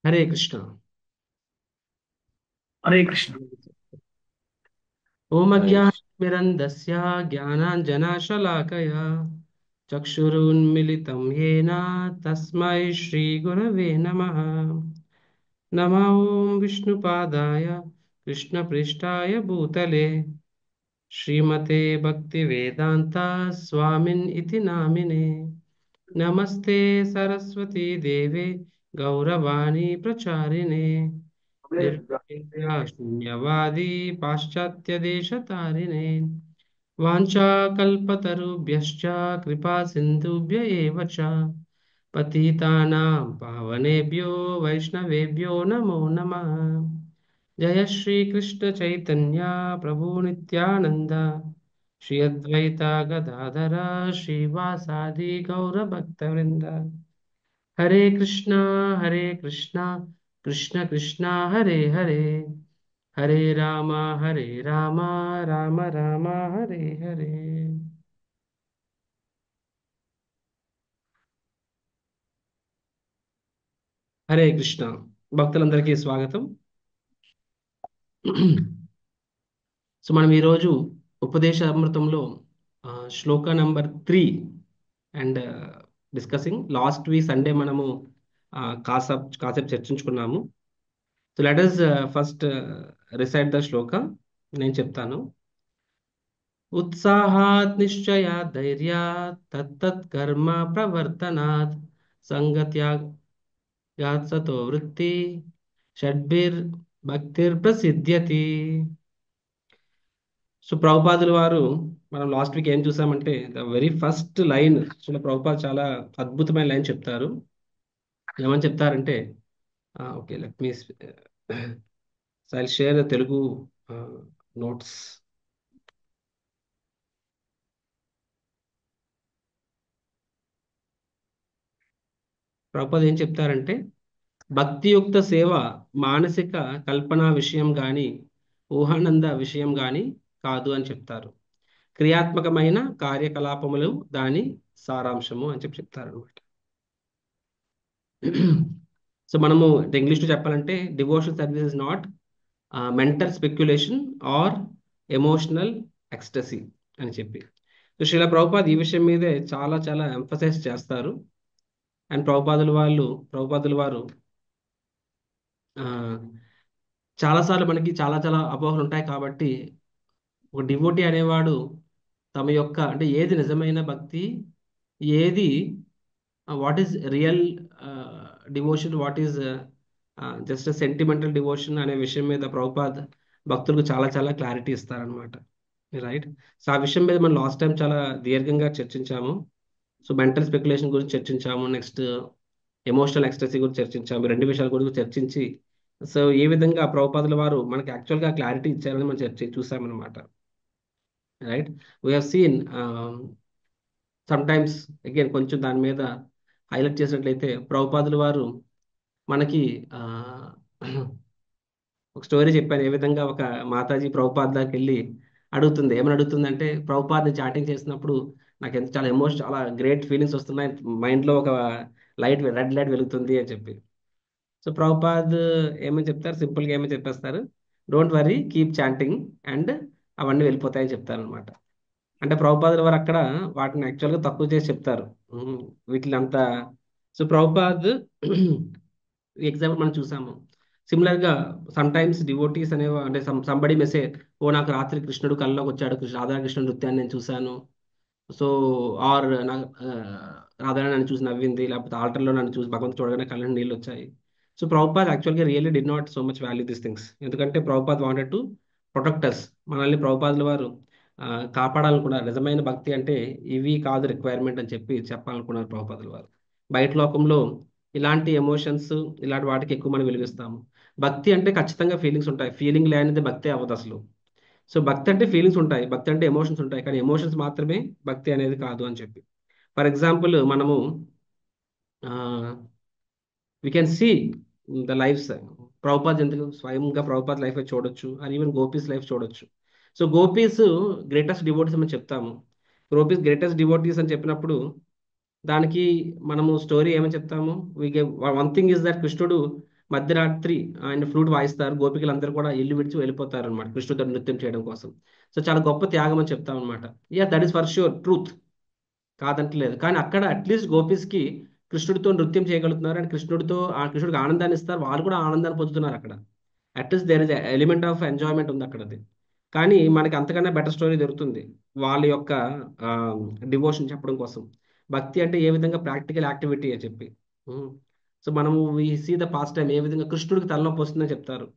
हरे कृष्ण। हरे कृष्ण। ओम हरे कृष्ण। अज्ञानतिमिरन्धस्य ज्ञानाञ्जनशलाकया चक्षुरुन्मिलितं येन तस्मै श्रीगुरवे नमः। नमः ॐ विष्णुपादाय कृष्णपृष्ठाय भूतले श्रीमते भक्तिवेदान्ता स्वामिन् इति नामिने। नमस्ते सरस्वती देवे गौरवाणी प्रचारिणे निर्विद्या शून्यवादी पाश्चात्यदेशतारिणे वाञ्छाकल्पतरुभ्यश्च कृपा सिन्धुभ्य एव च पतितानां पावनेभ्यो वैष्णवेभ्यो नमो नमः। जय श्री कृष्ण चैतन्य प्रभु नित्यानंद श्री अद्वैता गदाधर श्रीवासादि गौरभक्तवृंद। हरे कृष्णा कृष्ण कृष्णा हरे हरे हरे राम राम राम हरे हरे। హరే కృష్ణ భక్తులందరికీ స్వాగతం. సో మనం ఈరోజు ఉపదేశ అమృతంలో శ్లోక number 3 and discussing last week Sunday మనము కాసేపు చర్చించుకున్నాము. So let us first recite the shloka. నేను చెప్తాను. उत्साहात् निश्चयात् धैर्यात् तत्तत् कर्म प्रवर्तनात् संगत्यागात् सतो वृत्ति షడ్భిర్భక్తిర్ప్రసిద్ధ్యతి. సో ప్రభుపాదుల వారు మనం లాస్ట్ వీక్ ఏం చూసామంటే the very first line Prabhupad చాలా అద్భుతమైన లైన్ చెప్తారు. ఏమని చెప్తారంటే okay let me I share the Telugu notes. Prabhupad ఏం చెప్తారంటే భక్తియుక్త సేవ మానసిక కల్పన విషయం గాని ఊహానంద విషయం గాని కాదు అని చెప్తారు. క్రియాత్మకమైన కార్యకలాపములు దాని సారాంశము అని చెప్తారు అనమాట. సో మనము ఇంగ్లీష్లో చెప్పాలంటే devotional service is not mental speculation or emotional ecstasy అని చెప్పి. సో శ్రీల ప్రభుపాద్ ఈ విషయం మీదే చాలా చాలా ఎంఫసైజ్ చేస్తారు. అండ్ ప్రభుపాదుల వారు ఆ, చాలాసార్లు మనకి చాలా చాలా అపోహలు ఉంటాయి కాబట్టి ఒక డివోటీ అనేవాడు తమ యొక్క అంటే ఏది నిజమైన భక్తి, ఏది what is real devotion, what is just sentimental devotion అనే విషయం మీద ప్రభుపాద్ భక్తులకు చాలా చాలా క్లారిటీ ఇస్తారనమాట. రైట్. సో ఆ విషయం మీద మనం లాస్ట్ టైం చాలా దీర్ఘంగా చర్చించాము. సో మెంటల్ స్పెక్యులేషన్ గురించి చర్చించాము, నెక్స్ట్ ఎమోషనల్ ఎక్స్టసీ గురించి చర్చించాము. రెండు విషయాల గురించి చర్చించి సో ఏ విధంగా ప్రభుపాదుల వారు మనకి యాక్చువల్గా క్లారిటీ ఇచ్చారని మనం చూసామన్నమాట. Right. We have seen some times again కొంచెం దాని మీద హైలైట్ చేసినట్లయితే ప్రభుపాదుల వారు మనకి ఆ, ఒక స్టోరీ చెప్పాను. ఏ విధంగా ఒక మాతాజీ ప్రభుపాద్ దాకా వెళ్ళి అడుగుతుంది. ఏమని అడుగుతుంది అంటే ప్రభుపాద్ని చాటింగ్ చేసినప్పుడు నాకు ఎంత చాలా ఎమోషన్, చాలా గ్రేట్ ఫీలింగ్స్ వస్తున్నాయి, మైండ్లో ఒక రెడ్ లైట్ వెలుగుతుంది అని చెప్పి. సో ప్రభుపాద్ ఏమని చెప్తారు, సింపుల్గా ఏమని చెప్పేస్తారు, don't worry keep chanting and అవన్నీ వెళ్ళిపోతాయని చెప్తారు అనమాట. అంటే ప్రభుపాదుల వారు అక్కడ వాటిని యాక్చువల్గా తక్కువ చేసి చెప్తారు. వీటిని అంతా. సో ప్రభుపాద్ ఎగ్జాంపుల్ మనం చూసాము. సిమిలర్ గా సమ్ టైమ్స్ డివోటీస్ అనేవా అంటే సంబడి మెసేజ్, ఓ నాకు రాత్రి కృష్ణుడు కల్లోకి వచ్చాడు, రాధాకృష్ణ నృత్యాన్ని నేను చూశాను. సో ఆర్ నా రాధారాణి నన్ను చూసి నవ్వింది, లేకపోతే ఆల్టర్లో నన్ను చూసి భగవంతు చూడగానే కళ్ళ నీళ్ళు వచ్చాయి. సో ప్రభుపాద్ యాక్చువల్గా really did not so much value this things. ఎందుకంటే Prabhupad wanted to protect us, మనల్ని ప్రభుపాదుల వారు కాపాడాలనుకున్నారు. నిజమైన భక్తి అంటే ఇవి కాదు రిక్వైర్మెంట్ అని చెప్పాలనుకున్నారు ప్రభుపాదుల వారు. బయట లోకంలో ఇలాంటి ఎమోషన్స్, ఇలాంటి వాటికి ఎక్కువ మనం వెలిగిస్తాము. భక్తి అంటే ఖచ్చితంగా ఫీలింగ్స్ ఉంటాయి, ఫీలింగ్ లేనిది భక్తి అవ్వదు అసలు. సో భక్తి అంటే ఫీలింగ్స్ ఉంటాయి, భక్తి అంటే ఎమోషన్స్ ఉంటాయి, కానీ ఎమోషన్స్ మాత్రమే భక్తి అనేది కాదు అని చెప్పి. ఫర్ ఎగ్జాంపుల్ మనము we can see the life's Prabhupad, ఎందుకు స్వయంగా ప్రభుపాద్ లైఫ్ చూడొచ్చు, అండ్ ఈవెన్ గోపీస్ లైఫ్ చూడొచ్చు. సో గోపీస్ గ్రేటెస్ట్ డివోటీస్ అని చెప్తాము. గోపీస్ గ్రేటెస్ట్ డివోటీస్ అని చెప్పినప్పుడు దానికి మనము స్టోరీ ఏమని చెప్తాము, వన్ థింగ్ ఇస్ దట్ కృష్ణుడు మధ్యరాత్రి ఆయన ఫ్లూట్ వాయిస్తారు, గోపికలందరూ కూడా ఇల్లు విడిచి వెళ్ళిపోతారు అనమాట కృష్ణుడితో నృత్యం చేయడం కోసం. సో చాలా గొప్ప త్యాగం అని చెప్తాం అనమాట. Yeah, that is for sure truth, కాదంటలేదు. కానీ అక్కడ అట్లీస్ట్ గోపీస్కి కృష్ణుడితో నృత్యం చేయగలుగుతున్నారు, అండ్ కృష్ణుడికి ఆనందాన్ని ఇస్తారు, వాళ్ళు కూడా ఆనందాన్ని పొందుతున్నారు అక్కడ. At least there is element of enjoyment ఉంది అక్కడ అది. కానీ మనకి అంతకన్నా బెటర్ స్టోరీ దొరుకుతుంది వాళ్ళ యొక్క డివోషన్ చెప్పడం కోసం. భక్తి అంటే ఏ విధంగా ప్రాక్టికల్ యాక్టివిటీ అని చెప్పి. సో మనము ఈ సీ ద పాస్ట్ టైం ఏ విధంగా కృష్ణుడికి తలనొప్పి వస్తుందని చెప్తారు.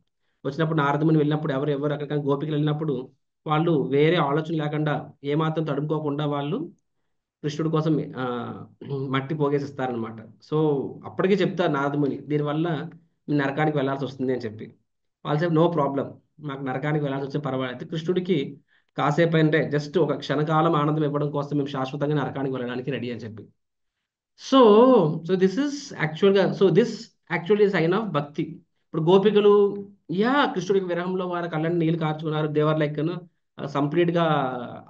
వచ్చినప్పుడు నారదముని వెళ్ళినప్పుడు ఎవరు అక్కడ గోపికలు వెళ్ళినప్పుడు వాళ్ళు వేరే ఆలోచన లేకుండా ఏమాత్రం తడుముకోకుండా వాళ్ళు కృష్ణుడి కోసం ఆ, మట్టి పోగేసిస్తారనమాట. సో అప్పటికే చెప్తారు నారదముని, దీనివల్ల మీరు నరకానికి వెళ్ళాల్సి వస్తుంది అని చెప్పి. వాళ్ళు చెప్పి నో ప్రాబ్లం, మాకు నరకానికి వెళ్ళాల్సి వచ్చే పర్వాలేదు. అయితే కృష్ణుడికి కాసేపు అంటే జస్ట్ ఒక క్షణకాలం ఆనందం ఇవ్వడం కోసం మేము శాశ్వతంగా నరకానికి వెళ్ళడానికి రెడీ అని చెప్పి. సో సో దిస్ ఇస్ యాక్చువల్గా, so this actually sign of bhakti. ఇప్పుడు గోపికలు, యా, కృష్ణుడికి విరహంలో వారి కళ్ళని నీళ్ళు కార్చుకున్నారు, దేవర్ లైక్ కంప్లీట్ గా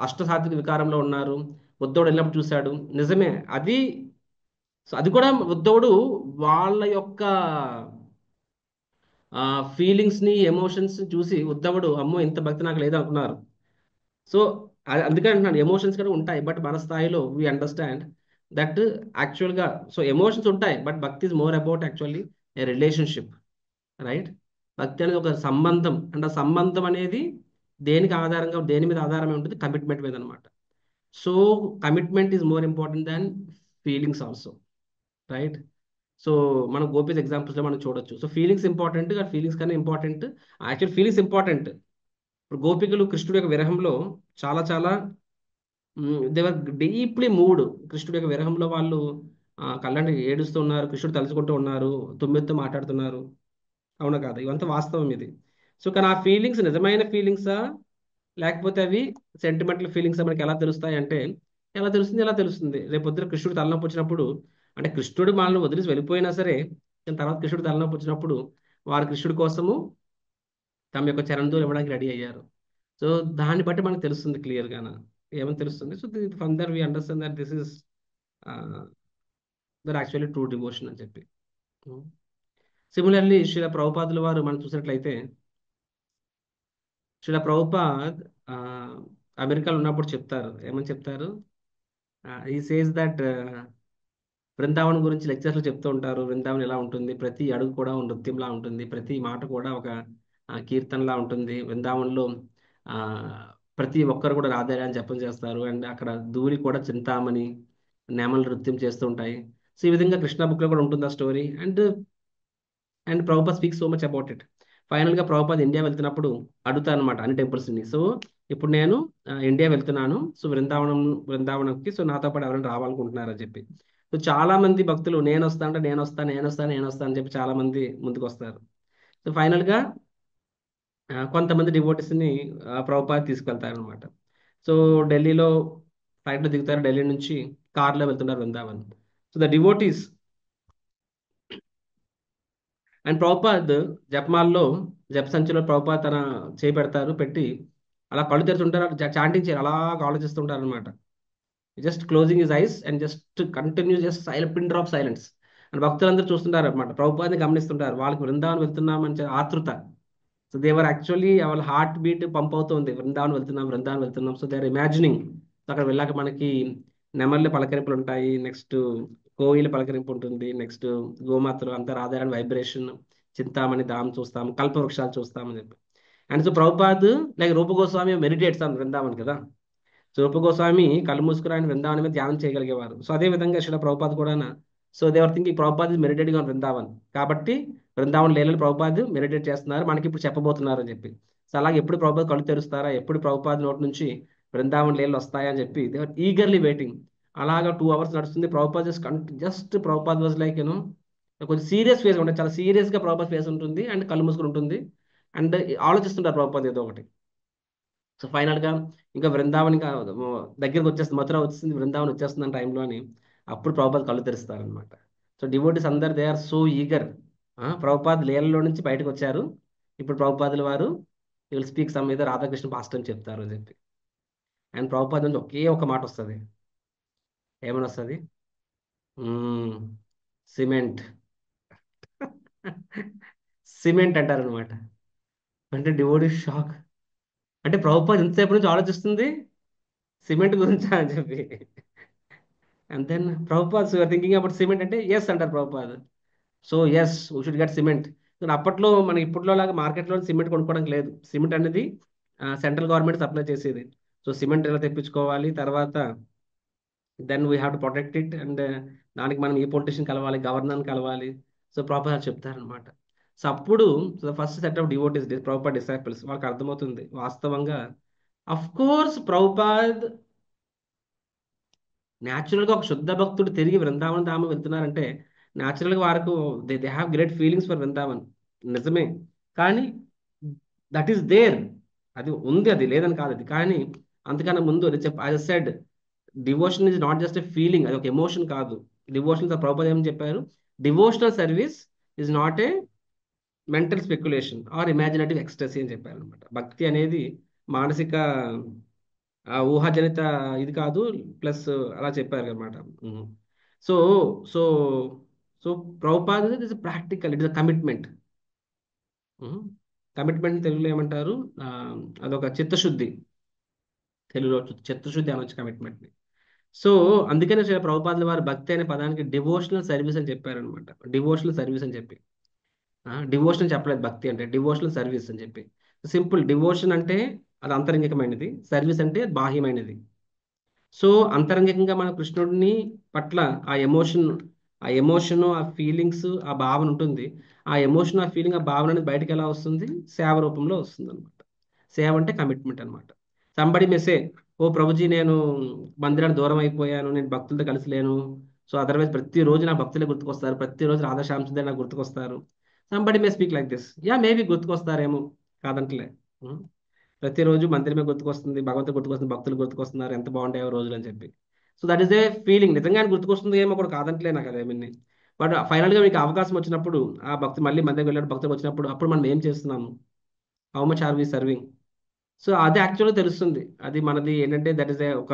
అష్టసాత్విక వికారంలో ఉన్నారు. ఉద్ధవుడు వెళ్ళినప్పుడు చూశాడు, నిజమే అది. సో అది కూడా ఉద్ధవుడు వాళ్ళ యొక్క ఫీలింగ్స్ ని ఎమోషన్స్ చూసి ఉద్ధవుడు అమ్మో ఇంత భక్తి నాకు లేదు అనుకున్నారు. సో అందుకే అంటున్నాను ఎమోషన్స్ కూడా ఉంటాయి, బట్ మన స్థాయిలో వి అండర్స్టాండ్ దట్ యాక్చువల్గా. సో ఎమోషన్స్ ఉంటాయి, బట్ భక్తి is more about actually A relationship, right? భక్తి అనేది ఒక సంబంధం, అంటే ఆ సంబంధం అనేది దేనికి ఆధారంగా, దేని మీద ఆధారమే ఉంటుంది, కమిట్మెంట్ మీద అనమాట. So commitment is more important than feelings also, right? So మనం గోపీస్ ఎగ్జాంపుల్స్లో మనం చూడొచ్చు. సో ఫీలింగ్స్ ఇంపార్టెంట్, ఫీలింగ్స్ కన్నా ఇంపార్టెంట్ యాక్చువల్ ఫీలింగ్స్ ఇంపార్టెంట్. ఇప్పుడు గోపికలు కృష్ణుడి యొక్క విరహంలో చాలా చాలా దేవర్ డీప్లీ మూవ్డ్. కృష్ణుడి యొక్క విరహంలో వాళ్ళు కళ్ళని ఏడుస్తూ ఉన్నారు, కృష్ణుడు తలుచుకుంటూ ఉన్నారు, తుమ్మెత్తో మాట్లాడుతున్నారు. అవునా కాదు? ఇవంతా వాస్తవం ఇది. సో కానీ ఆ ఫీలింగ్స్ నిజమైన ఫీలింగ్సా, లేకపోతే అవి సెంటిమెంటల్ ఫీలింగ్స్ మనకి ఎలా తెలుస్తాయి అంటే, ఎలా తెలుస్తుంది, ఎలా తెలుస్తుంది రేపు పొద్దున కృష్ణుడు తలనొప్పి వచ్చినప్పుడు, అంటే కృష్ణుడు మనల్ని వదిలేసి వెళ్ళిపోయినా సరే, కానీ తర్వాత కృష్ణుడు తలనొప్పి వచ్చినప్పుడు వారు కృష్ణుడి కోసము తమ యొక్క చరణంతో ఇవ్వడానికి రెడీ అయ్యారు. సో దాన్ని బట్టి మనకు తెలుస్తుంది క్లియర్ గాన, ఏమని తెలుస్తుంది. So from there we understand that this is there actually true devotion అని చెప్పి. సిమిలర్లీ శ్రీల ప్రభుపాదుల వారు మనం చూసినట్లయితే, శ్రీల ప్రభుపాద్ ఆ, అమెరికాలో ఉన్నప్పుడు చెప్తారు, ఏమని చెప్తారు, ఈ సేస్ దట్ బృందావనం గురించి లెక్చర్స్లో చెప్తూ ఉంటారు. బృందావనం ఎలా ఉంటుంది, ప్రతి అడుగు కూడా ఒక నృత్యంలా ఉంటుంది, ప్రతి మాట కూడా ఒక కీర్తనలా ఉంటుంది బృందావనంలో. ఆ, ప్రతి ఒక్కరు కూడా రాధే అని జపం చేస్తారు, అండ్ అక్కడ దూరి కూడా చింతామణి నెమలు నృత్యం చేస్తూ ఉంటాయి. సో ఈ విధంగా కృష్ణ బుక్ లో కూడా ఉంటుంది ఆ story. And Prabhupad speak so much about it. Final గా ప్రభుపాద్ ఇండియా వెళ్తున్నప్పుడు అడుగుతాను అనమాట అన్ని టెంపుల్స్ ని. సో ఇప్పుడు నేను ఇండియా వెళ్తున్నాను, సో బృందావనంకి, సో నాతో పాటు ఎవరైనా రావాలనుకుంటున్నారు అని చెప్పి. సో చాలా మంది భక్తులు నేను వస్తాను అంటే నేను వస్తాను, నేను వస్తాను, నేను వస్తాను అని చెప్పి చాలా మంది ముందుకు వస్తారు. సో ఫైనల్ గా కొంతమంది డివోటీస్ ని ప్రభుపాద్ తీసుకెళ్తారు అనమాట. సో ఢిల్లీలో ఫ్లైట్ లో దిగుతారు, ఢిల్లీ నుంచి కార్లో వెళ్తున్నారు Vrindavan. So the devotees and Prabhupad జపమాల్లో, జప సంచిలో ప్రభుపాద్ తన చేయి పెడతారు, పెట్టి అలా కళ్ళు తెరుతుంటారు, చాంటింగ్ చేయాలి, అలా ఆలోచిస్తుంటారు అనమాట. Just closing his eyes and just continue, just silent, pin drop silence. And భక్తులందరూ చూస్తుంటారు అనమాట, ప్రభుపాద్ని గమనిస్తుంటారు, వాళ్ళకి బృందావనం వెళ్తున్నామని ఆతృత. సో దేవర్ యాక్చువల్లీ వాళ్ళ హార్ట్ బీట్ పంప్ అవుతుంది, బృందావనం వెళ్తున్నాం, బృందావనం వెళ్తున్నాం. So they are imagining. So అక్కడ వెళ్ళాక మనకి నెమళ్ళ పలకరింపులు ఉంటాయి, నెక్స్ట్ కోయిల పలకరింపు ఉంటుంది, నెక్స్ట్ గోమాతలు అంతా రాధారాణి వైబ్రేషన్, చింతామణి ధామ్ చూస్తాము, కల్పవృక్షాలు చూస్తామని చెప్పి. And so Prabhupad like Rupa Goswami meditates on Brindavan కదా. సో రూప గోస్వామి కళ్ళు మూసుకుని ఆయన బృందావనం మీద ధ్యానం చేయగలిగేవారు. సో అదే విధంగా శిల ప్రభుపాద్ కూడా, so they're thinking Prabhupad is meditating on Brindavan, కాబట్టి బృందావన్ లీలలు ప్రభుపాద్ మెడిటేట్ చేస్తున్నారు, మనకి ఇప్పుడు చెప్పబోతున్నారు అని చెప్పి. సో అలాగే ఎప్పుడు ప్రభుపాద్ కళ్ళు తెరుస్తారా, ఎప్పుడు ప్రభుపాద్ నోటి నుంచి బృందావన్ లీలలు వస్తాయా అని చెప్పి దేవర్ ఈగర్లీ వెయిటింగ్. అలాగా 2 hours నడుస్తుంది. Prabhupad just Prabhupad was like కొంచెం సీరియస్ ఫేస్ ఉంటుంది, చాలా సీరియస్ గా ప్రభుపాద్ ఫేస్ ఉంటుంది, అండ్ కళ్ళు మూసుకుని ఉంటుంది, అండ్ ఆలోచిస్తుంటారు ప్రభుపాద్ ఏదో ఒకటి. సో ఫైనల్ గా ఇంకా బృందావన్ ఇంకా దగ్గరికి వచ్చేస్తుంది, మథుర వచ్చేసింది, బృందావన్ వచ్చేస్తుంది టైంలో అని అప్పుడు ప్రభుపాద్ కళ్ళు తెరుస్తారనమాట. సో డివోటీస్ అందరు they are so eager. Prabhupad లీలలో నుంచి బయటకు వచ్చారు, ఇప్పుడు ప్రభుపాదుల వారు విల్ స్పీక్ సమ్ మీద రాధాకృష్ణ పాస్ట్ అని చెప్తారు అని చెప్పి. అండ్ ప్రభుపాద్ నుంచి ఒకే ఒక మాట వస్తుంది, ఏమని వస్తుంది, సిమెంట్. సిమెంట్ అంటారనమాట. అంటే డివోటీ షాక్. అంటే ప్రభుపాద్ ఇంతసేపు నుంచి ఆలోచిస్తుంది సిమెంట్ గురించా అని చెప్పి. And then Prabhupad thinking about cement అంటే ఎస్ అంటారు Prabhupad. So yes we should get cement. అప్పట్లో మనకి ఇప్పట్లో లాగా మార్కెట్లో సిమెంట్ కొనుక్కోవడానికి లేదు. సిమెంట్ అనేది సెంట్రల్ గవర్నమెంట్ సప్లై చేసేది. సో సిమెంట్ ఎలా తెప్పించుకోవాలి, తర్వాత then we have to protect it, and దానికి మనం ఏ పొలిటీషియన్ కలవాలి, గవర్నర్ కలవాలి. సో ప్రాపర్ చెప్తారనమాట. సో అప్పుడు first set of devotees Prabhupad disciples వాళ్ళకి అర్థమవుతుంది వాస్తవంగా. అఫ్ కోర్స్ ప్రభుపాద్ న్యాచురల్గా ఒక శుద్ధ భక్తుడు తిరిగి వృందావన్ ధామం వెళ్తున్నారంటే న్యాచురల్గా వారికి they have great feelings for Vrindavan. నిజమే. కానీ దట్ ఈస్ దేర్. అది ఉంది, అది లేదని కాదు. అది కానీ అంతకన్నా ముందు అది as said devotion is not just a feeling, అది ఒక ఎమోషన్ కాదు. డివోషన్ ప్రభుపాద ఏమని చెప్పారు, devotional service is not a mental speculation or imaginative ecstasy అని చెప్పారు అనమాట. భక్తి అనేది మానసిక ఊహాజనిత ఇది కాదు, ప్లస్ అలా చెప్పారు అనమాట. So so so Prabhupada is practical, it is a commitment. Commitment తెలుగులో ఏమంటారు, ఆ, అదొక చిత్తశుద్ధి. తెలుగులో చిత్తశుద్ధి అనొచ్చు కమిట్మెంట్ ని. సో అందుకనే శ్రీ ప్రభుపాదుల వారు భక్తి అనే పదానికి డివోషనల్ సర్వీస్ అని చెప్పారనమాట. డివోషనల్ సర్వీస్ అని చెప్పి, డివోషన్ చెప్పలేదు భక్తి అంటే, డివోషనల్ సర్వీస్ అని చెప్పి. సింపుల్, డివోషన్ అంటే అది అంతరంగికమైనది, సర్వీస్ అంటే బాహ్యమైనది. సో అంతరంగికంగా మన కృష్ణుడిని పట్ల ఆ ఎమోషన్ ఆ ఫీలింగ్స్ ఆ భావన ఉంటుంది. ఆ ఎమోషన్ ఆ ఫీలింగ్ ఆ భావన అనేది బయటకు ఎలా వస్తుంది, సేవ రూపంలో వస్తుంది అనమాట. సేవ అంటే కమిట్మెంట్ అనమాట. సంబడి మెసే, ఓ ప్రభుజీ నేను మందిరానికి దూరం అయిపోయాను, నేను భక్తులతో కలిసి లేను. సో అదర్వైజ్ ప్రతిరోజు నా భక్తులే గుర్తుకొస్తారు, ప్రతిరోజు రాధాశ్యామ్ సుందర్ నాకు గుర్తుకొస్తారు. Somebody may speak like this, yeah maybe గుర్తుకొస్తారేమో, కాదంటలే. ప్రతిరోజు మందిరమే గుర్తుకొస్తుంది, భగవంతుడు గుర్తుకొస్తుంది, భక్తులు గుర్తుకొస్తున్నారు, ఎంత బాగుంటాయో రోజులు అని చెప్పి. So that is a feeling. నిజంగా ఆయన గుర్తుకొస్తుంది ఏమో కూడా కాదంటలే నాకు అదేమీ. బట్ ఫైనల్ గా మీకు అవకాశం వచ్చినప్పుడు, ఆ భక్తి మళ్ళీ మన దగ్గర వెళ్ళాడు భక్తులు వచ్చినప్పుడు, అప్పుడు మనం ఏం చేస్తున్నాము, how much are we serving. So అది యాక్చువల్గా తెలుస్తుంది. అది మనది ఏంటంటే దట్ ఈస్ ఏ ఒక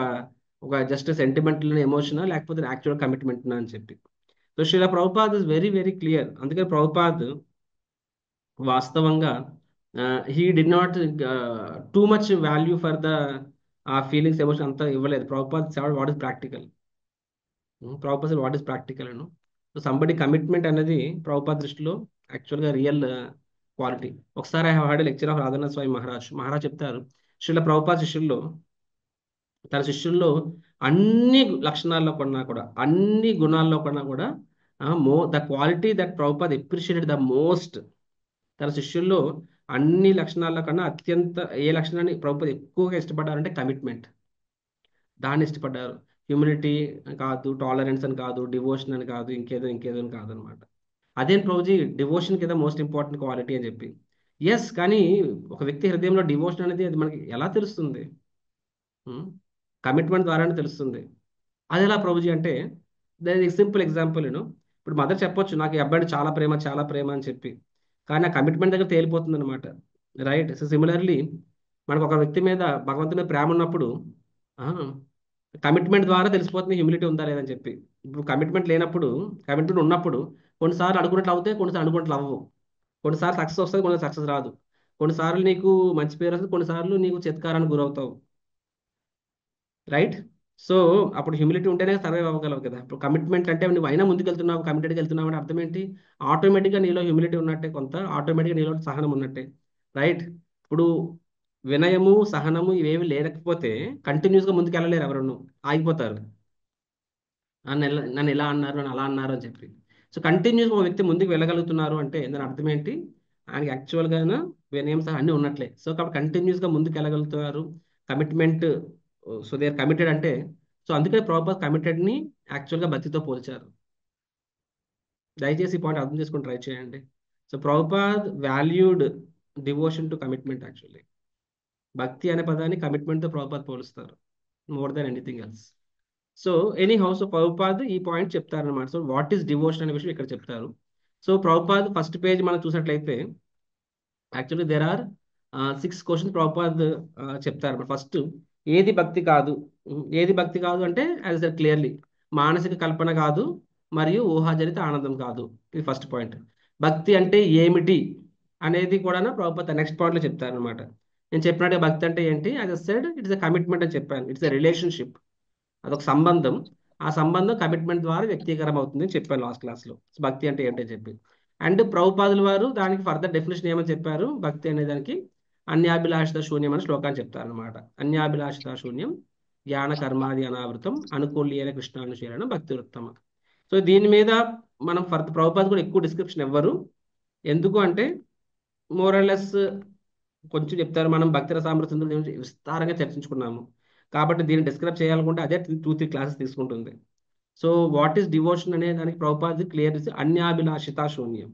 ఒక జస్ట్ సెంటిమెంటల్ ఎమోషన్ లేకపోతే యాక్చువల్ కమిట్మెంట్ అని చెప్పి. So Srila Prabhupad is very very clear. అందుకని ప్రభుపాద్ వాస్తవంగా he did not too much value for the ah feelings emotion అంతా ఇవ్వలేదు. Prabhupad what is practical. Prabhupad what is practical అను. సో సంబడి కమిట్మెంట్ అనేది ప్రభుపాద్ దృష్టిలో యాక్చువల్గా రియల్ క్వాలిటీ. ఒకసారి I have lecture of Radhanath Swami Maharaj చెప్తారు, శ్రీల ప్రభుపాద్ శిష్యుల్లో, తన శిష్యుల్లో అన్ని లక్షణాల్లో కొన్నా కూడా, అన్ని గుణాల్లో కొన్నా కూడా the quality that Prabhupad appreciated the most, తన శిష్యుల్లో అన్ని లక్షణాల కన్నా అత్యంత ఏ లక్షణాన్ని ప్రభుపాద్ ఎక్కువగా ఇష్టపడ్డారంటే కమిట్మెంట్. దాన్ని ఇష్టపడ్డారు. హ్యూమిలిటీ కాదు, టాలరెన్స్ అని కాదు, డివోషన్ అని కాదు, ఇంకేదో ఇంకేదో అని కాదు అనమాట. అదేం ప్రభుజీ డివోషన్ కింద మోస్ట్ ఇంపార్టెంట్ క్వాలిటీ అని చెప్పి. ఎస్, కానీ ఒక వ్యక్తి హృదయంలో డివోషన్ అనేది అది మనకి ఎలా తెలుస్తుంది, కమిట్మెంట్ ద్వారానే తెలుస్తుంది. అది ఎలా ప్రభుజీ అంటే, దాని సింపుల్ ఎగ్జాంపుల్ నేను, ఇప్పుడు మదర్ చెప్పొచ్చు నాకు ఈ అబ్బాయి చాలా ప్రేమ చాలా ప్రేమ అని చెప్పి, కానీ ఆ కమిట్మెంట్ దగ్గర తేలిపోతుంది అనమాట. రైట్. సో సిమిలర్లీ మనకు ఒక వ్యక్తి మీద భగవంతుని మీద ప్రేమ ఉన్నప్పుడు కమిట్మెంట్ ద్వారా తెలిసిపోతుంది హ్యూమిలిటీ ఉందా లేదని చెప్పి. ఇప్పుడు కమిట్మెంట్ లేనప్పుడు, కమిట్మెంట్ ఉన్నప్పుడు కొన్నిసార్లు అనుకున్నట్లు అవుతాయి, కొన్నిసార్లు అనుకున్నట్లు అవ్వవు. కొన్నిసార్లు సక్సెస్ వస్తుంది, కొన్నిసార్లు సక్సెస్ రాదు. కొన్నిసార్లు నీకు మంచి పేరు వస్తుంది, కొన్నిసార్లు నీకు చిత్కారానికి గురవుతావు. రైట్. సో అప్పుడు హ్యూమిలిటీ ఉంటేనే సర్వైవ్ అవ్వగలవు కదా. ఇప్పుడు కమిట్మెంట్ అంటే నువ్వు అయినా ముందుకు వెళ్తున్నావు, కమిటెడ్గా వెళ్తున్నావు అంటే అర్థం ఏంటి, ఆటోమేటిక్గా నీలో హ్యూమిలిటీ ఉన్నట్టే, కొంత ఆటోమేటిక్గా నీలో సహనం ఉన్నట్టే. రైట్. ఇప్పుడు వినయము సహనము ఇవేవి లేకపోతే కంటిన్యూస్గా ముందుకు వెళ్ళలేరు, ఎవరన్నా ఆగిపోతారు. నన్ను ఇలా అన్నారు, నన్ను అలా అన్నారు అని చెప్పి. సో కంటిన్యూస్గా ఒక వ్యక్తి ముందుకు వెళ్ళగలుగుతున్నారు అంటే దాని అర్థం ఏంటి, ఆయనకి యాక్చువల్గా వినయం సహా అన్నీ ఉన్నట్లే. సో కాబట్టి కంటిన్యూస్గా ముందుకు వెళ్ళగలుగుతున్నారు, commitment. So they are committed అంటే, సో అందుకని ప్రాపర్ కమిటెడ్ని యాక్చువల్గా భక్తితో పోల్చారు. దయచేసి ఈ పాయింట్ అర్థం చేసుకొని ట్రై చేయండి. So Prabhupad valued devotion to commitment actually. భక్తి అనే పదాన్ని కమిట్మెంట్తో ప్రభుపాద్ పోలుస్తారు more than anything else. So any house of Prabhupad ఈ పాయింట్ చెప్తారనమాట. సో వాట్ ఈస్ డివోషన్ అనే విషయం ఇక్కడ చెప్తారు. సో ప్రభుపాద్ ఫస్ట్ పేజ్ మనం చూసినట్లయితే actually there are 6 questions Prabhupad చెప్తారు. ఫస్ట్ ఏది భక్తి కాదు, ఏది భక్తి కాదు అంటే యాజ్ క్లియర్లీ మానసిక కల్పన కాదు మరియు ఊహాజనిత ఆనందం కాదు. ఇది ఫస్ట్ పాయింట్. భక్తి అంటే ఏమిటి అనేది కూడా ప్రభుపాద నెక్స్ట్ పాయింట్లో చెప్తారు అనమాట. నేను చెప్పినట్టే భక్తి అంటే ఏంటి, as a said it's a commitment అని చెప్పాను. ఇట్స్ ఎ రిలేషన్షిప్, అదొక సంబంధం. ఆ సంబంధం కమిట్మెంట్ ద్వారా వ్యక్తీకరం అవుతుంది అని చెప్పాను లాస్ట్ క్లాస్లో. భక్తి అంటే ఏంటని చెప్పి. అండ్ ప్రభుపాదుల వారు దానికి ఫర్దర్ డెఫినేషన్ ఏమని చెప్పారు, భక్తి అనే దానికి అన్యాభిలాషిత శూన్యం అని శ్లోకాన్ని చెప్తారు అనమాట. అన్యాభిలాషిత శూన్యం జ్ఞాన కర్మాది అనావృతం అనుకూల్యైన కృష్ణానుశీలనం భక్తి వృత్తమ. సో దీని మీద మనం ప్రభుపాద్ కూడా ఎక్కువ డిస్క్రిప్షన్ ఇవ్వరు. ఎందుకు అంటే మోరల్లెస్ కొంచెం చెప్తారు. మనం భక్తి రసామృతం గురించి విస్తారంగా చర్చించుకున్నాము కాబట్టి దీన్ని డిస్క్రైబ్ చేయాలనుకుంటే అదే 2-3 క్లాసెస్ తీసుకుంటుంది. సో వాట్ ఈస్ డివోషన్ అనే దానికి ప్రభుపాద్ క్లియర్ అన్యాభిలాషిత శూన్యం,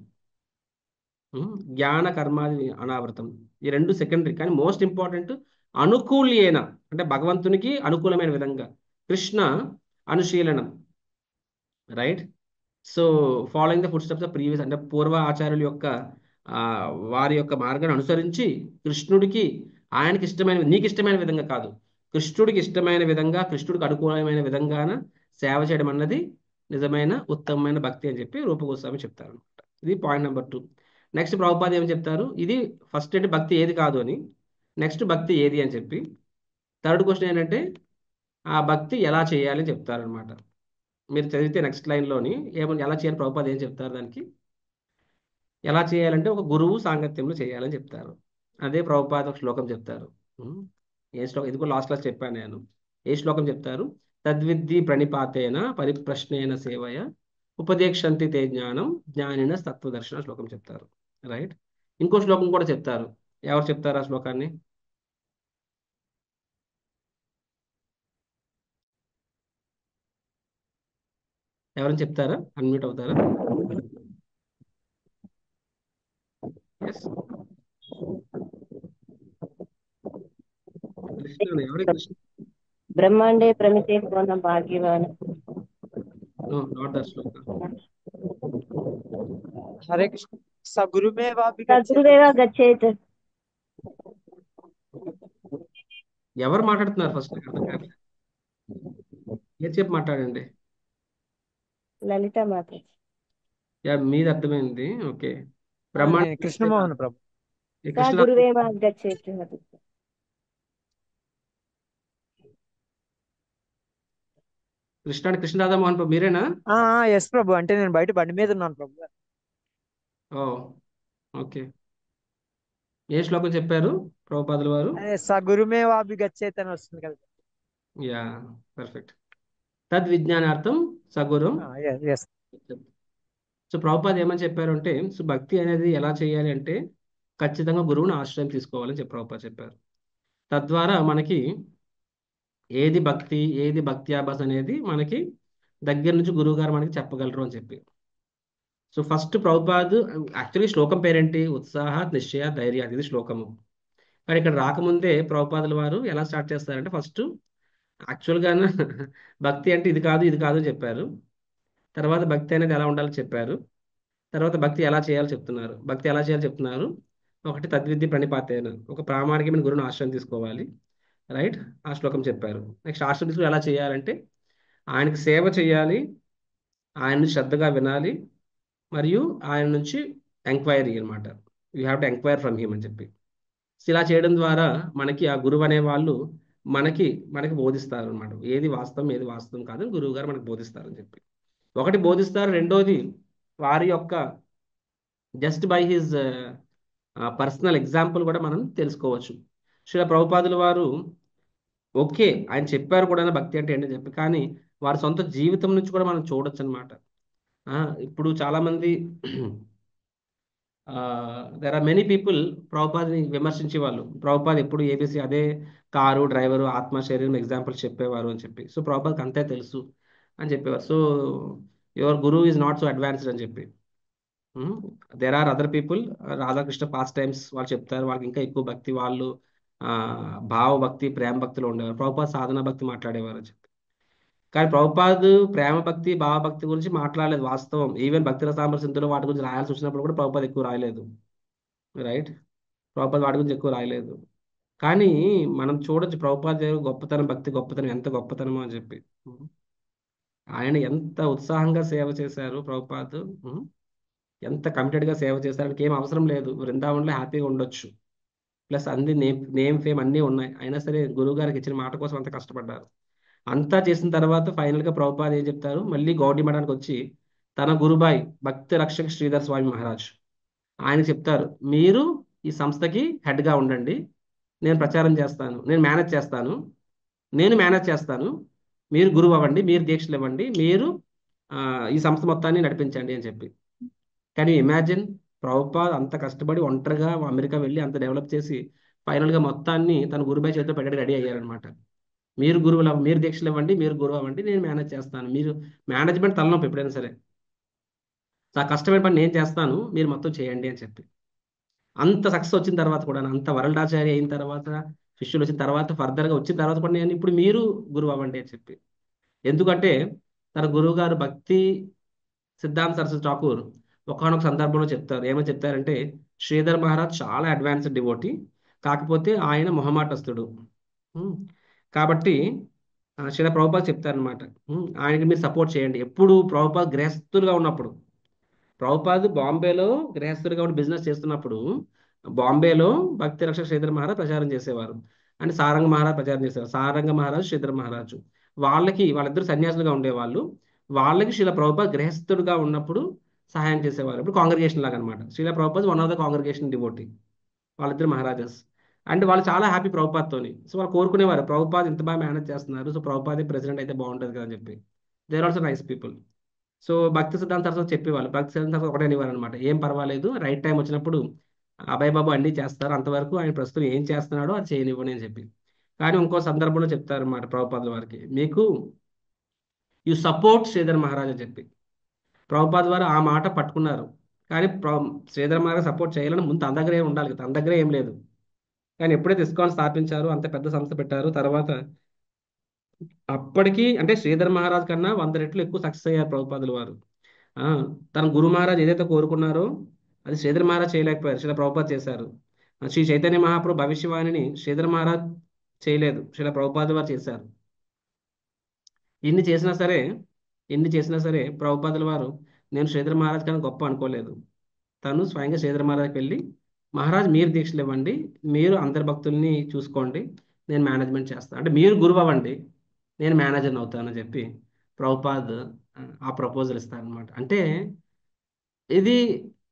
జ్ఞాన కర్మాది అనావృతం. ఈ రెండు సెకండరీ, కానీ మోస్ట్ ఇంపార్టెంట్ అనుకూల్యేన అంటే భగవంతునికి అనుకూలమైన విధంగా, కృష్ణ అనుశీలనం, right. So following the footsteps of previous అంటే పూర్వ ఆచార్యుల యొక్క ఆ, వారి యొక్క మార్గాన్ని అనుసరించి కృష్ణుడికి ఆయనకి ఇష్టమైన, నీకు ఇష్టమైన విధంగా కాదు, కృష్ణుడికి ఇష్టమైన విధంగా, కృష్ణుడికి అనుకూలమైన విధంగాన సేవ చేయడం అన్నది నిజమైన ఉత్తమమైన భక్తి అని చెప్పి రూప గోస్వామి చెప్తారు అనమాట. ఇది పాయింట్ నెంబర్ 2. నెక్స్ట్ ప్రభుపాద ఏమని చెప్తారు, ఇది ఫస్ట్ అంటే భక్తి ఏది కాదు అని, నెక్స్ట్ భక్తి ఏది అని చెప్పి, థర్డ్ క్వశ్చన్ ఏంటంటే ఆ భక్తి ఎలా చేయాలి అని చెప్తారనమాట. మీరు చదివితే నెక్స్ట్ లైన్లోని ఏమని ఎలా చేయాలి ప్రభుపాద ఏం చెప్తారు దానికి. ఎలా చేయాలంటే ఒక గురువు సాంగత్యంలో చేయాలని చెప్తారు. అదే ప్రభుపాద ఒక శ్లోకం చెప్తారు. ఉమ్, ఏ శ్లోకం, ఇది కూడా లాస్ట్ క్లాస్ చెప్పాను నేను. ఏ శ్లోకం చెప్తారు, తద్విద్ధి ప్రణిపాతేన పరిప్రశ్నేన సేవయ ఉపదేక్షంతి తే జ్ఞానం జ్ఞానిన తత్వదర్శన శ్లోకం చెప్తారు, రైట్. ఇంకో శ్లోకం కూడా చెప్తారు. ఎవరు చెప్తారు ఆ శ్లోకాన్ని, ఎవరైనా చెప్తారా, అన్మ్యూట్ అవుతారా. ఎస్, కృష్ణ ఎవరి కృష్ణ. బ్రహ్మాండే ప్రమితే భువన భాగ్యవాన్. నో, నాట్ దట్ శ్లోక. हरे कृष्ण। सगुरुमेवापि गच्छेत्। సద్గురుదేవ గచ్చేత్. ఎవరు మాట్లాడుతున్నారు ఫస్ట్, నాకు అర్థం కాదు. ఏది చెప్పి మాట్లాడండి. లలిత మాత. యా, మీది అర్థమైంది, ఓకే. నేను కృష్ణమోహన్ ప్రభు. ఈ స కృష్ణ గురువేవ గచ్చేత్. కృష్ణరాధ మోహన్ ప్రభు మీరేనా. ఎస్ ప్రభు, అంటే నేను బయట బండి మీద ఉన్నాను ప్రభు. ఓ, ఓకే. ఏ శ్లోకం చెప్పారు ప్రభుపాదుల వారు. అదే సగురుమేవాపి గచ్చేత్ అని వస్తుంది కదా. Yeah, perfect. తద్విజ్ఞానార్థం సగురం. ఎస్. సో ప్రభుపాద ఏమని చెప్పారు అంటే, సో భక్తి అనేది ఎలా చేయాలి అంటే ఖచ్చితంగా గురువుని ఆశ్రయం తీసుకోవాలని చెప్పి ప్రభుపాద చెప్పారు. తద్వారా మనకి ఏది భక్తి, ఏది భక్త్యాభాస్ అనేది మనకి దగ్గర నుంచి గురువు గారు మనకి చెప్పగలరు అని చెప్పి. సో ఫస్ట్ ప్రభుపాద్, యాక్చువల్లీ శ్లోకం పేరేంటి, ఉత్సాహ నిశ్చయ ధైర్య, ఇది శ్లోకము. కానీ ఇక్కడ రాకముందే ప్రభుపాదుల వారు ఎలా స్టార్ట్ చేస్తారంటే ఫస్ట్ యాక్చువల్గా భక్తి అంటే ఇది కాదు, ఇది కాదు అని చెప్పారు. తర్వాత భక్తి అనేది ఎలా ఉండాలో చెప్పారు. తర్వాత భక్తి ఎలా చేయాలో చెప్తున్నారు. భక్తి ఎలా చేయాలో చెప్తున్నారు. ఒకటి తద్విద్య ప్రణిపాతేన, ఒక ప్రామాణికమైన గురువుని ఆశ్రయం తీసుకోవాలి, రైట్. ఆ శ్లోకం చెప్పారు. నెక్స్ట్ ఆశ్రయం తీసుకుని ఎలా చేయాలంటే ఆయనకి సేవ చేయాలి, ఆయన్ని శ్రద్ధగా వినాలి, మరియు ఆయన నుంచి ఎంక్వైరీ అనమాట. You have to enquire from him అని చెప్పి. సో ఇలా చేయడం ద్వారా మనకి ఆ గురువు అనే వాళ్ళు మనకి మనకి బోధిస్తారు అనమాట. ఏది వాస్తవం, ఏది వాస్తవం కాదని గురువు గారు మనకు బోధిస్తారని చెప్పి. ఒకటి బోధిస్తారు, రెండోది వారి యొక్క just by his personal example కూడా మనం తెలుసుకోవచ్చు. శ్రీల ప్రభుపాదుల వారు ఓకే ఆయన చెప్పారు కూడా భక్తి అంటే ఏంటని చెప్పి, కానీ వారి సొంత జీవితం నుంచి కూడా మనం చూడొచ్చు అనమాట. ఇప్పుడు చాలా మంది దెర్ ఆర్ మెనీ పీపుల్ ప్రభుపాద్ని విమర్శించే వాళ్ళు. ప్రభుపాద్ ఎప్పుడు ఏబీసీ అదే కారు డ్రైవరు ఆత్మ శరీరం ఎగ్జాంపుల్స్ చెప్పేవారు అని చెప్పి. సో ప్రభుపాద్కి అంతే తెలుసు అని చెప్పేవారు. So your guru is not so advanced అని చెప్పి. There are other people, Radhakrishna past times వాళ్ళు చెప్తారు, వాళ్ళకి ఇంకా ఎక్కువ భక్తి, వాళ్ళు ఆ, భావ భక్తి ప్రేమ భక్తిలో ఉండేవారు. ప్రభుపాద్ సాధన భక్తి మాట్లాడేవారు అని చెప్పి. కానీ ప్రభుపాద్ ప్రేమ భక్తి భావ భక్తి గురించి మాట్లాడలేదు వాస్తవం. ఈవెన్ భక్తి రసామర సింధులో వాటి గురించి రాయాల్సి వచ్చినప్పుడు కూడా ప్రభుపాద్ ఎక్కువ రాయలేదు, రైట్. ప్రభుపాద్ వాటి గురించి ఎక్కువ రాయలేదు. కానీ మనం చూడొచ్చు ప్రభుపాద్ యొక్క గొప్పతనం, భక్తి గొప్పతనం ఎంత గొప్పతనమో అని చెప్పి. ఆయన ఎంత ఉత్సాహంగా సేవ చేశారు ప్రభుపాద్. ఎంత కమిటెడ్గా సేవ చేస్తారని ఏం అవసరం లేదు, బృందావనంలో హ్యాపీగా ఉండొచ్చు. ప్లస్ అన్ని నేమ్ ఫేమ్ అన్నీ ఉన్నాయి, అయినా సరే గురువు గారికి ఇచ్చిన మాట కోసం అంత కష్టపడ్డారు. అంతా చేసిన తర్వాత ఫైనల్గా ప్రభుపాద ఏం చెప్తారు, మళ్ళీ గౌడీ మఠానికి వచ్చి తన గురుబాయ్ భక్తి రక్షక్ శ్రీధర్ స్వామి మహారాజ్ ఆయన చెప్తారు, మీరు ఈ సంస్థకి హెడ్గా ఉండండి, నేను ప్రచారం చేస్తాను, నేను మేనేజ్ చేస్తాను, మీరు గురువు అవ్వండి, మీరు దీక్షలు ఇవ్వండి, మీరు ఆ, ఈ సంస్థ మొత్తాన్ని నడిపించండి అని చెప్పి. కానీ ఇమాజిన్, ప్రభుపాద్ అంత కష్టపడి ఒంటరిగా అమెరికా వెళ్ళి అంత డెవలప్ చేసి ఫైనల్గా మొత్తాన్ని తన గురుబాయ్ చేతిలో పెట్టడానికి రెడీ అయ్యారనమాట. మీరు దీక్షలు ఇవ్వండి, మీరు గురువు అవ్వండి, నేను మేనేజ్ చేస్తాను, మీరు మేనేజ్మెంట్ తలనొప్పి ఎప్పుడైనా సరే, ఆ కష్టమైన పని నేను చేస్తాను, మీరు మొత్తం చేయండి అని చెప్పి. అంత సక్సెస్ వచ్చిన తర్వాత కూడా, అంత వరల్డాచారి అయిన తర్వాత, శిష్యులు వచ్చిన తర్వాత, ఫర్దర్గా వచ్చిన తర్వాత కూడా నేను ఇప్పుడు మీరు గురువు అవ్వండి అని చెప్పి. ఎందుకంటే తన గురువు గారు భక్తి సిద్ధాంత సరస్వతి ఠాకూర్ ఒకానొక సందర్భంలో చెప్తారు, ఏమని చెప్తారంటే, శ్రీధర్ మహారాజ్ చాలా అడ్వాన్స్డ్ డివోటీ, కాకపోతే ఆయన మొహమాటస్తుడు. ఉమ్, కాబట్టి శ్రీల ప్రభుపాద్ చెప్తారనమాట, ఆయనకి మీరు సపోర్ట్ చేయండి. ఎప్పుడు ప్రభుపాద్ గృహస్థులుగా ఉన్నప్పుడు, ప్రభుపాద్ బాంబేలో గృహస్థుడిగా ఉండి బిజినెస్ చేస్తున్నప్పుడు, బాంబేలో భక్తి రక్షక శ్రీధర్ మహారాజ్ ప్రచారం చేసేవారు, అండ్ సారంగ మహారాజ్ ప్రచారం చేసేవారు. సారంగ మహారాజ్, శ్రీధర్ మహారాజు వాళ్ళిద్దరు సన్యాసులుగా ఉండేవాళ్ళు. వాళ్ళకి శ్రీల ప్రభుపాద్ గృహస్థుడిగా ఉన్నప్పుడు సహాయం చేసేవారు. ఇప్పుడు కాంగ్రిగేషన్ లాగా అనమాట. Srila Prabhupad one of the congregation devotee, వాళ్ళిద్దరు మహారాజాస్. అండ్ వాళ్ళు చాలా హ్యాపీ ప్రభుపాద్తోని. సో వాళ్ళు కోరుకునేవారు, ప్రభుపాద్ ఇంత బాగా మేనేజ్ చేస్తున్నారు, సో ప్రభుపాదే ప్రెసిడెంట్ అయితే బాగుంటుంది కదా అని చెప్పి. There also nice people. So Bhaktisiddhanta Saraswati చెప్పేవాళ్ళు, భక్తి సిద్ధాంత సరస్వతి ఒకటే అనేవారు అనమాట, ఏం పర్వాలేదు, రైట్ టైం వచ్చినప్పుడు అభయ్ బాబు అన్నీ చేస్తారు, అంతవరకు ఆయన ప్రస్తుతం ఏం చేస్తున్నాడో అది చేయనివ్వని అని చెప్పి. కానీ ఇంకో సందర్భంలో చెప్తారు అన్నమాట ప్రభుపాదుల వారికి, మీకు యు సపోర్ట్ శ్రీధర్ మహారాజ్ అని చెప్పి. ప్రభుపాద్ వారు ఆ మాట పట్టుకున్నారు. కానీ శ్రీధర్ మహారాజ్ సపోర్ట్ చేయాలని ముందు తన దగ్గర ఏం ఉండాలి కదా, తన దగ్గర ఏం లేదు. కానీ ఎప్పుడైతే ఇస్కాన్ స్థాపించారో, అంత పెద్ద సంస్థ పెట్టారు, తర్వాత అప్పటికి అంటే శ్రీధర్ మహారాజ్ కన్నా 100 రెట్లు ఎక్కువ సక్సెస్ అయ్యారు ప్రభుపాదుల వారు. ఆ, తన గురు మహారాజ్ ఏదైతే కోరుకున్నారో అది శ్రీధర్ మహారాజ్ చేయలేకపోయారు, శ్రీల ప్రభుపాద్ చేశారు. శ్రీ చైతన్య మహాప్రభు భవిష్యవాణిని శ్రీధర్ మహారాజ్ చేయలేదు, శ్రీల ప్రభుపాద వారు చేశారు. ఇన్ని చేసినా సరే ఇన్ని చేసినా సరే ప్రభుపాదుల వారు నేను శ్రీధర్ మహారాజ్ కన్నా గొప్ప అనుకోలేదు. తను స్వయంగా శ్రీధర్ మహారాజ్కి వెళ్ళి, మహారాజ్ మీరు దీక్షలు ఇవ్వండి, మీరు అందరి భక్తుల్ని చూసుకోండి, నేను మేనేజ్మెంట్ చేస్తాను, అంటే మీరు గురువు అవ్వండి, నేను మేనేజర్ని అవుతానని చెప్పి ప్రభుపాద్ ఆ ప్రపోజల్ ఇస్తారనమాట. అంటే ఇది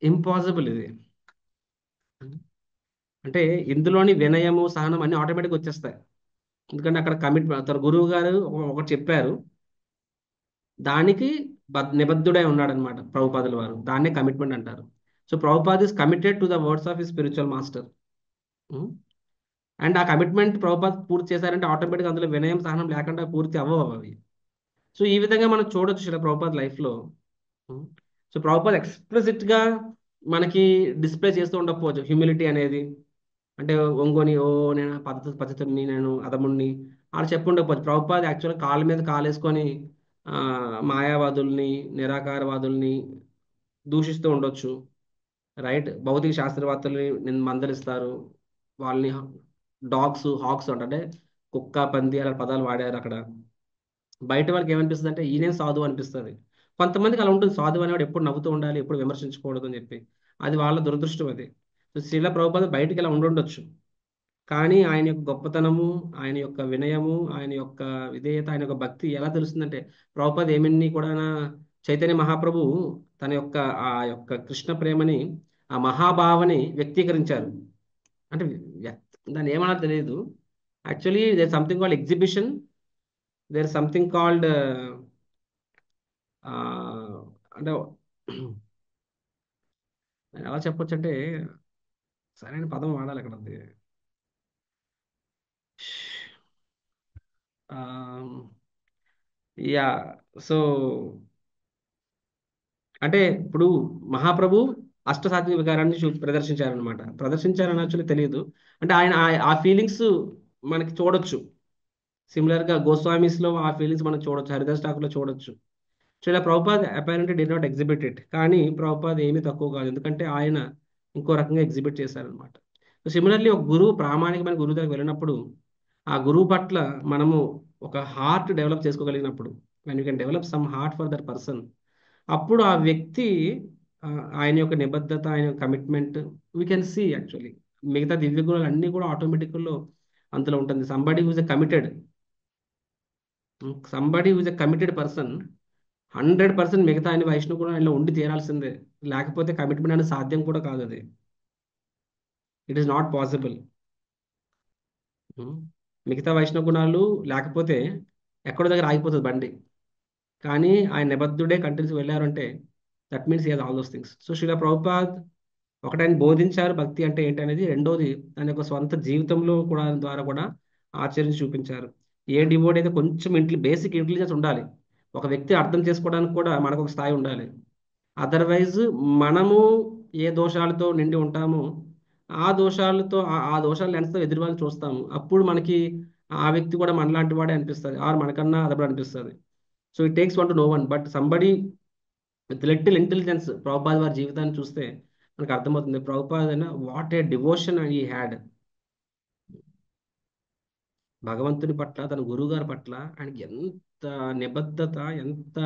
ఇంపాసిబుల్ ఇది. అంటే ఇందులోని వినయము, సహనం అన్ని ఆటోమేటిక్గా వచ్చేస్తాయి. ఎందుకంటే అక్కడ తన గురువు గారు ఒకటి చెప్పారు, దానికి నిబద్ధుడై ఉన్నాడనమాట ప్రభుపాదుల వారు, దాన్నే కమిట్మెంట్ అంటారు. So Prabhupad is committed to the words of his spiritual master. And ఆ కమిట్మెంట్ ప్రభుపాద్ పూర్తి చేశారంటే ఆటోమేటిక్గా అందులో వినయం, సహనం లేకుండా పూర్తి అవ్వవు అవి. సో ఈ విధంగా మనం చూడొచ్చు శిల ప్రభుపాద్ లైఫ్లో. సో ప్రభుపాద్ ఎక్స్ప్లిసిట్గా మనకి డిస్ప్లే చేస్తూ ఉండకపోవచ్చు హ్యూమిలిటీ అనేది. అంటే ఒంగోని, ఓ నేను పద్ధతిని, నేను అదముణ్ణి అలా చెప్పుండకపోవచ్చు. ప్రభుపాద్ యాక్చువల్గా కాళ్ళ మీద కాలేసుకొని మాయావాదుల్ని, నిరాకారవాదుల్ని దూషిస్తూ ఉండొచ్చు, రైట్. భౌతిక శాస్త్రవేత్తల్ని నేను మందలిస్తారు, వాళ్ళని హాక్స్ అంటే కుక్క, పంది అలా పదాలు వాడారు అక్కడ. బయట వాళ్ళకి ఏమనిపిస్తుంది అంటే ఈయనే సాధువు అనిపిస్తుంది. కొంతమందికి అలా ఉంటుంది, సాధువు అనేవాడు ఎప్పుడు నవ్వుతూ ఉండాలి, ఎప్పుడు విమర్శించకూడదు అని చెప్పి. అది వాళ్ళ దురదృష్టం అది. సో శ్రీల ప్రభుపాద బయటికి ఇలా ఉండుండొచ్చు, కానీ ఆయన యొక్క గొప్పతనము, ఆయన యొక్క వినయము, ఆయన యొక్క విధేయత, ఆయన యొక్క భక్తి ఎలా తెలుస్తుందంటే, ప్రభుపాద ఏమన్నీ కూడా చైతన్య మహాప్రభు తన యొక్క ఆ యొక్క కృష్ణ ప్రేమని, ఆ మహాభావని వ్యక్తీకరించారు. అంటే దాన్ని ఏమన్నా తెలియదు. Actually there something called exhibition, there something called అంటే ఎలా చెప్పొచ్చు అంటే, సరైన పదం వాడాలి అక్కడ అది. యా, సో అంటే ఇప్పుడు మహాప్రభు అష్టసాత్విక వికారాన్ని ప్రదర్శించారనమాట. ప్రదర్శించారని యాక్చువల్లీ తెలియదు. అంటే ఆయన ఆ ఫీలింగ్స్ మనకి చూడొచ్చు. సిమిలర్గా గోస్వామీస్లో ఆ ఫీలింగ్స్ మనం చూడొచ్చు, హరిదాస్ ఠాకూర్లో చూడొచ్చు. Srila Prabhupad apparently did not exhibit it. కానీ ప్రభుపాద్ ఏమీ తక్కువ కాదు, ఎందుకంటే ఆయన ఇంకో రకంగా ఎగ్జిబిట్ చేశారనమాట. సో సిమిలర్లీ ఒక గురువు, ప్రామాణికమైన గురువు దగ్గరికి వెళ్ళినప్పుడు, ఆ గురువు పట్ల మనము ఒక హార్ట్ డెవలప్ చేసుకోగలిగినప్పుడు, when you can develop some heart for that person, అప్పుడు ఆ వ్యక్తి ఆయన యొక్క నిబద్ధత, ఆయన యొక్క commitment we can see actually. మిగతా దివ్య గుణాలు అన్నీ కూడా ఆటోమేటిక్లో అందులో ఉంటుంది. Somebody who's a committed, somebody who's a committed person 100% మిగతా అన్ని వైష్ణవ గుణాలు ఆయనలో ఉండి తీరాల్సిందే. లేకపోతే కమిట్మెంట్ అనేది సాధ్యం కూడా కాదు. అది ఇట్ ఈస్ నాట్ పాసిబుల్. మిగతా వైష్ణవ గుణాలు లేకపోతే ఎక్కడో దగ్గర ఆగిపోతుంది బండి. కానీ ఆయన నిబద్ధుడే కంటిన్యూస్ వెళ్ళారంటే that means he has all those things. So Srila Prabhupad ఒకటి ఆయన బోధించారు భక్తి అంటే ఏంటి అనేది, రెండోది తన యొక్క స్వంత జీవితంలో కూడా ద్వారా కూడా ఆచరించి చూపించారు. ఏ డివోట్ అయితే కొంచెం బేసిక్ ఇంటెలిజెన్స్ ఉండాలి. ఒక వ్యక్తి అర్థం చేసుకోవడానికి కూడా మనకు ఒక స్థాయి ఉండాలి. అదర్వైజ్ మనము ఏ దోషాలతో నిండి ఉంటామో ఆ దోషాలతో ఆ దోషాల లెన్స్తో ఎదురు వాళ్ళని చూస్తాము. అప్పుడు మనకి ఆ వ్యక్తి కూడా మనలాంటి వాడే అనిపిస్తుంది, ఆర్ మనకన్నా అదప్పుడు అనిపిస్తుంది. So it takes one to know one, but somebody with little intelligence. Prabhupad వారి జీవితాన్ని చూస్తే మనకు అర్థమవుతుంది. ప్రభుపాద్ అయినా వాట్ ఏ డివోషన్ ఈ హ్యాడ్. భగవంతుని పట్ల, తన గురువు గారి పట్ల ఆయనకి ఎంత నిబద్ధత, ఎంత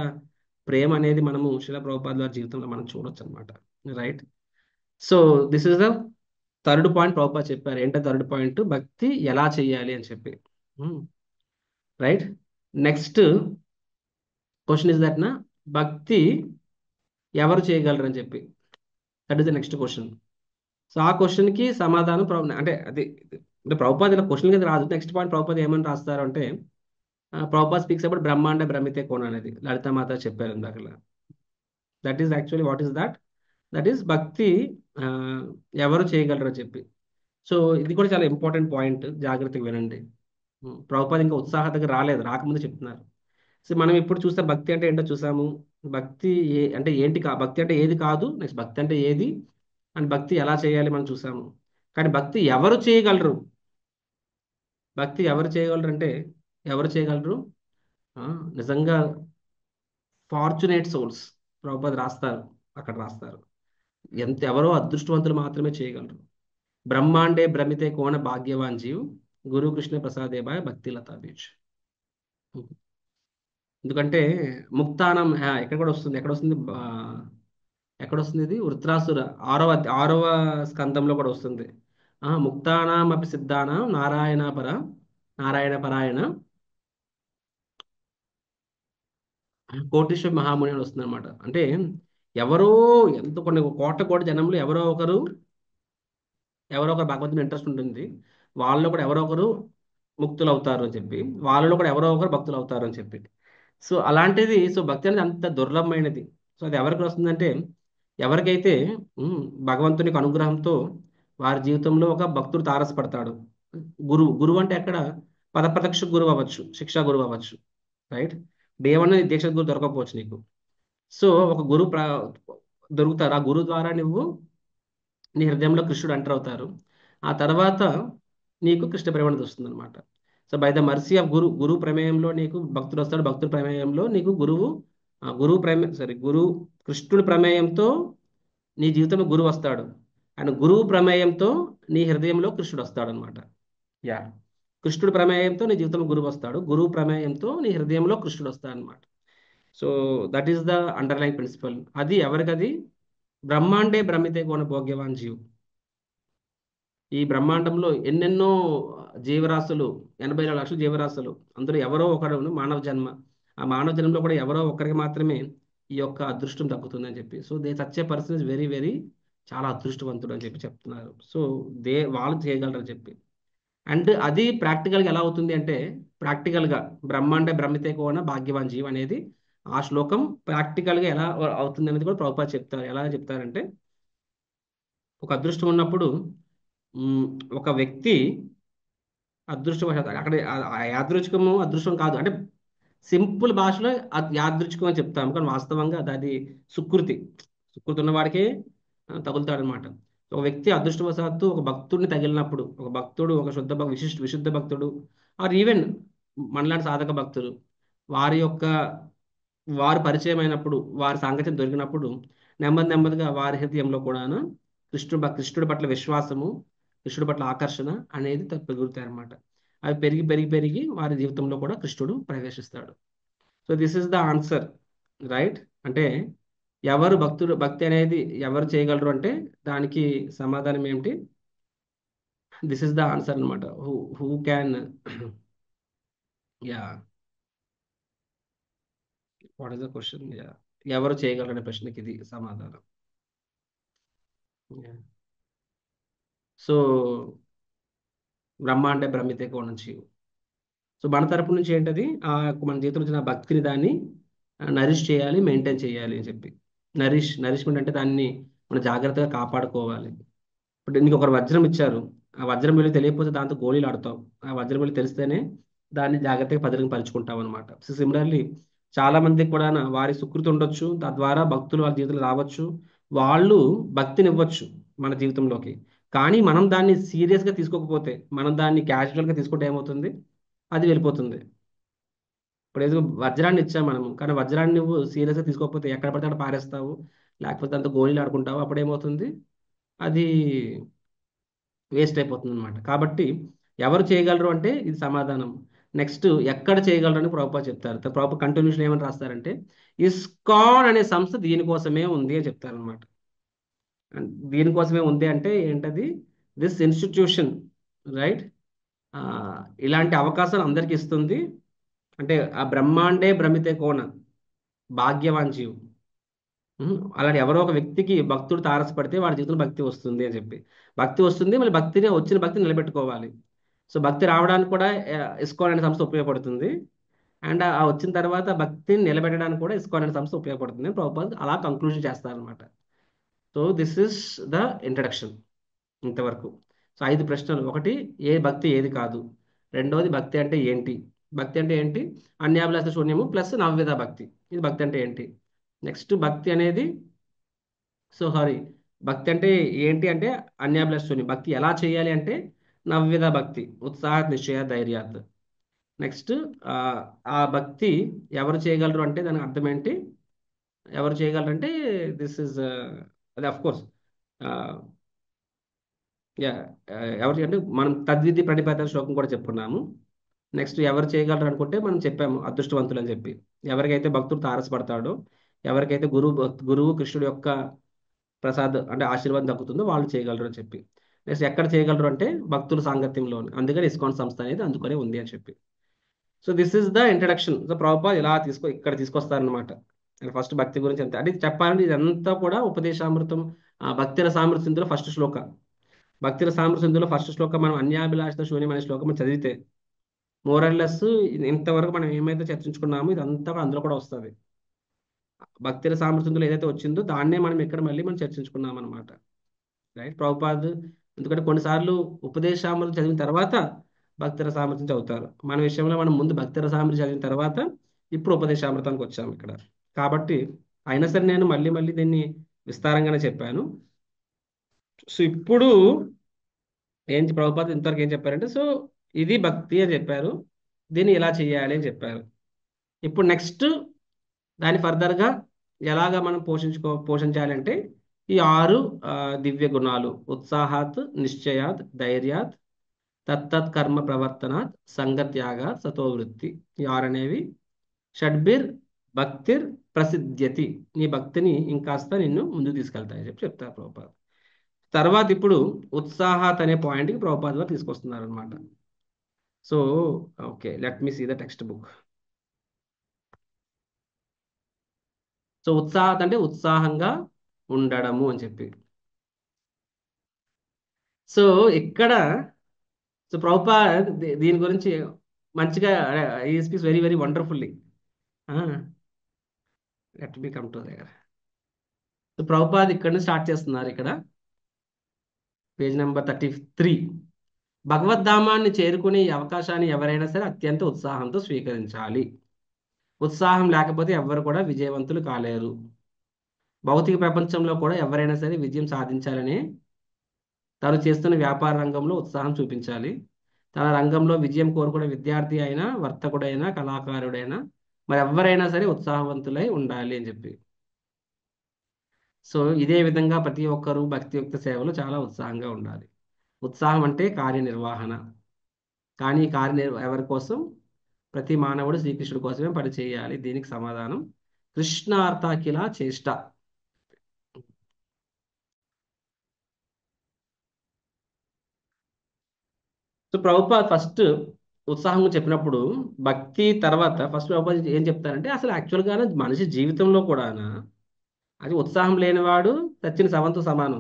ప్రేమ అనేది మనము శిలా ప్రభుపాద్ వారి జీవితంలో మనం చూడొచ్చు అనమాట. Right. So this is the third point Prabhupad చెప్పారు. ఏంటో థర్డ్ పాయింట్, భక్తి ఎలా చేయాలి అని చెప్పి. Right. Next question is that నా భక్తి ఎవరు చేయగలరు అని చెప్పి. That is the next question. So ఆ క్వశ్చన్కి సమాధానం అంటే అది అంటే ప్రభుపాద్ ఇలా క్వశ్చన్ కింద రాదు. నెక్స్ట్ పాయింట్ ప్రభుపాద్ ఏమని రాస్తారు అంటే, ప్రభుపాద్ స్పీక్స్ అబౌట్ బ్రహ్మాండ బ్రహ్మితే కోణ అనేది లలితామాత చెప్పారు ఇందాకలా. That is actually what is that, that is bhakti ఎవరు చేయగలరు అని చెప్పి. సో ఇది కూడా చాలా ఇంపార్టెంట్ పాయింట్, జాగ్రత్తగా వినండి. ప్రభుపాద్ ఇంకా ఉత్సాహతగా రాలేదు, రాకముందు చెప్తున్నారు. సో మనం ఇప్పుడు చూస్తే భక్తి అంటే ఏంటో చూసాము. భక్తి అంటే ఏంటి భక్తి అంటే ఏది కాదు, నెక్స్ట్ భక్తి అంటే ఏది అండ్ భక్తి ఎలా చేయాలి మనం చూసాము. కానీ భక్తి ఎవరు చేయగలరు, భక్తి ఎవరు చేయగలరు అంటే ఎవరు చేయగలరు? నిజంగా ఫార్చునేట్ సోల్స్. ప్రభుపాద్ రాస్తారు, అక్కడ రాస్తారు ఎవరో అదృష్టవంతులు మాత్రమే చేయగలరు. బ్రహ్మాండే భ్రమితే కోణ భాగ్యవాన్ జీవ్, గురు కృష్ణ ప్రసాదేబాయ్ భక్తి లతా బీచ్. ఎందుకంటే ముక్తానం ఎక్కడ కూడా వస్తుంది, ఎక్కడ వస్తుంది, ఎక్కడ వస్తుంది ఇది? వృత్రాసుర 6వ స్కందంలో కూడా వస్తుంది. ముక్తానాం అపి సిద్ధానాం నారాయణ పరాయణ కోటీశ్వర మహాముని అని వస్తుంది అనమాట. అంటే ఎవరో కొన్ని కోట్ల జనంలో ఎవరో ఒకరు భగవంతుని ఇంట్రెస్ట్ ఉంటుంది, వాళ్ళలో కూడా ఎవరో ఒకరు ముక్తులు అవుతారు అని చెప్పి, వాళ్ళలో కూడా ఎవరో ఒకరు భక్తులు అవుతారు అని చెప్పి. సో అలాంటిది, సో భక్తి అనేది అంత దుర్లభమైనది. సో అది ఎవరికి వస్తుందంటే ఎవరికైతే భగవంతునికి అనుగ్రహంతో వారి జీవితంలో ఒక భక్తుడు తారసపడతాడు. గురువు అంటే ఎక్కడ పదప్రత్యక్ష గురువు అవ్వచ్చు, శిక్షా గురువు అవ్వచ్చు. రైట్. డే 1 దీక్ష గురువు దొరకకపోవచ్చు నీకు. సో ఒక దొరుకుతారు. ఆ గురువు ద్వారా నువ్వు నీ హృదయంలో కృష్ణుడు ఎంటర్ అవుతారు. ఆ తర్వాత నీకు కృష్ణ ప్రేమణది వస్తుంది అనమాట. So by the mercy of guru ప్రమేయంలో నీకు భక్తుడు వస్తాడు, భక్తుడి ప్రమేయంలో నీకు కృష్ణుడి ప్రమేయంతో నీ జీవితంలో గురువు వస్తాడు, అండ్ గురువు ప్రమేయంతో నీ హృదయంలో కృష్ణుడు వస్తాడు అనమాట. యా, కృష్ణుడి ప్రమేయంతో నీ జీవితంలో గురువు వస్తాడు, గురువు ప్రమేయంతో నీ హృదయంలో కృష్ణుడు వస్తాడు అనమాట. So that is the underline principle. అది ఎవరికది? బ్రహ్మాండే భ్రమితే కోణ భోగ్యవాన్ జీవ్. ఈ బ్రహ్మాండంలో ఎన్నెన్నో జీవరాశులు, 84 లక్షల జీవరాశులు, అందులో ఎవరో ఒకరు మానవ జన్మ. ఆ మానవ జన్మలో కూడా ఎవరో ఒకరికి మాత్రమే ఈ యొక్క అదృష్టం దక్కుతుంది అని చెప్పి. So such a person is very very చాలా అదృష్టవంతుడు అని చెప్పి చెప్తున్నారు. సో వాళ్ళు చేయగలరు అని చెప్పి. అండ్ అది ప్రాక్టికల్గా ఎలా అవుతుంది అంటే, ప్రాక్టికల్గా బ్రహ్మాండ బ్రహ్మితే కోణ భాగ్యవాన్ జీవ్ అనేది ఆ శ్లోకం ప్రాక్టికల్గా ఎలా అవుతుంది అనేది కూడా ప్రభుపాద్ చెప్తారు. ఎలా చెప్తారంటే, ఒక అదృష్టం ఉన్నప్పుడు ఒక వ్యక్తి అదృష్టవశాత్తు అక్కడ యాదృచ్ఛికము అదృష్టం కాదు, అంటే సింపుల్ భాషలో యాదృచ్ఛికం అని చెప్తాము, కానీ వాస్తవంగా అది సుకృతి ఉన్నవాడికే తగులుతాడనమాట. ఒక వ్యక్తి అదృష్టవశాత్తు ఒక భక్తుడిని తగిలినప్పుడు, ఒక భక్తుడు, ఒక విశుద్ధ భక్తుడు, ఆర్ ఈవెన్ మనలాంటి సాధక భక్తులు, వారు పరిచయం అయినప్పుడు, వారి సాంగత్యం దొరికినప్పుడు నెమ్మదిగా వారి హృదయంలో కూడా కృష్ణుడి పట్ల విశ్వాసము, కృష్ణుడి పట్ల ఆకర్షణ అనేది పెరుగుతాయి అన్నమాట. అవి పెరిగి వారి జీవితంలో కూడా కృష్ణుడు ప్రవేశిస్తాడు. So this is the answer. Right. అంటే ఎవరు భక్తుడు భక్తి అనేది ఎవరు చేయగలరు అంటే దానికి సమాధానం ఏమిటి? దిస్ ఇస్ ద ఆన్సర్ అనమాట. Who can yeah what is the question? Yeah ఎవరు చేయగలరు అనే ప్రశ్నకి ఇది సమాధానం. సో బ్రహ్మ అంటే బ్రహ్మితే కోణ నుంచి. సో మన తరపు నుంచి ఏంటది మన జీవితంలో వచ్చిన భక్తిని దాన్ని నరిష్ చేయాలి, మెయింటైన్ చేయాలి అని చెప్పి. నరిష్మెంట్ అంటే దాన్ని మనం జాగ్రత్తగా కాపాడుకోవాలి. ఇప్పుడు నీకు ఒక వజ్రం ఇచ్చారు, ఆ వజ్రం విలువ తెలియకపోతే దాంతో గోళీలు ఆడతావు. ఆ వజ్రం విలువ తెలిస్తేనే దాన్ని జాగ్రత్తగా భద్రంగా పరుచుకుంటావు అనమాట. సో సిమిలర్లీ చాలా మందికి కూడా వారి సుకృతి ఉండొచ్చు, తద్వారా భక్తులు వాళ్ళ జీవితంలో రావచ్చు, వాళ్ళు భక్తిని ఇవ్వచ్చు మన జీవితంలోకి. కానీ మనం దాన్ని సీరియస్గా తీసుకోకపోతే, మనం దాన్ని క్యాజువల్గా తీసుకుంటే ఏమవుతుంది? అది వెళ్ళిపోతుంది. ఇప్పుడు ఏదో వజ్రాన్ని ఇచ్చాం మనము, కానీ వజ్రాన్ని నువ్వు సీరియస్గా తీసుకోకపోతే ఎక్కడ పడితే అక్కడ పారేస్తావు, లేకపోతే అంత గోళీలు ఆడుకుంటావు. అప్పుడు ఏమవుతుంది? అది వేస్ట్ అయిపోతుంది అనమాట. కాబట్టి ఎవరు చేయగలరు అంటే ఇది సమాధానం. నెక్స్ట్ ఎక్కడ చేయగలరు అని ప్రభుపాద చెప్తారు. ప్రభుపాద కంటిన్యూషన్ ఏమని రాస్తారంటే ఇస్కాన్ అనే సంస్థ దీనికోసమే ఉంది అని చెప్తారనమాట. దీనికోసమే ఉంది అంటే ఏంటది? దిస్ ఇన్స్టిట్యూషన్, రైట్, ఇలాంటి అవకాశాలు అందరికి ఇస్తుంది. అంటే ఆ బ్రహ్మాండే భ్రమితే కోన భాగ్యవాన్ జీవ్. అలాంటి ఎవరో ఒక వ్యక్తికి భక్తుడు తారసపడితే వాడి జీవితంలో భక్తి వస్తుంది అని చెప్పి. భక్తి వస్తుంది, మళ్ళీ వచ్చిన భక్తిని నిలబెట్టుకోవాలి. సో భక్తి రావడానికి కూడా ఇస్కాన్ అనే సంస్థ ఉపయోగపడుతుంది. అండ్ ఆ వచ్చిన తర్వాత భక్తిని నిలబెట్టడానికి కూడా ఇస్కాన్ అనే సంస్థ ఉపయోగపడుతుంది అని ప్రభుపాద అలా కంక్లూజన్ చేస్తారనమాట. So this is the introduction ఇంతవరకు. సో 5 ప్రశ్నలు. ఒకటి, ఏ భక్తి ఏది కాదు. రెండోది, భక్తి అంటే ఏంటి. భక్తి అంటే ఏంటి? అన్యాభిలాష శూన్యము ప్లస్ నవవిధ భక్తి. ఇది భక్తి అంటే ఏంటి. నెక్స్ట్ భక్తి అనేది, సో సారీ, భక్తి అంటే ఏంటి అంటే అన్యాభిలాష శూన్యం. భక్తి ఎలా చేయాలి అంటే నవవిధ భక్తి, ఉత్సాహ నిశ్చయ ధైర్యాత్. నెక్స్ట్ ఆ భక్తి ఎవరు చేయగలరు అంటే దానికి అర్థం ఏంటి? ఎవరు చేయగలరు అంటే దిస్ ఇస్ అది అఫ్ కోర్స్ యా ఎవరు అంటే మనం తద్విధి ప్రణిపాత శ్లోకం కూడా చెప్పుకున్నాము. నెక్స్ట్ ఎవరు చేయగలరు అనుకుంటే మనం చెప్పాము అదృష్టవంతులు అని చెప్పి. ఎవరికైతే భక్తుడు తారసపడతాడో, ఎవరికైతే గురువు కృష్ణుడు యొక్క ప్రసాద్ అంటే ఆశీర్వాదం దక్కుతుందో వాళ్ళు చేయగలరు అని చెప్పి. నెక్స్ట్ ఎక్కడ చేయగలరు అంటే భక్తుల సాంగత్యంలో. అందుకని ఇస్కాన్ సంస్థ అనేది అందుకనే ఉంది అని చెప్పి. So this is the introduction. So Prabhupada ఇలా ఇక్కడ తీసుకొస్తారనమాట. ఫస్ట్ భక్తి గురించి అంతే. అంటే చెప్పాలంటే ఇదంతా కూడా ఉపదేశామృతం, భక్తిర సామృతంలో ఫస్ట్ శ్లోక. భక్తిర సామృతంలో ఫస్ట్ శ్లోక మనం అన్యాభిలాష శూన్యం అనే శ్లోకం మనం చదివితే మోరల్లెస్ ఇంతవరకు మనం ఏమైతే చర్చించుకున్నామో ఇదంతా కూడా అందులో కూడా వస్తుంది. భక్తిర సామృతంలో ఏదైతే వచ్చిందో దాన్నే మనం ఇక్కడ మళ్ళీ మనం చర్చించుకున్నాం అనమాట. రైట్ ప్రభుపాద్. ఎందుకంటే కొన్నిసార్లు ఉపదేశామృతం చదివిన తర్వాత భక్తిర సామర్థ్యం చదువుతారు. మన విషయంలో మనం ముందు భక్తిర సామర్థ్యం చదివిన తర్వాత ఇప్పుడు ఉపదేశామృతానికి వచ్చాము ఇక్కడ. కాబట్టి అయినా సరే నేను మళ్ళీ మళ్ళీ దీన్ని విస్తారంగానే చెప్పాను. సో ఇప్పుడు ప్రభుపాద ఇంతవరకు ఏం చెప్పారంటే, సో ఇది భక్తి అని చెప్పారు, దీన్ని ఇలా చేయాలి అని చెప్పారు. ఇప్పుడు నెక్స్ట్ దాని ఫర్దర్గా ఎలాగా మనం పోషించాలి అంటే ఈ 6 దివ్య గుణాలు, ఉత్సాహాత్ నిశ్చయాత్ ధైర్యాత్ తత్తత్ కర్మ ప్రవర్తనాత్ సంగత్యాగాత్ సతోవృత్తి. ఈ 6 అనేవి షడ్బిర్ భక్తిర్ ప్రసిద్ధ్యతి. నీ భక్తిని ఇంకాస్త నిన్ను ముందుకు తీసుకెళ్తాయని చెప్పి చెప్తారు ప్రభుపాద. తర్వాత ఇప్పుడు ఉత్సాహాత్ అనే పాయింట్కి ప్రభుపాద వారు తీసుకొస్తున్నారు అనమాట. So okay, let me see the text book. So ఉత్సాహాత్ అంటే ఉత్సాహంగా ఉండడము అని చెప్పి. సో ఇక్కడ సో ప్రభుపాద్ దీని గురించి మంచిగా ఈ speaks very very wonderfully. Let me come to their. So Prabhupad ఇక్కడ నుంచి స్టార్ట్ చేస్తున్నారు. ఇక్కడ పేజ్ నెంబర్ 33. భగవద్ధామాన్ని చేరుకునే ఈ అవకాశాన్ని ఎవరైనా సరే అత్యంత ఉత్సాహంతో స్వీకరించాలి. ఉత్సాహం లేకపోతే ఎవ్వరు కూడా విజయవంతులు కాలేరు. భౌతిక ప్రపంచంలో కూడా ఎవరైనా సరే విజయం సాధించాలని తాను చేస్తున్న వ్యాపార రంగంలో ఉత్సాహం చూపించాలి. తన రంగంలో విజయం కోరుకునే విద్యార్థి అయినా, వర్తకుడైనా, కళాకారుడైనా, మరి ఎవరైనా సరే ఉత్సాహవంతులై ఉండాలి అని చెప్పి. సో ఇదే విధంగా ప్రతి ఒక్కరూ భక్తియుక్త సేవలు చాలా ఉత్సాహంగా ఉండాలి. ఉత్సాహం అంటే కార్యనిర్వహణ. కానీ ఎవరి కోసం? ప్రతి మానవుడు శ్రీకృష్ణుడి కోసమే పని చేయాలి. దీనికి సమాధానం కృష్ణార్థ అఖిల చేష్ట. సో ప్రభుపాద్ ఫస్ట్ ఉత్సాహం చెప్పినప్పుడు భక్తి తర్వాత ఫస్ట్ ప్రభుపాద్ ఏం చెప్తారంటే అసలు యాక్చువల్గా మనిషి జీవితంలో కూడా అది ఉత్సాహం లేనివాడు చచ్చిన శవంతో సమానం.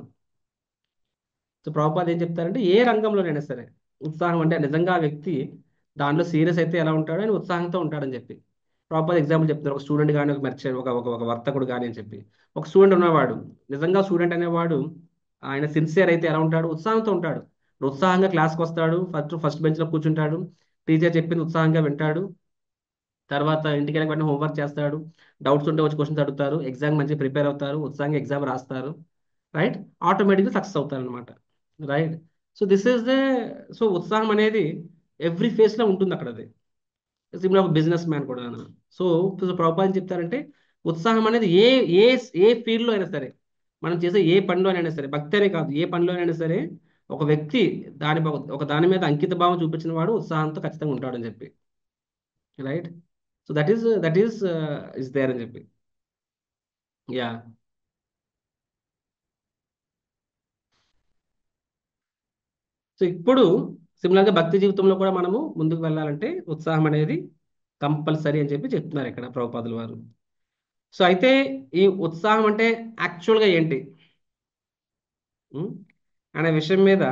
సో ప్రభుపాద్ ఏం చెప్తారంటే ఏ రంగంలోనైనా సరే ఉత్సాహం అంటే నిజంగా ఆ వ్యక్తి దాంట్లో సీరియస్ అయితే ఎలా ఉంటాడో ఆయన ఉత్సాహంతో ఉంటాడని చెప్పి ప్రభుపాద్ ఎగ్జాంపుల్ చెప్తారు. ఒక స్టూడెంట్ కానీ ఒక మెర్చెంట్ ఒక వర్తకుడు కానీ అని చెప్పి ఒక స్టూడెంట్ ఉన్నవాడు నిజంగా స్టూడెంట్ అనేవాడు ఆయన సిన్సియర్ అయితే ఎలా ఉంటాడు, ఉత్సాహంతో ఉంటాడు. ఉత్సాహంగా క్లాస్కి వస్తాడు, ఫస్ట్ బెంచ్లో కూర్చుంటాడు, టీచర్ చెప్పింది ఉత్సాహంగా వింటాడు, తర్వాత ఇంటికి వెళ్ళక వెంటనే హోంవర్క్ చేస్తాడు, డౌట్స్ ఉంటే వచ్చి క్వశ్చన్స్ అడుగుతారు, ఎగ్జామ్ మంచిగా ప్రిపేర్ అవుతారు, ఉత్సాహంగా ఎగ్జామ్ రాస్తారు. రైట్, ఆటోమేటిక్గా సక్సెస్ అవుతారు అనమాట. Right. So this is the so ఉత్సాహం అనేది ఎవ్రీ ఫేస్లో ఉంటుంది అక్కడ. అది సిమిలర్ ఒక బిజినెస్ మ్యాన్ కూడా. సో ప్రభుపాద ఏం చెప్తారంటే ఉత్సాహం అనేది ఏ ఏ ఏ ఫీల్డ్లో అయినా సరే, మనం చేసే ఏ పనిలో అయినా సరే, భక్తి అనే కాదు ఏ పనిలో అయినా సరే ఒక వ్యక్తి ఒక దాని మీద అంకిత భావం చూపించిన వాడు ఉత్సాహంతో ఖచ్చితంగా ఉంటాడని చెప్పి. Right. So that is is there అని చెప్పి. యా. సో ఇప్పుడు సిమిలర్గా భక్తి జీవితంలో కూడా మనము ముందుకు వెళ్ళాలంటే ఉత్సాహం అనేది కంపల్సరీ అని చెప్పి చెప్తున్నారు ఇక్కడ ప్రభుపాదుల వారు. సో అయితే ఈ ఉత్సాహం అంటే యాక్చువల్గా ఏంటి ఉం? అనే విషయం మీద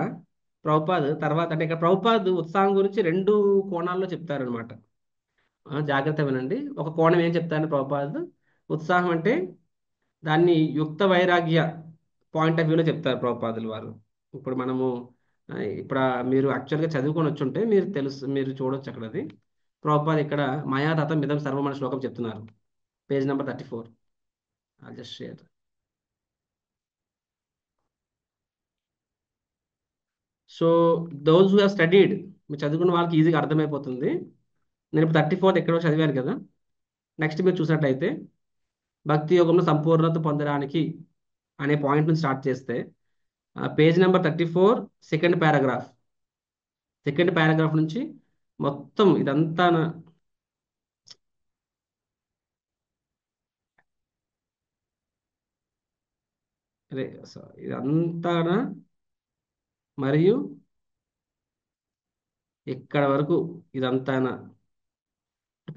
ప్రభుపాద్ తర్వాత అంటే ఇక్కడ ప్రభుపాద్ ఉత్సాహం గురించి రెండు కోణాల్లో చెప్తారనమాట. జాగ్రత్త వినండి. ఒక కోణం ఏం చెప్తారని ప్రభుపాద్ ఉత్సాహం అంటే దాన్ని యుక్త వైరాగ్య పాయింట్ ఆఫ్ వ్యూలో చెప్తారు ప్రభుపాదుల వారు. ఇప్పుడు మనము ఇప్పుడు మీరు యాక్చువల్గా చదువుకొని వచ్చుంటే మీరు చూడొచ్చు అక్కడ. అది ప్రభుపాద్ ఇక్కడ మయా రథం మిదం సర్వమన శ్లోకం చెప్తున్నారు, page number 34. I just share. So those who have studied, మీరు చదువుకున్న వాళ్ళకి ఈజీగా అర్థమైపోతుంది. నేను ఇప్పుడు 34 ఎక్కడో చదివాను కదా. నెక్స్ట్ మీరు చూసినట్టయితే భక్తి యోగంలో సంపూర్ణత పొందడానికి అనే పాయింట్ నుంచి స్టార్ట్ చేస్తే పేజ్ నెంబర్ 34 సెకండ్ పారాగ్రాఫ్ నుంచి మొత్తం ఇదంతా అరే ఇదంతా మరియు ఇక్కడ వరకు ఇదంతా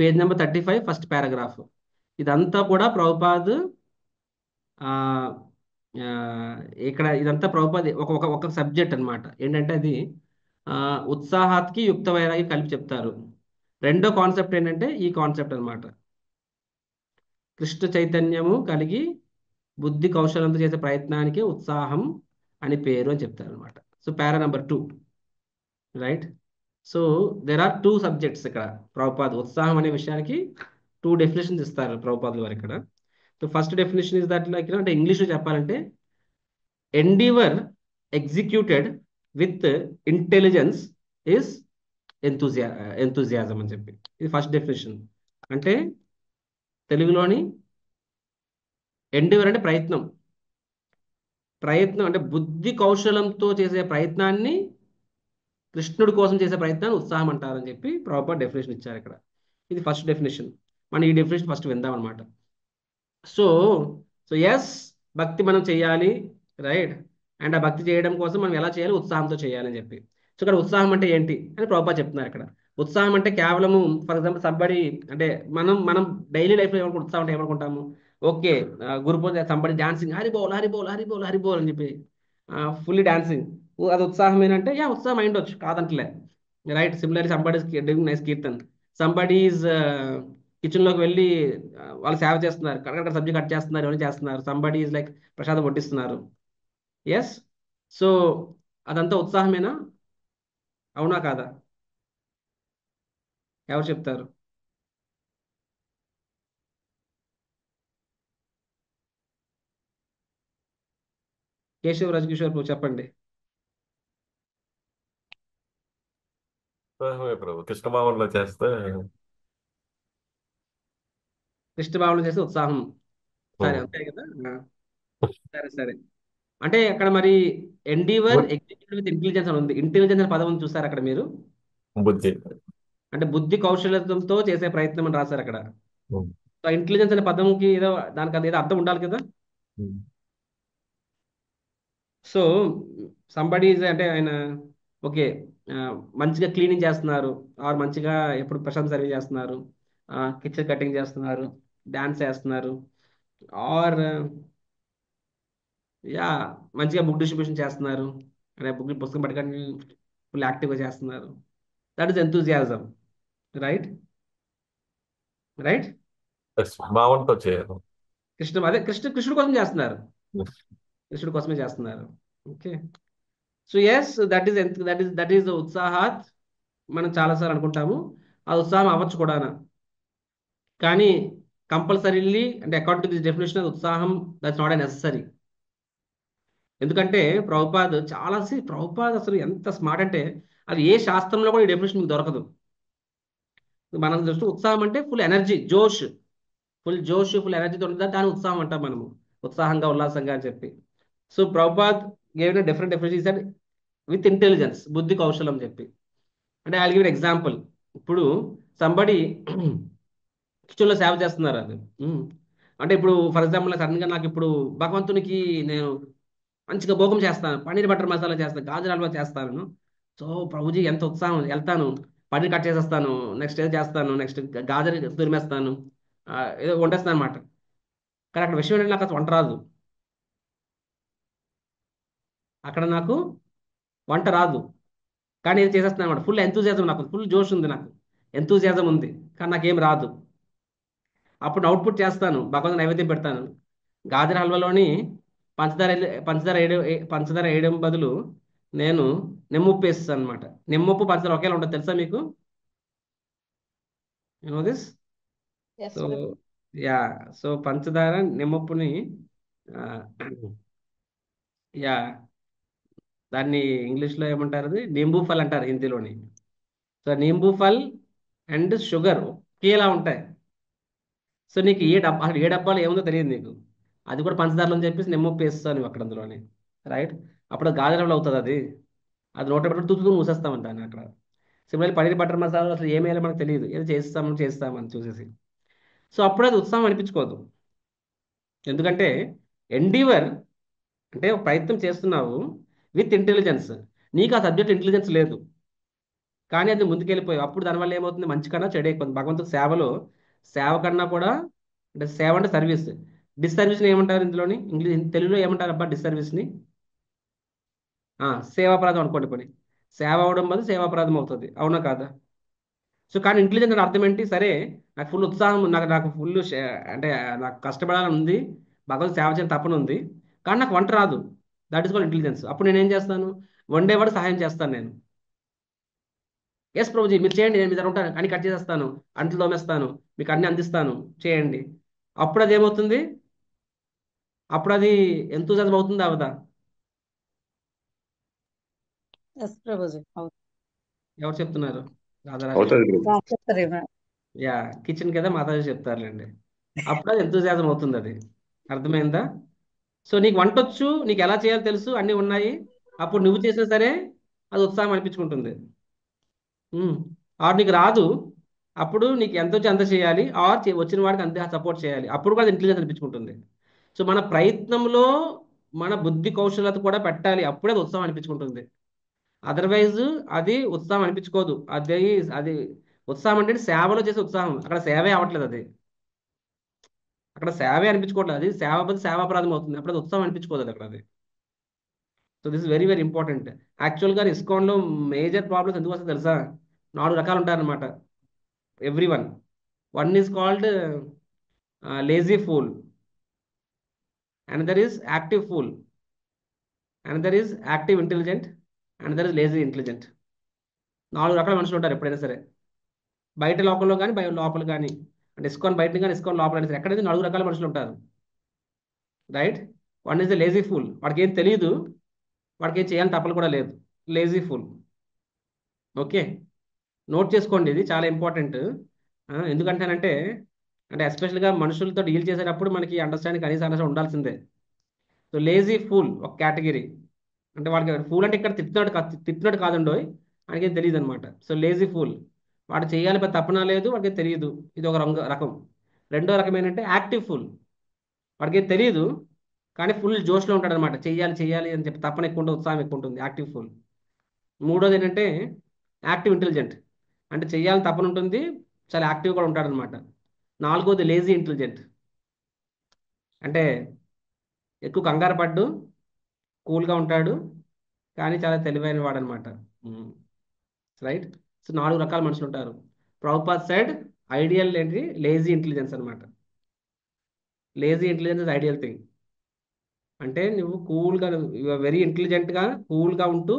పేజ్ నెంబర్ 35 ఫస్ట్ పారాగ్రాఫ్ ఇదంతా కూడా ప్రభుపాద్ ఆ, ఆ, ఇక్కడ ఇదంతా ప్రభుపాద్ ఒక సబ్జెక్ట్ అన్నమాట. ఏంటంటే అది ఆ, ఉత్సాహాత్కి యుక్త వైరాగ్యం కలిపి చెప్తారు. రెండో కాన్సెప్ట్ ఏంటంటే ఈ కాన్సెప్ట్ అన్నమాట. కృష్ణ చైతన్యము కలిగి బుద్ధి కౌశలంతో చేసే ప్రయత్నానికి ఉత్సాహం అని పేరు అని చెప్తారు అనమాట. So para number 2. Right. So there are 2 subjects ఇక్కడ. ప్రభుపాద్ ఉత్సాహం అనే విషయానికి 2 డెఫినేషన్స్ ఇస్తారు ప్రభుపాదుల వారు ఇక్కడ. So first definition is that like అంటే ఇంగ్లీష్లో చెప్పాలంటే endeavour executed with intelligence is enthusiasm అని చెప్పి. ఇది ఫస్ట్ డెఫినేషన్. అంటే తెలుగులోని ఎండీవర్ అంటే ప్రయత్నం అంటే బుద్ధి కౌశలంతో చేసే ప్రయత్నాన్ని, కృష్ణుడి కోసం చేసే ప్రయత్నాన్ని ఉత్సాహం అంటారని చెప్పి ప్రాపర్ డెఫినేషన్ ఇచ్చారు ఇక్కడ. ఇది ఫస్ట్ డెఫినేషన్. మనం ఈ డెఫినేషన్ ఫస్ట్ విందాం అనమాట. సో సో ఎస్, భక్తి మనం చేయాలి. రైట్. అండ్ ఆ భక్తి చేయడం కోసం మనం ఎలా చేయాలి, ఉత్సాహంతో చేయాలని చెప్పి. సో ఇక్కడ ఉత్సాహం అంటే ఏంటి అని ప్రభుపాద్ చెప్తున్నారు ఇక్కడ. ఉత్సాహం అంటే కేవలము ఫర్ ఎగ్జాంపుల్ సంబడి అంటే మనం డైలీ లైఫ్లో ఏమనుకుంటాం, ఉత్సాహం అంటే ఏమనుకుంటాము, okay guru puja somebody dancing, Hari బోల్ హరి బోల్ హరి బోల్ హరి బోల్ అని చెప్పి ఫుల్లీ డాన్సింగ్, అది ఉత్సాహం ఏంటంటే యా ఉత్సాహం అయిండొచ్చు, కాదంటలే. Right. Similarly somebody doing nice kirtan, somebody is కిచెన్లోకి వెళ్ళి వాళ్ళు సేవ చేస్తున్నారు, కరెక్ట్ సబ్జెక్ట్ కట్ చేస్తున్నారు, ఎవరైనా చేస్తున్నారు, సంబడి ఈజ్ లైక్ ప్రసాదం వడ్డిస్తున్నారు. ఎస్. సో అదంతా ఉత్సాహమేనా, అవునా కాదా, ఎవరు చెప్తారు? కేశవ్ రాజకిషోర్ ప్రభు చెప్పండి. ఉత్సాహమే ప్రభు. కృష్ణభావనలో చేస్తే కృష్ణ భావన చేస్తే ఉత్సాహం. సరే ఉమ్, అంతే కదా. సరే సరే. అంటే అక్కడ మరి ఎండీవర్ బుద్ధి ఎగ్జిక్యూటివ్ విత్ ఇంటెలిజెన్స్ అని ఉంది. ఇంటెలిజెన్స్ అనే పదం ఉంది, చూస్తారు అక్కడ మీరు. బుద్ధి. అంటే బుద్ధి కౌశల్యంతో చేసే ప్రయత్నం అని రాశారు అక్కడ. ఉమ్, ఇంటెలిజెన్స్ అనే పదంకి ఏదో దానికి అది ఏదో అర్థం ఉండాలి కదా. ఉమ్. సో సంబడి అంటే ఆయన ఓకే, ఆ, మంచిగా క్లీనింగ్ చేస్తున్నారు, ఆర్ మంచిగా ఎప్పుడు ప్రశాంత్ సర్వీస్ చేస్తున్నారు, కిచెన్ కటింగ్ చేస్తున్నారు, డాన్స్ చేస్తున్నారు, ఆర్ యా మంచిగా బుక్ డిస్ట్రిబ్యూషన్ చేస్తున్నారు, అంటే బుక్ పుస్తకం పట్టుకొని ఫుల్ యాక్టివ్గా చేస్తున్నారు. That is enthusiasm. Right. Right. భావంతో చేయరు. అదే కృష్ణుడి కోసం చేస్తున్నారు, కృష్ణుడి కోసమే చేస్తున్నారు. Okay. So yes, that is ఉత్సాహాత్. మనం చాలాసార్లు అనుకుంటాము ఆ ఉత్సాహం అవ్వచ్చు కూడా, కానీ కంపల్సరీలీ అంటే అకార్డింగ్ టు దిస్ డెఫినేషన్ అది ఉత్సాహం దట్స్ నాట్ ఎ నెససరీ. ఎందుకంటే ప్రభుపాద్ అసలు ఎంత స్మార్ట్ అంటే అది ఏ శాస్త్రంలో కూడా ఈ డెఫినేషన్ మీకు దొరకదు. మనం దృష్టి ఉత్సాహం అంటే ఫుల్ ఎనర్జీ, జోష్ ఫుల్ ఎనర్జీతో ఉంటుంది, దాని ఉత్సాహం అంటాం మనము, ఉత్సాహంగా ఉల్లాసంగా అని చెప్పి. So Prabhupad gave different definition with intelligence, బుద్ధి కౌశలం చెప్పి. అంటే ఐ గివ్ ఎగ్జాంపుల్. ఇప్పుడు సంబడి కిచెన్లో సేవ చేస్తున్నారు అది. ఉమ్. అంటే ఇప్పుడు ఫర్ ఎగ్జాంపుల్ సడన్గా నాకు ఇప్పుడు భగవంతునికి నేను మంచిగా భోగం చేస్తాను, పన్నీర్ బటర్ మసాలా చేస్తాను, గాజర్ హల్వా చేస్తాను. సో ప్రభుజీ ఎంత ఉత్సాహం, వెళ్తాను, పన్నీర్ కట్ చేసేస్తాను, నెక్స్ట్ ఏదో చేస్తాను, నెక్స్ట్ గాజర్ తురిమేస్తాను, ఏదో వండేస్తాను అనమాట. కానీ అక్కడ విషయం ఏంటంటే నాకు అసలు వంట రాదు. అక్కడ నాకు వంట రాదు, కానీ ఏం చేసేస్తాను అనమాట. ఫుల్ ఎంతూజియాజం, నాకు ఫుల్ జోష్ ఉంది, నాకు ఎంతూజియాజం ఉంది, కానీ నాకేం రాదు. అప్పుడు అవుట్పుట్ చేస్తాను, భగవంతు నైవేద్యం పెడతాను. గాజర్ హల్వాలోని పంచదార వేయడం బదులు నేను నిమ్మప్పు వేస్తాను అనమాట. నిమ్మప్పు పంచదార ఒకేలా ఉంటుంది తెలుసా మీకు? No this. Yes so Prabhu. Yeah, so పంచదార నిమ్మప్పుని, ఆ, యా, దాన్ని ఇంగ్లీష్లో ఏమంటారు, అది నింబూ ఫల్ అంటారు హిందీలోని. సో నింబూ ఫల్ అండ్ షుగర్ ఒకేలా ఉంటాయి. సో నీకు ఏ డబ్బాలో ఏముందో తెలియదు నీకు, అది కూడా పంచదారలో అని చెప్పేసి నిమ్మప్పు వేస్తాను నువ్వు అక్కడ అందులోని. రైట్. అప్పుడు గాజరంలో అవుతుంది అది. అది నోట పెట్టి తూతూ మూసేస్తామని దాన్ని అక్కడ. సిమిలర్లీ పన్నీర్ బటర్ మసాలా అసలు ఏం వేయాలో మనకు తెలియదు, ఏదో చేస్తామని చూసేసి. సో అప్పుడు అది ఉత్సాహం అనిపించుకోదు. ఎందుకంటే ఎండీవర్ అంటే ఒక ప్రయత్నం చేస్తున్నావు విత్ ఇంటెలిజెన్స్. నీకు ఆ సబ్జెక్ట్ ఇంటెలిజెన్స్ లేదు, కానీ అది ముందుకెళ్ళిపోయావు. అప్పుడు దానివల్ల ఏమవుతుంది, మంచి కన్నా చెడు అయిపోతుంది. భగవంతుడు సేవలో సేవ కన్నా కూడా, అంటే సేవ అంటే సర్వీస్, డిస్సర్వీస్ని ఏమంటారు ఇందులోని, తెలుగులో ఏమంటారు అబ్బా డిస్సర్వీస్ని? సేవాపరాధం అనుకోండి. పని సేవ అవడం బదులు సేవాపరాధం అవుతుంది, అవునా కాదా? సో కానీ ఇంటెలిజెన్స్ అంటే అర్థం ఏంటి? సరే, నాకు ఫుల్ ఉత్సాహం ఉంది, నాకు ఫుల్ అంటే నాకు కష్టపడాలని ఉంది, భగవంతు సేవ చేయని తపన ఉంది, కానీ నాకు వంట రాదు. That is called intelligence. అప్పుడు నేను ఏం చేస్తాను, వండేవాడు సహాయం చేస్తాను నేను. ఎస్ ప్రభుజీ మీరు చేయండి, నేను మీ దగ్గర ఉంటాను, అన్ని కట్ చేసేస్తాను, అంట్లు తోమేస్తాను, మీకు అన్ని అందిస్తాను, చేయండి. అప్పుడు అది ఏమవుతుంది, అప్పుడు అది ఎంతూజాజం అవుతుందా అవదా? ఎస్ ప్రభుజీ. అవును. ఎవరు చెప్తున్నారు? రాధారాజు గారు. అవుతుంది ప్రభు. చెప్తారేమో. యా, కిచెన్ కదా మాతాజీ చెప్తారులేండి. అప్పుడు అది ఎంతూజియాజం అవుతుంది అది. అర్థమైందా? సో నీకు వంట వచ్చు, నీకు ఎలా చేయాలో తెలుసు, అన్నీ ఉన్నాయి, అప్పుడు నువ్వు చేసినా సరే అది ఉత్సాహం అనిపించుకుంటుంది. ఉమ్. ఆర్ నీకు రాదు, అప్పుడు నీకు ఎంత వచ్చి అంత చేయాలి, ఆర్ వచ్చిన వాడికి అంతే సపోర్ట్ చేయాలి, అప్పుడు కూడా ఇంటెలిజెన్స్ అనిపించుకుంటుంది. సో మన ప్రయత్నంలో మన బుద్ధి కౌశలత కూడా పెట్టాలి, అప్పుడే అది ఉత్సాహం అనిపించుకుంటుంది. అదర్వైజ్ అది ఉత్సాహం అనిపించుకోదు. అది ఉత్సాహం అంటే సేవలో చేసే ఉత్సాహం, అక్కడ సేవే అవ్వట్లేదు అది. అక్కడ సేవే అనిపించుకోవట్లేదు, అది సేవ బదులు సేవాపరాధం అవుతుంది, అప్పుడు అది ఉత్సాహం అనిపించుకోదు అది అక్కడ అది. So this very very important. యాక్చువల్గా ఇస్కాన్లో మేజర్ ప్రాబ్లమ్స్ ఎందుకు వస్తుంది తెలుసా? 4 రకాలు ఉంటారనమాట every one. One is called lazy fool, another is active fool, another is active intelligent, another is lazy intelligent. 4 రకాల మనుషులు ఉంటారు ఎప్పుడైనా సరే, బయట లోకంలో కానీ లోపల కానీ, అంటే ఇస్కాన్ బయట కానీ ఇస్కాన్ లోపల అయినా సరే, ఎక్కడైతే 4 రకాల మనుషులు ఉంటారు. Right. One is a lazy fool, వాడికి ఏం తెలియదు, వాడికి ఏం చేయాలని తప్పలు కూడా లేదు, లేజీ ఫుల్. ఓకే, నోట్ చేసుకోండి, ఇది చాలా ఇంపార్టెంట్. ఎందుకంటేనంటే, అంటే ఎస్పెషల్గా మనుషులతో డీల్ చేసేటప్పుడు మనకి అండర్స్టాండింగ్ కనీసం అండర్స్టాండ్ ఉండాల్సిందే. సో లేజీ ఫూల్ ఒక కేటగిరీ. అంటే వాడికి ఫూల్ అంటే ఇక్కడ తిట్టినట్టు కాదండో, ఆయనకి ఏం తెలియదు అనమాట. సో లేజీ ఫూల్, వాడు చేయాలి పెద్ద తపన లేదు, వాడికి తెలియదు, ఇది ఒక రకం. రెండో రకం ఏంటంటే యాక్టివ్ ఫుల్, వాడికి ఏం తెలియదు, కానీ ఫుల్ జోష్లో ఉంటాడు అనమాట, చెయ్యాలి చెయ్యాలి అని చెప్పి తపన ఎక్కువ ఉంటుంది, ఉత్సాహం ఎక్కువ ఉంటుంది, యాక్టివ్ ఫుల్. మూడోది ఏంటంటే యాక్టివ్ ఇంటెలిజెంట్, అంటే చెయ్యాలని తపన ఉంటుంది, చాలా యాక్టివ్ కూడా ఉంటాడనమాట. నాలుగోది లేజీ ఇంటెలిజెంట్, అంటే ఎక్కువ కంగారు పడ్డు, కూల్గా ఉంటాడు, కానీ చాలా తెలివైన వాడు అనమాట. రైట్. సో 4 రకాల మనుషులు ఉంటారు. ప్రభుపాద్ సైడ్ ఐడియల్ ఏంటి, లేజీ ఇంటెలిజెన్స్ అనమాట. Lazy intelligence is ideal thing. అంటే నువ్వు కూల్గా, వెరీ ఇంటెలిజెంట్గా కూల్గా ఉంటూ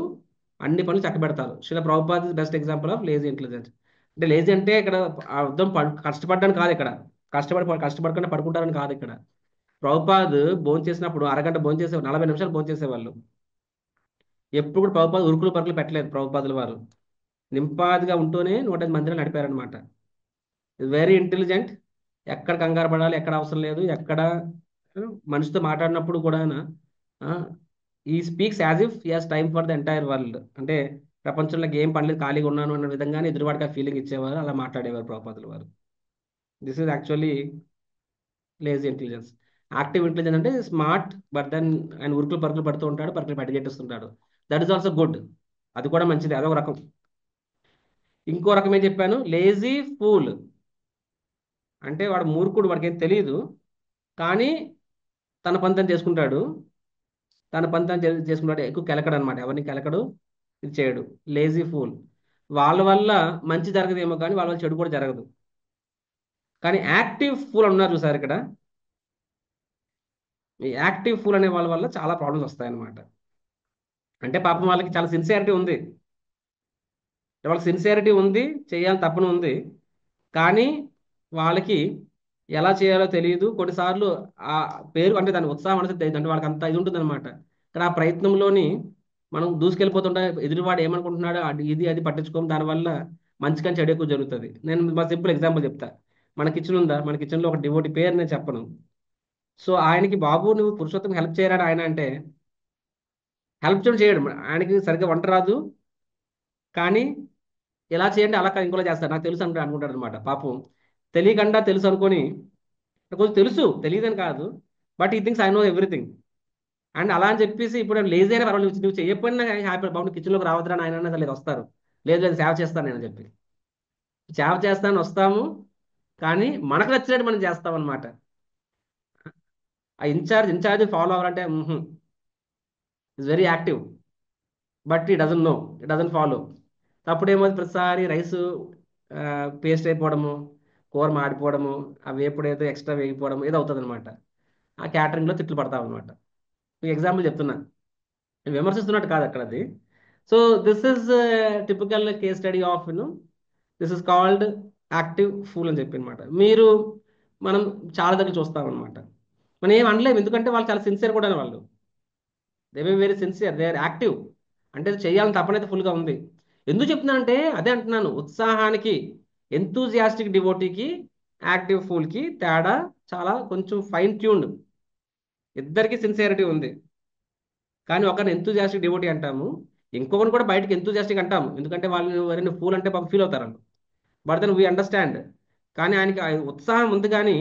అన్ని పనులు చక్కబెడతారు. శిల Prabhupad is best example of lazy intelligence. అంటే లేజీ అంటే ఇక్కడ అర్థం కష్టపడ్డానికి కాదు, ఇక్కడ కష్టపడకుండా పడుకుంటారని కాదు. ఇక్కడ ప్రభుపాద్ భోజనం చేసినప్పుడు అరగంట భోజనం చేసే 40 నిమిషాలు భోజనం చేసేవాళ్ళు. ఎప్పుడు కూడా ప్రభుపాద్ ఉరుకులు పరుగులు పెట్టలేదు. ప్రభుపాదుల వారు నింపాదిగా ఉంటూనే 105 మందిని నడిపారనమాట. వెరీ ఇంటెలిజెంట్, ఎక్కడ కంగారు పడాలి, ఎక్కడ అవసరం లేదు, ఎక్కడ మనిషితో మాట్లాడినప్పుడు కూడా ఈ speaks as if he has time for the entire world. అంటే ప్రపంచంలో ఏం పనిలేదు, ఖాళీగా ఉన్నాను అన్న విధంగానే ఎదురువాడికి ఆ ఫీలింగ్ ఇచ్చేవారు, అలా మాట్లాడేవారు ప్రభుపాదుల వారు. This is actually lazy intelligence. Active intelligence అంటే స్మార్ట్, బట్ దెన్ ఆయన ఉరుకులు పరుగులు పడుతూ ఉంటాడు, పరుగులు పడిగెట్టిస్తుంటాడు. దట్ ఈస్ ఆల్సో గుడ్, అది కూడా మంచిది, అదొక రకం. ఇంకో రకం ఏం చెప్పాను, లేజీ ఫూల్, అంటే వాడు మూర్ఖుడు, వాడికి ఏం తెలియదు, కానీ తన పని తను చేసుకుంటాడు, చేసుకుంటాడు, ఎక్కువ కెలకడు అనమాట, ఎవరిని కెలకడు, ఇది చేయడు. Lazy fool. వాళ్ళ వల్ల మంచి జరగదేమో కానీ వాళ్ళ వల్ల చెడు కూడా జరగదు. కానీ యాక్టివ్ ఫూల్ ఉన్నారు చూసారు ఇక్కడ, ఈ యాక్టివ్ ఫూల్ అనే వాళ్ళ వల్ల చాలా ప్రాబ్లమ్స్ వస్తాయన్నమాట. అంటే పాపం వాళ్ళకి చాలా సిన్సియారిటీ ఉంది, వాళ్ళకి సిన్సియారిటీ ఉంది, చేయాలని తపన ఉంది, కానీ వాళ్ళకి ఎలా చేయాలో తెలియదు. కొన్నిసార్లు ఆ పేరు అంటే దాని ఉత్సాహం అనేది తెలియదు, అంటే వాళ్ళకి అంత ఇది ఉంటుంది అనమాట. కానీ ఆ ప్రయత్నంలోని మనం దూసుకెళ్ళిపోతుంటే ఎదురువాడు ఏమనుకుంటున్నాడో ఇది అది పట్టించుకోము, దానివల్ల మంచి కానీ చెడు ఎక్కువ జరుగుతుంది. నేను మా సింపుల్ ఎగ్జాంపుల్ చెప్తా. మన కిచెన్ ఉందా, మన కిచెన్లో ఒక డివోటి పేరు నేను చెప్పను. సో ఆయనకి, బాబు నువ్వు పురుషోత్తం హెల్ప్ చేయరాడు ఆయన అంటే, హెల్ప్ చేయడు. ఆయనకి సరిగ్గా వంట రాదు, కానీ ఎలా చేయండి అలా కాదు, ఇంకోలా చేస్తాడు, నాకు తెలుసు అనుకుంటాడు అనమాట. పాపం తెలియకుండా తెలుసు అనుకొని, కొంచెం తెలుసు, తెలియదని కాదు, బట్ ఈ things I know everything. And అలా అని చెప్పేసి ఇప్పుడు లేజీ అయినా పర్వాలేదు, నువ్వు చేయకపోయినా హ్యాపీ, బాబు కిచెన్లోకి రావద్దురా ఆయన అసలు లేదు, వస్తారు, లేదు లేదు సేవ చేస్తాను నేను చెప్పి సేవ చేస్తాను వస్తాము, కానీ మనకు నచ్చినట్టు మనం చేస్తాం అనమాట. ఆ ఇన్ఛార్జ్ ఫాలో అవ్వాలంటే ఇస్ వెరీ యాక్టివ్, బట్ ఈ doesn't know, it doesn't follow. అప్పుడు ఏమవుతుంది, ప్రతిసారి రైస్ పేస్ట్ అయిపోవడము, కూర మాడిపోవడము, ఆ వేపుడు ఏదో ఎక్స్ట్రా వేగిపోవడం ఏదో అవుతుంది అనమాట. ఆ క్యాటరింగ్లో తిట్లు పడతాం అనమాట. మీకు ఎగ్జాంపుల్ చెప్తున్నా, నేను విమర్శిస్తున్నట్టు కాదు అక్కడ అది. So this is typical case study of this is called active fool అని చెప్పి అనమాట. మనం చాలా దగ్గర చూస్తాం అనమాట. మనం ఏం అనలేము, ఎందుకంటే వాళ్ళు చాలా సిన్సియర్ కూడా వాళ్ళు, they may very sincere, they are active, అంటే చేయాలని తపనైతే ఫుల్గా ఉంది. ఎందుకు చెప్తున్నానంటే అదే అంటున్నాను, ఉత్సాహానికి, ఎంతూజియాస్టిక్ డివోటీకి, యాక్టివ్ ఫూల్కి తేడా చాలా కొంచెం ఫైన్ ట్యూన్డ్. ఇద్దరికి సిన్సియారిటీ ఉంది, కానీ ఒకరిని ఎంతూజియాస్టిక్ డివోటీ అంటాము, ఇంకొకరిని కూడా బయటకి ఎంతూజియాస్టిక్ అంటాము, ఎందుకంటే వాళ్ళు ఎవరైనా ఫూల్ అంటే పాపం ఫీల్ అవుతారు. But then we understand. కానీ ఆయనకి ఆ ఉత్సాహం ఉంది, కానీ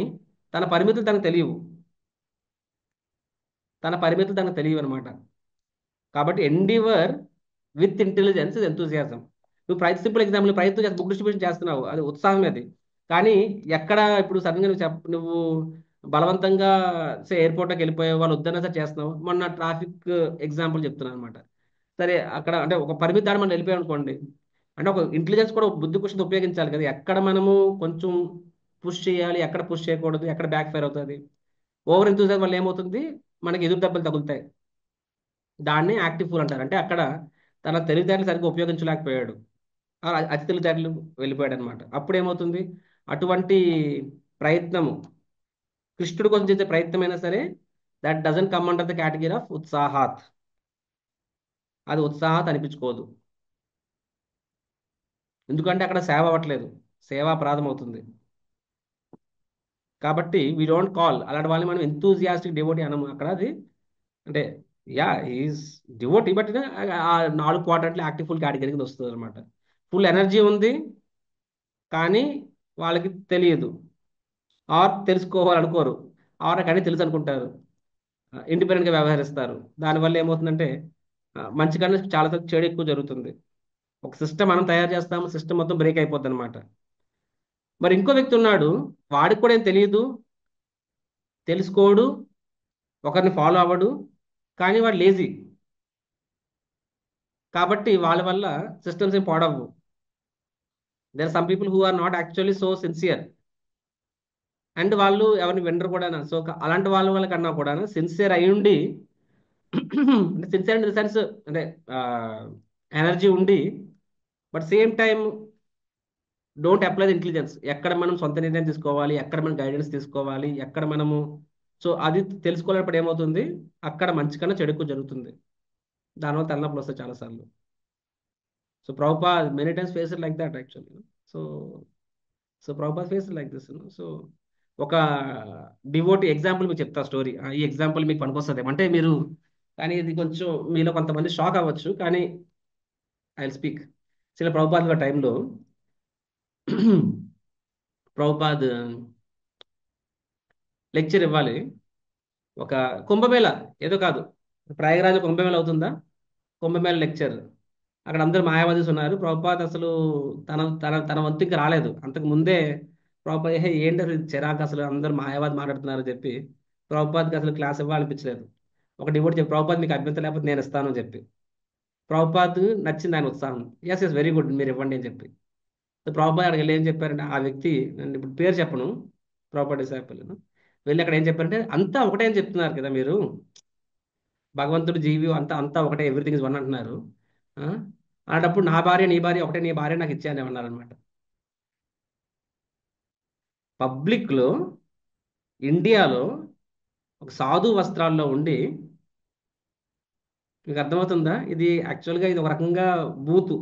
తన పరిమితులు తనకు తెలియవు, అనమాట. కాబట్టి Endeavour with intelligence is enthusiasm. నువ్వు సింపుల్ ఎగ్జాంపుల్, ప్రయత్నం చేసి బుక్ డిస్ట్రిబ్యూషన్ చేస్తున్నావు, అది ఉత్సాహం అది. కానీ ఎక్కడ ఇప్పుడు సడన్గా నువ్వు బలవంతంగా ఎయిర్పోర్ట్లోకి వెళ్ళిపోయే వాళ్ళు వద్దన్నా సరే చేస్తున్నావు. మొన్న ట్రాఫిక్ ఎగ్జాంపుల్ చెప్తున్నాను అనమాట. సరే అక్కడ అంటే ఒక పరిమితి దాడి మనం వెళ్ళిపోయాం అనుకోండి, అంటే ఒక ఇంటెలిజెన్స్ కూడా, ఒక బుద్ధి కుషిని ఉపయోగించాలి కదా, ఎక్కడ మనము కొంచెం పుష్ చేయాలి, ఎక్కడ పుష్ చేయకూడదు, ఎక్కడ బ్యాక్ ఫైర్ అవుతుంది. ఓవర్ ఎంతూజియాజం వల్ల ఏమవుతుంది, మనకి ఎదురు దెబ్బలు తగులుతాయి. దాన్ని యాక్టివ్ ఫూల్ అంటారు. అంటే అక్కడ తన తెలివితేటలు సరిగ్గా ఉపయోగించలేకపోయాడు, అతి తెలివితేటలు వెళ్ళిపోయాడు అనమాట. అప్పుడు ఏమవుతుంది, అటువంటి ప్రయత్నము, కృష్ణుడి కోసం చేసే ప్రయత్నమైనా సరే, that doesn't come under the category of ఉత్సాహాత్, అది ఉత్సాహాత్ అనిపించుకోదు. ఎందుకంటే అక్కడ సేవ అవ్వట్లేదు, సేవాపరాధం అవుతుంది. కాబట్టి వీ డోంట్ కాల్ అలాంటి వాళ్ళని మనం ఎంతూజియాస్టిక్ డివోటీ అనము అక్కడ. అది అంటే యా ఈజ్ డివోటీ, బట్ ఆ 4 క్వాడ్రంట్లు యాక్టివ్ ఫుల్ కేటగిరీ కింద వస్తుంది అనమాట. ఫుల్ ఎనర్జీ ఉంది, కానీ వాళ్ళకి తెలియదు, ఆర్ తెలుసుకోవాలనుకోరు, ఆర్ కానీ తెలుసు అనుకుంటారు, ఇండిపెండెంట్గా వ్యవహరిస్తారు. దానివల్ల ఏమవుతుందంటే మంచి కన్నా చాలా చెడు ఎక్కువ జరుగుతుంది. ఒక సిస్టమ్ మనం తయారు చేస్తాము, సిస్టమ్ మొత్తం బ్రేక్ అయిపోద్ది అనమాట. మరి ఇంకో వ్యక్తి ఉన్నాడు, వాడికి కూడా ఏం తెలియదు, తెలుసుకోడు, ఒకరిని ఫాలో అవ్వడు, కానీ వాడు లేజీ. కాబట్టి వాళ్ళ వల్ల సిస్టమ్స్ ఏం పాడవు. There are some people who are not actually so sincere, and వాళ్ళు ఎవరిని వినరు కూడా. సో అలాంటి వాళ్ళ కన్నా కూడా సిన్సియర్ అయి ఉండి, అంటే సిన్సియర్ ఇన్ ద సెన్స్ అంటే ఎనర్జీ ఉండి, but same time don't apply the intelligence. ఎక్కడ మనం సొంత నిర్ణయం తీసుకోవాలి, ఎక్కడ మనం గైడెన్స్ తీసుకోవాలి, ఎక్కడ మనము, సో అది తెలుసుకోలేనప్పుడు ఏమవుతుంది, అక్కడ మంచి కన్నా చెడు ఎక్కువ జరుగుతుంది. దానివల్ల తలనొప్పులు వస్తాయి చాలాసార్లు. So Prabhupad many times face like that actually. So so Prabhupad face like this. So ఒక డివోటీ ఎగ్జాంపుల్ మీకు చెప్తా స్టోరీ. ఈ ఎగ్జాంపుల్ మీకు పనికొస్తుంది అంటే మీరు, కానీ ఇది కొంచెం మీలో కొంతమంది షాక్ అవ్వచ్చు, కానీ ఐ విల్ స్పీక్. చిన్న ప్రభుపాద్ గారి టైంలో ప్రభుపాద్ లెక్చర్ ఇవ్వాలి. ఒక కుంభమేళ, ఏదో కాదు, ప్రయాగరాజ్ కుంభమేళ అవుతుందా, కుంభమేళ లెక్చర్. అక్కడ అందరు మాయావాదీస్ ఉన్నారు. ప్రభుపాద్ అసలు తన తన తన వంతు ఇంకా రాలేదు. అంతకు ముందే ప్రభుపాద్ ఏంటి అసలు ఇది చిరాకు, అసలు అందరు మాయావాది మాట్లాడుతున్నారు చెప్పి ప్రభుపాద్కి అసలు క్లాస్ ఇవ్వాలనిపించలేదు. ఒక డివోటి చెప్పి, ప్రభుపాద్ మీకు అభ్యంతరం లేకపోతే నేను ఇస్తాను అని చెప్పి. ప్రభుపాద్ నచ్చింది ఆయన ఉత్సాహం. ఎస్ ఎస్ వెరీ గుడ్, మీరు ఇవ్వండి అని చెప్పి. సో ప్రభుపాద్ అక్కడికి వెళ్ళి ఏం చెప్పారంటే, ఆ వ్యక్తి, నేను ఇప్పుడు పేరు చెప్పను, ప్రభుపాద్ డిసైపుల్, వెళ్ళి అక్కడ ఏం చెప్పారంటే, అంతా ఒకటే అని చెప్తున్నారు కదా మీరు, భగవంతుడు జీవి అంతా అంతా ఒకటే, ఎవ్రీథింగ్ ఇస్ వన్ అంటున్నారు. ఆ? అలాంటప్పుడు నా భార్య నీ భార్య ఒకటే, నీ భార్య నాకు ఇచ్చాయని ఏమన్నారు అనమాట. పబ్లిక్లో, ఇండియాలో ఒక సాధు వస్త్రాల్లో ఉండి, మీకు అర్థమవుతుందా, ఇది యాక్చువల్గా ఇది ఒక రకంగా బూతు.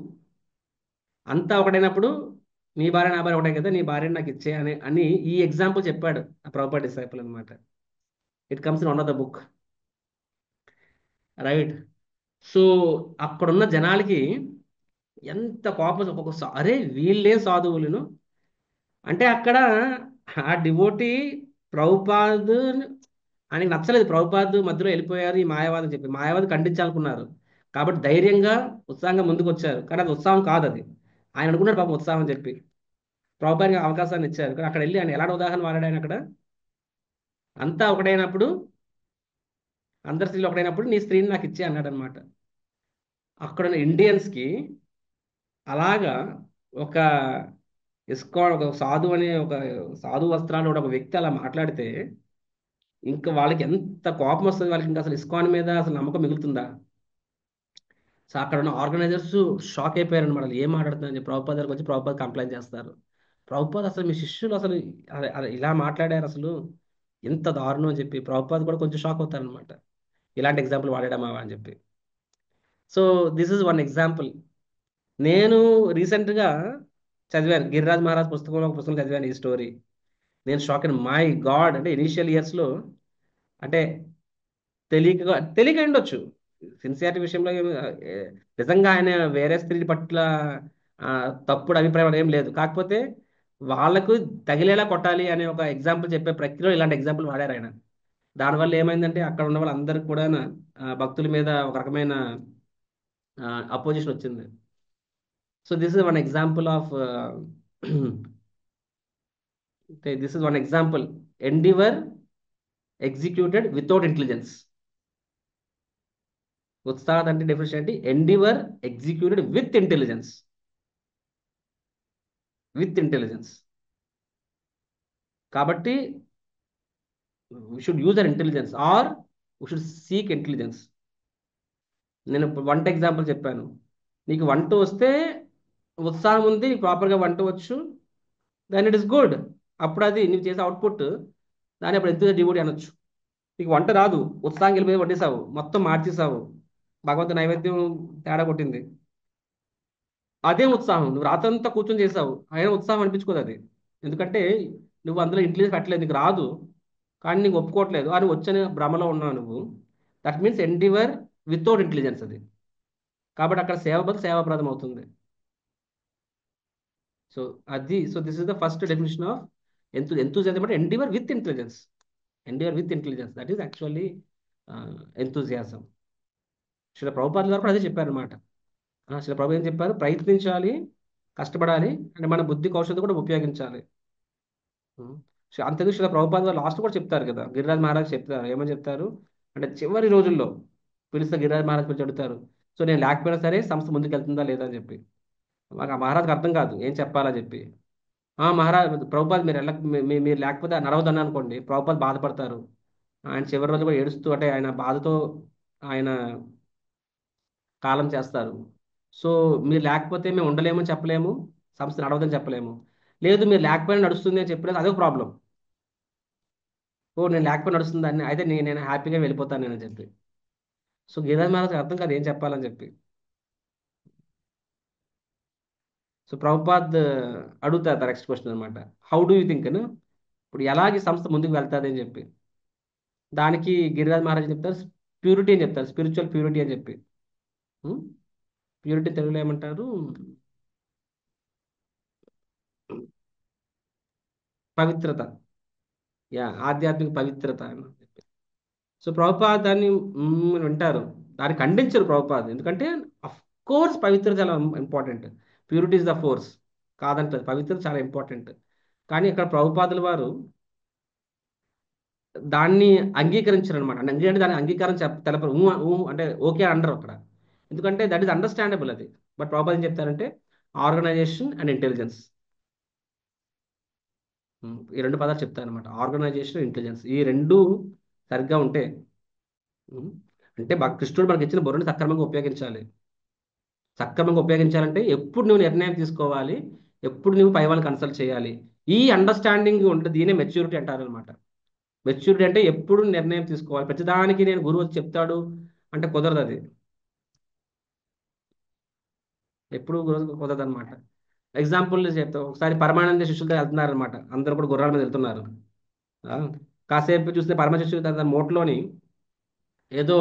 అంతా ఒకటైనప్పుడు నీ భార్య నా భార్య ఒకటే కదా, నీ భార్య నాకు ఇచ్చే అని ఈ ఎగ్జాంపుల్ చెప్పాడు ఆ ప్రభుపాద్ డిసైపుల్ అనమాట. It comes in one of the book, right. So అక్కడున్న జనాలకి ఎంత కోపం, అరే వీళ్ళే సాధువులను అంటే. అక్కడ ఆ డివోటీ ప్రభుపాద్ ఆయనకి నచ్చలేదు, ప్రభుపాద్ మధ్యలో వెళ్ళిపోయారు ఈ మాయావాదం చెప్పి, మాయావాది ఖండించాలనుకున్నారు. కాబట్టి ధైర్యంగా ఉత్సాహంగా ముందుకు వచ్చారు, కానీ అది ఉత్సాహం కాదు అది. ఆయన అనుకున్నాడు పాపం ఉత్సాహం అని చెప్పి, ప్రభుపాద్కి అవకాశాన్ని ఇచ్చారు. కానీ అక్కడ వెళ్ళి ఆయన ఎలాంటి ఉదాహరణ వాడాడు ఆయన అక్కడ, అంతా ఒకటైనప్పుడు, అందరి స్త్రీలు ఒకటైనప్పుడు నీ స్త్రీని నాకు ఇచ్చే అన్నాడు అనమాట. అక్కడ ఉన్న ఇండియన్స్కి అలాగా ఒక ఇస్కాన్, ఒక సాధు అనే ఒక సాధు వస్త్రాలు ఒక వ్యక్తి అలా మాట్లాడితే ఇంకా వాళ్ళకి ఎంత కోపం వస్తుంది, వాళ్ళకి ఇంకా అసలు ఇస్కాన్ మీద అసలు నమ్మకం మిగులుతుందా. సో అక్కడ ఉన్న ఆర్గనైజర్స్ షాక్ అయిపోయారు అనమాట, ఏం మాట్లాడుతుందని చెప్పి ప్రభుపాద్ దగ్గరకు వచ్చి ప్రభుపాద్ కంప్లైంట్ చేస్తారు. ప్రభుపాద్ అసలు మీ శిష్యులు అసలు ఇలా మాట్లాడారు, అసలు ఎంత దారుణం అని చెప్పి ప్రభుపాద్ కూడా కొంచెం షాక్ అవుతారు అనమాట, ఇలాంటి ఎగ్జాంపుల్ వాడాడమా అని చెప్పి. So this is one example. నేను రీసెంట్గా చదివాను, గిరిరాజ్ మహారాజ్ పుస్తకంలో ఒక పుస్తకం చదివాను ఈ స్టోరీ. నేను షాక్ అయిన, మై గాడ్. అంటే ఇనీషియల్ ఇయర్స్లో, అంటే తెలియక ఉండొచ్చు, సిన్సియారిటీ విషయంలో నిజంగా ఆయన వేరే స్త్రీ పట్ల తప్పుడు అభిప్రాయం ఏం లేదు. కాకపోతే వాళ్ళకు తగిలేలా కొట్టాలి అనే ఒక ఎగ్జాంపుల్ చెప్పే ప్రక్రియలో ఇలాంటి ఎగ్జాంపుల్ వాడారు ఆయన. దానివల్ల ఏమైందంటే అక్కడ ఉన్న వాళ్ళందరికీ కూడా భక్తుల మీద ఒక రకమైన అపోజిషన్ వచ్చింది. So this is one example of this is one example, Endeavour executed without intelligence. ఉత్సాహం అంటే డెఫినేషన్ ఏంటి, Endeavour executed with intelligence. With intelligence. కాబట్టి we should use our intelligence or we should seek intelligence. నేను వంట example చెప్పాను, నీకు వంట వస్తే ఉత్సాహం ఉంది, నీకు ప్రాపర్గా వంట వచ్చు, దాన్ ఇట్ ఇస్ గుడ్. అప్పుడు అది నువ్వు చేసే అవుట్పుట్, దాన్ని అప్పుడు ఎంత డివోటీ అనొచ్చు. నీకు వంట రాదు, ఉత్సాహం వెళ్ళిపోయి వండేసావు, మొత్తం మార్చేసావు, భగవంతు నైవేద్యం తేడా కొట్టింది, అదే ఉత్సాహం. నువ్వు రాత్రంతా కూర్చొని చేసావు, అయినా ఉత్సాహం అనిపించుకోదు అది, ఎందుకంటే నువ్వు అందులో ఇంటెలిజెన్స్ పెట్టలేదు, నీకు రాదు, కానీ నీకు ఒప్పుకోవట్లేదు, అని వచ్చిన భ్రమలో ఉన్నావు నువ్వు. That means endeavour without intelligence అది. కాబట్టి అక్కడ సేవ బదులు సేవాప్రదం అవుతుంది. సో అది, so this is the first definition of enthusiasm అంటే endeavour with intelligence. Endeavour with intelligence, that is actually enthusiasm. Srila ప్రభుపాదుల గారు కూడా అదే చెప్పారనమాట. అసలు ప్రభు ఏం చెప్పారు? ప్రయత్నించాలి, కష్టపడాలి, అంటే మన బుద్ధి కౌశలం కూడా ఉపయోగించాలి. ఉం. సో అంతేందుకు శిల ప్రభుపాద గారు లాస్ట్ కూడా చెప్తారు కదా, గిరిరాజ్ మహారాజ్ చెప్తారు, ఏమని చెప్తారు అంటే చివరి రోజుల్లో పిలిస్తే గిరిరాజ్ మహారాజ్ గురించి అడుగుతారు, సో నేను లేకపోయినా సరే సంస్థ ముందుకు వెళ్తుందా లేదా అని చెప్పి. మాకు ఆ మహారాజ్కి అర్థం కాదు ఏం చెప్పాలని చెప్పి. మహారాజ్ ప్రభుపాద్ మీరు మీరు లేకపోతే నడవదని అనుకోండి, ప్రభుపాద్ బాధపడతారు. ఆయన చివరి రోజు కూడా ఏడుస్తూ, అంటే ఆయన బాధతో ఆయన కాలం చేస్తారు. సో మీరు లేకపోతే మేము ఉండలేమని చెప్పలేము, సంస్థ నడవదని చెప్పలేము. లేదు మీరు లేకపోయినా నడుస్తుంది అని చెప్పినది అదొక ప్రాబ్లం. ఓ నేను లేకపోయినా నడుస్తుంది అని అయితే నేను హ్యాపీగా వెళ్ళిపోతాను నేను అని చెప్పి. సో గిరిరాజ్ మహారాజ్ అర్థం కాదు ఏం చెప్పాలని చెప్పి. సో ప్రభుపాద్ అడుగుతారు నెక్స్ట్ క్వశ్చన్ అనమాట, హౌ డూ యూ థింక్ అని, ఇప్పుడు ఎలాగ ఈ సంస్థ ముందుకు వెళ్తాది అని చెప్పి. దానికి గిరిరాజ్ మహారాజ్ చెప్తారు ప్యూరిటీ అని చెప్తారు, స్పిరిచువల్ ప్యూరిటీ అని చెప్పి. ప్యూరిటీ తెలుగులో ఏమంటారు? పవిత్రత. ఆధ్యాత్మిక పవిత్రత అని చెప్పి. సో ప్రభుపాద్ దాన్ని అని వింటారు, దాన్ని ఖండించరు ప్రభుపాద్, ఎందుకంటే అఫ్ కోర్స్ పవిత్రత చాలా important, purity is the force, కాదంటారు, పవిత్రత చాలా ఇంపార్టెంట్. కానీ ఇక్కడ ప్రభుపాదుల వారు దాన్ని అంగీకరించరు అనమాట. అంటే దాని అంగీకారం తెలపరు, అంటే ఓకే అండరు అక్కడ, ఎందుకంటే దట్ ఈస్ అండర్స్టాండబుల్ అది. బట్ ప్రభుపాద్ ఏం చెప్తారంటే ఆర్గనైజేషన్ అండ్ ఇంటెలిజెన్స్, ఈ రెండు పదాలు చెప్తాను అనమాట, ఆర్గనైజేషన్ ఇంటెలిజెన్స్, ఈ రెండు సరిగ్గా ఉంటే, ఉమ్, అంటే కృష్ణుడు మనకి ఇచ్చిన బుర్రని సక్రమంగా ఉపయోగించాలంటే ఎప్పుడు నువ్వు నిర్ణయం తీసుకోవాలి, ఎప్పుడు నువ్వు పై వాళ్ళని కన్సల్ట్ చేయాలి, ఈ అండర్స్టాండింగ్ ఉంటుంది, దీనే మెచ్యూరిటీ అంటారు అనమాట. మెచ్యూరిటీ అంటే ఎప్పుడు నిర్ణయం తీసుకోవాలి, ప్రతిదానికి నేను గురువు వచ్చి చెప్తాడు అంటే కుదరదు అది, ఎప్పుడు గురువు కుదరదు అనమాట. ఎగ్జాంపుల్ చెప్తా, ఒకసారి పరమానంద శిష్యులతో వెళ్తున్నారు అనమాట, అందరూ కూడా గుర్రాల మీద వెళ్తున్నారు. ఆ, కాసేపు చూస్తే పరమ శిష్యులు తన మూటలోని ఏదో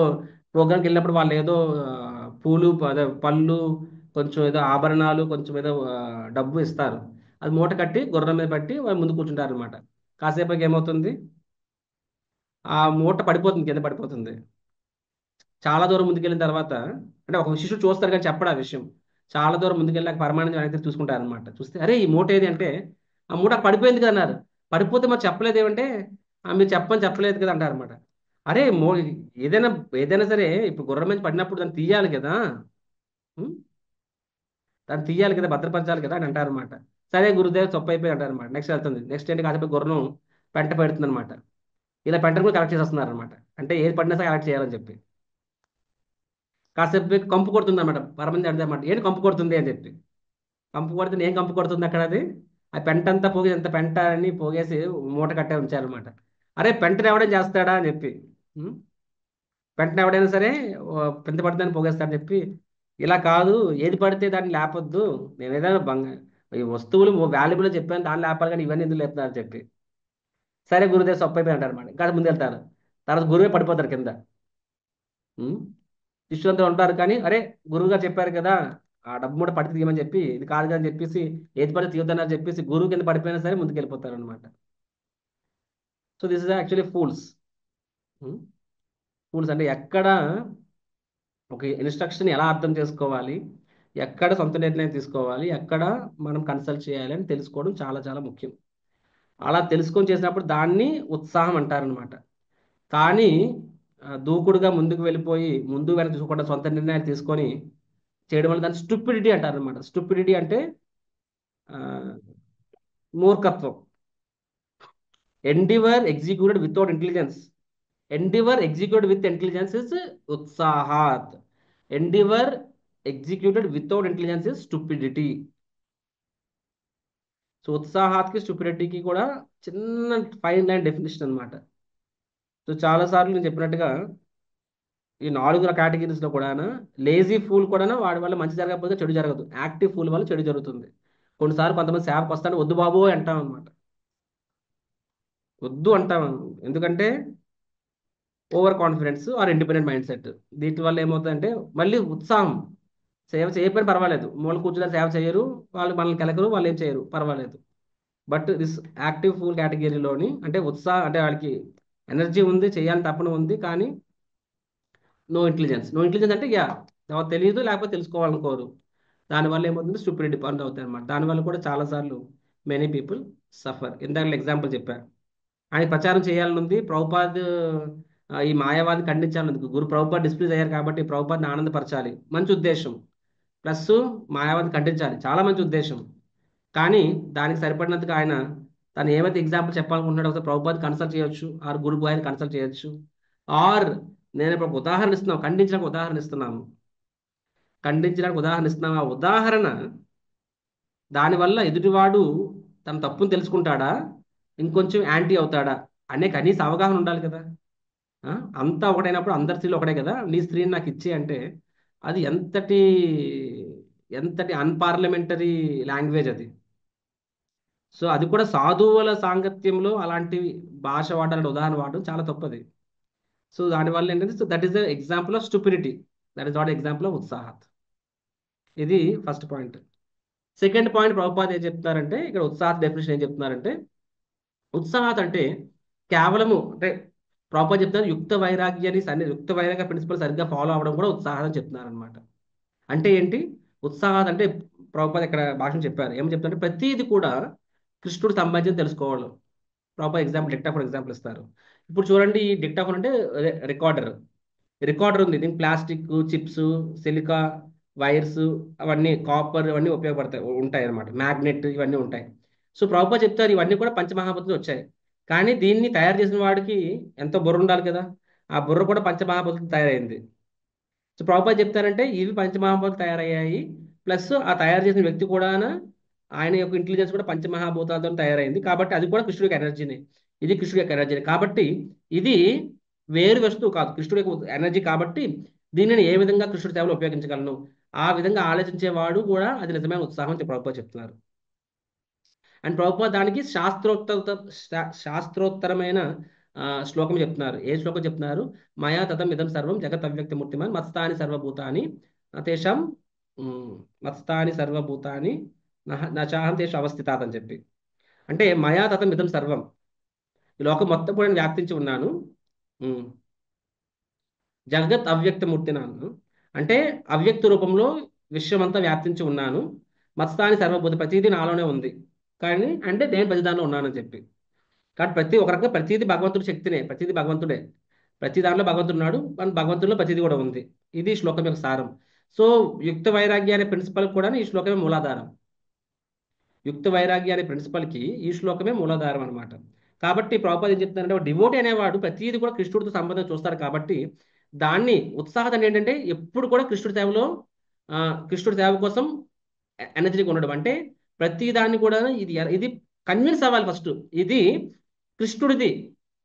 ప్రోగ్రామ్కి వెళ్ళినప్పుడు వాళ్ళు ఏదో పూలు అదే పళ్ళు, కొంచెం ఏదో ఆభరణాలు, కొంచెం ఏదో డబ్బు ఇస్తారు, అది మూట కట్టి గుర్రం మీద పెట్టి వాళ్ళు ముందు కూర్చుంటారు అనమాట. కాసేపటికి ఏమవుతుంది, ఆ మూట పడిపోతుంది, కింద పడిపోతుంది. చాలా దూరం ముందుకెళ్ళిన తర్వాత, అంటే ఒక శిష్యుడు చూస్తారు కానీ చెప్పడు ఆ విషయం, చాలా దూరం ముందుకెళ్ళాక పరమానంద వెనక్కి చూసుకుంటారు అనమాట. చూస్తే అరే ఈ మూట ఏది అంటే, ఆ మూట పడిపోయింది కదా అన్నారు. పడిపోతే మరి చెప్పలేదు ఏమంటే, మీరు చెప్పలేదు కదా అంటారు అనమాట. అరే ఏదైనా ఏదైనా సరే ఇప్పుడు గుర్రం మీద పడినప్పుడు దాన్ని తీయాలి కదా, ఉం? దాన్ని తీయాలి కదా, భద్రపరచాలి కదా అని అంటారు అనమాట. సరే గురుదేవ్ తప్పు అయిపోయి అంటారు అనమాట. నెక్స్ట్ వెళ్తుంది, నెక్స్ట్ ఏంటి, కాసేపు గుర్రం పెంట పెడుతుంది అనమాట. ఇలా పెంటను కూడా కలెక్ట్ చేసేస్తున్నారు అనమాట, అంటే ఏది పడినా సరే కలెక్ట్ చేయాలని చెప్పి. కాసేపు కంపు కొడుతుంది అనమాట, పరమంది అన్నమాట, ఏంటి కంపు కొడుతుంది అని చెప్పి. కంపు కొడుతుంది, ఏం కంపు కొడుతుంది అక్కడ అది, ఆ పెంట అంతా పోగి, ఎంత పెంట అని పోగేసి మూట కట్టే ఉంచారనమాట. అరే పెంటను ఎవడేం చేస్తాడా అని చెప్పి, ఉం? వెంటనే ఎవడైనా సరే పెంత పడితే పోగేస్తాడని చెప్పి, ఇలా కాదు, ఏది పడితే దాన్ని లేపొద్దు, నేను ఏదైనా ఈ వస్తువులు వాల్యుబుల్ చెప్పాను దాన్ని లేపాలి కానీ ఇవన్నీ ఎందుకు లేపుతారని చెప్పి. సరే గురుదేవ్ సొప్ప అయిపోయి అంటారు అనమాట, ఇంకా ముందు వెళ్తారు. తర్వాత గురువే పడిపోతారు కింద. ఉం? శిష్యులంతా ఉంటారు కానీ అరే గురువు గారు చెప్పారు కదా ఆ డబ్బు మూట పట్టి తీయమని చెప్పి, ఇది కాదు కదా అని చెప్పేసి, ఏది పడితే తీయొద్దన్నారు చెప్పేసి గురువు కింద పడిపోయినా సరే ముందుకు వెళ్ళిపోతారు అనమాట. So this is actually fools. Fools అంటే ఎక్కడ ఒక ఇన్స్ట్రక్షన్ ఎలా అర్థం చేసుకోవాలి, ఎక్కడ సొంత నిర్ణయం తీసుకోవాలి, ఎక్కడ మనం కన్సల్ట్ చేయాలి అని తెలుసుకోవడం చాలా చాలా ముఖ్యం. అలా తెలుసుకొని చేసినప్పుడు దాన్ని ఉత్సాహం అంటారనమాట. కానీ దూకుడుగా ముందుకు వెళ్ళిపోయి ముందు వెనక చూసుకోకుండా సొంత నిర్ణయాలు తీసుకొని చేయడం వల్ల దాన్ని స్టూపిడిటీ అంటారనమాట. స్టూపిడిటీ అంటే ఆ, మూర్ఖత్వం. Endeavour executed without intelligence, endeavour executed with intelligence is ఉత్సాహాత్, endeavour executed without intelligence is stupidity. So ఉత్సాహాత్కి స్టూపిడిటీకి కూడా చిన్న ఫైన్ లైన్ డెఫినేషన్ అనమాట. సో చాలాసార్లు నేను చెప్పినట్టుగా ఈ 4 కేటగిరీస్లో కూడా లేజీ ఫూల్ కూడా వాడి వల్ల మంచి జరగకపోతే చెడు జరగదు, యాక్టివ్ ఫూల్ వల్ల చెడు జరుగుతుంది. కొన్నిసార్లు కొంతమంది సేవకు వస్తాను వద్దు బాబు అంటాం అనమాట, వద్దు అంటాం. ఎందుకంటే over confidence or independent mind set. దీని వల్ల ఏమవుతుందంటే మళ్ళీ ఉత్సాహం, సేవ చేయకపోయినా పర్వాలేదు, మూల కూర్చుని సేవ చేయరు, వాళ్ళు మనల్ని కెలకరు, వాళ్ళు ఏం చేయరు పర్వాలేదు. బట్ దిస్ యాక్టివ్ ఫుల్ కేటగిరీలోని అంటే ఉత్సాహం, అంటే వాళ్ళకి ఎనర్జీ ఉంది, చేయాలని తపన ఉంది, కానీ నో ఇంటెలిజెన్స్. నో ఇంటెలిజెన్స్ అంటే తెలియదు, లేకపోతే తెలుసుకోవాలనుకోరు. దానివల్ల ఏమవుతుంది, స్టూపిడిటీ పనులు అవుతాయి అనమాట. దానివల్ల కూడా చాలాసార్లు మెనీ పీపుల్ సఫర్. ఇందాక ఎగ్జాంపుల్ చెప్పాను, ఆయన ప్రచారం చేయాలని ఉంది ప్రభుపాద్. ఈ మాయావాదిని ఖండించాలని ఉంది. గురు ప్రభుపాద్ డిస్ప్లీజ్ అయ్యారు కాబట్టి ప్రభుపాద్ని ఆనందపరచాలి, మంచి ఉద్దేశం. ప్లస్ మాయావాదిని ఖండించాలి, చాలా మంచి ఉద్దేశం. కానీ దానికి సరిపడినందుకు ఆయన తను ఏమైతే ఎగ్జాంపుల్ చెప్పాలనుకుంటున్నాడో ఒకసారి ప్రభుపాద్ కన్సల్ట్ చేయొచ్చు, ఆర్ గురు గోయని కన్సల్ట్ చేయొచ్చు. ఆర్ నేను ఇప్పుడు ఒక ఉదాహరణ ఇస్తున్నాను, ఖండించడానికి ఉదాహరణ ఇస్తున్నాము, ఖండించడానికి ఉదాహరణ ఇస్తున్నాము. ఆ ఉదాహరణ దానివల్ల ఎదుటివాడు తన తప్పును తెలుసుకుంటాడా, ఇంకొంచెం యాంటీ అవుతాడా అనే కనీస అవగాహన ఉండాలి కదా. ఆ? అంతా ఒకటైనప్పుడు అందరి స్త్రీలు ఒకటే కదా, నీ స్త్రీని నాకు ఇచ్చే అంటే అది ఎంతటి ఎంతటి అన్పార్లమెంటరీ లాంగ్వేజ్ అది. సో అది కూడా సాధువుల సాంగత్యంలో అలాంటి భాష వాడాలంటే ఉదాహరణ వాడడం చాలా తప్పది. సో దానివల్ల ఏంటంటే, so that is the example of stupidity, that is not example of ఉత్సాహత్. ఇది first point. Second point Prabhupad ఏం చెప్తున్నారంటే, ఇక్కడ ఉత్సాహత్ డెఫినేషన్ ఏం చెప్తున్నారంటే, ఉత్సాహత్ అంటే కేవలము అంటే ప్రభుపాద్ చెప్తున్నారు యుక్త వైరాగ్యాన్ని యుక్త వైరాగ్య ప్రిన్సిపల్ సరిగ్గా ఫాలో అవ్వడం కూడా ఉత్సాహం అని చెప్తున్నారు అనమాట. అంటే ఏంటి ఉత్సాహం అంటే, ప్రభుపాద్ ఇక్కడ భాషను చెప్పారు, ఏమని చెప్తారంటే ప్రతిది కూడా కృష్ణుడు సంబంధించి తెలుసుకోవాలి. ప్రాపర్ ఎగ్జాంపుల్ డిక్టాఫోన్ ఎగ్జాంపుల్ ఇస్తారు. ఇప్పుడు చూడండి, ఈ డిక్టాఫోన్ అంటే రికార్డర్. రికార్డర్ ఉంది, దీనికి ప్లాస్టిక్ చిప్స్, సిలికా వైర్స్, అవన్నీ కాపర్, ఇవన్నీ ఉపయోగపడతాయి ఉంటాయి అనమాట, మ్యాగ్నెట్ ఇవన్నీ ఉంటాయి. సో ప్రభుపాద్ చెప్తారు ఇవన్నీ కూడా పంచమహాభూతులు వచ్చాయి. కానీ దీన్ని తయారు చేసిన వాడికి ఎంతో బుర్ర ఉండాలి కదా, ఆ బుర్ర కూడా పంచమహాభూతులు తయారైంది. సో ప్రభుపాద్ చెప్తారంటే ఇవి పంచమహాభూతాలు తయారయ్యాయి, ప్లస్ ఆ తయారు చేసిన వ్యక్తి కూడా ఆయన యొక్క ఇంటెలిజెన్స్ కూడా పంచమహాభూతాలతో తయారైంది, కాబట్టి అది కూడా కృష్ణుడి యొక్క ఎనర్జీని, ఇది కృష్ణుడి యొక్క ఎనర్జీని. కాబట్టి ఇది వేరు వస్తువు కాదు, కృష్ణుడి యొక్క ఎనర్జీ. కాబట్టి దీనిని ఏ విధంగా కృష్ణుడి సేవలో ఉపయోగించగలను, ఆ విధంగా ఆలోచించేవాడు కూడా అది నిజమైన ఉత్సాహం అని ప్రభుపాద్ చెప్తున్నారు. అండ్ ప్రభుపాద్ దానికి శాస్త్రోత్తరమైన శ్లోకం చెప్తున్నారు. ఏ శ్లోకం చెప్తున్నారు, మయా తతం ఇదం సర్వం జగత్ అవ్యక్త మూర్తిమాన్ మత్స్థాని సర్వభూతాని తేషాం మత్స్థాని సర్వభూతాని నచాహం తేషు అవస్థితాత్ అని చెప్పి. అంటే మయా తతం ఇదం సర్వం, ఈ లోకం మొత్తం కూడా నేను వ్యాప్తించి ఉన్నాను. ఉమ్, జగత్ అవ్యక్త మూర్తినాను అంటే అవ్యక్త రూపంలో విశ్వమంతా వ్యాప్తించి ఉన్నాను. మత్స్థాని సర్వభూత ప్రతిదీ నాలోనే ఉంది, కానీ అంటే నేను ప్రతి దానిలో ఉన్నానని చెప్పి. కాబట్టి ప్రతి ఒక రకంగా ప్రతిదీ భగవంతుడి శక్తినే, ప్రతిదీ భగవంతుడే, ప్రతి దానిలో భగవంతుడు ఉన్నాడు, మన భగవంతుడిలో ప్రతిదీ కూడా ఉంది. ఇది ఈ శ్లోకం యొక్క సారం. సో యుక్త వైరాగ్య అనే ప్రిన్సిపల్ కూడా ఈ శ్లోకమే మూలాధారం. యుక్త వైరాగ్య అనే ప్రిన్సిపల్కి ఈ శ్లోకమే మూలాధారం అనమాట. కాబట్టి ప్రభుపాద్ ఏం చెప్తున్నారంటే, ఒక డివోటీ అనేవాడు ప్రతిదీ కూడా కృష్ణుడితో సంబంధం చూస్తారు. కాబట్టి దాన్ని ఉత్సాహం ఏంటంటే ఎప్పుడు కూడా కృష్ణుడి సేవలో కృష్ణుడి సేవ కోసం ఎనర్జీగా ఉండడం. అంటే ప్రతి దాన్ని కూడా ఇది ఇది కన్విన్స్ అవ్వాలి ఫస్ట్, ఇది కృష్ణుడిది.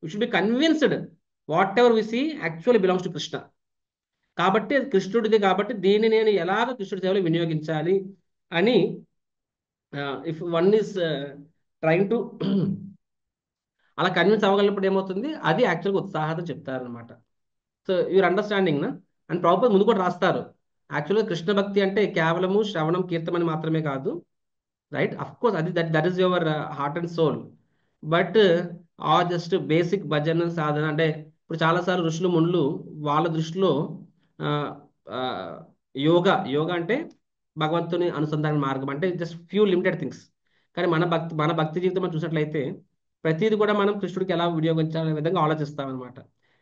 We should be convinced whatever we see actually belongs to Krishna. కాబట్టి అది కృష్ణుడిది, కాబట్టి దీన్ని నేను ఎలాగ కృష్ణుడి సేవలో వినియోగించాలి అని if one is trying to అలా కన్విన్స్ అవ్వగలిగినప్పుడు ఏమవుతుంది, అది యాక్చువల్గా ఉత్సాహత చెప్తారనమాట. సో యూర్ అండర్స్టాండింగ్ నా. అండ్ ప్రభుపాద్ ముందు కూడా రాస్తారు, యాక్చువల్గా కృష్ణ భక్తి అంటే కేవలము శ్రవణం కీర్తనం మాత్రమే కాదు, రైట్? అఫ్ కోర్స్ అది that is your heart and soul. But uh just basic భజన సాధన అంటే ఇప్పుడు చాలాసార్లు ఋషులు మునులు వాళ్ళ దృష్టిలో ఆ, ఆ, యోగా అంటే భగవంతుని అనుసంధాన మార్గం అంటే జస్ట్ ఫ్యూ లిమిటెడ్ థింగ్స్. కానీ మన భక్తి జీవితం మనం చూసినట్లయితే ప్రతిది కూడా మనం కృష్ణుడికి ఎలా వినియోగించాలనే విధంగా ఆలోచిస్తాం అనమాట.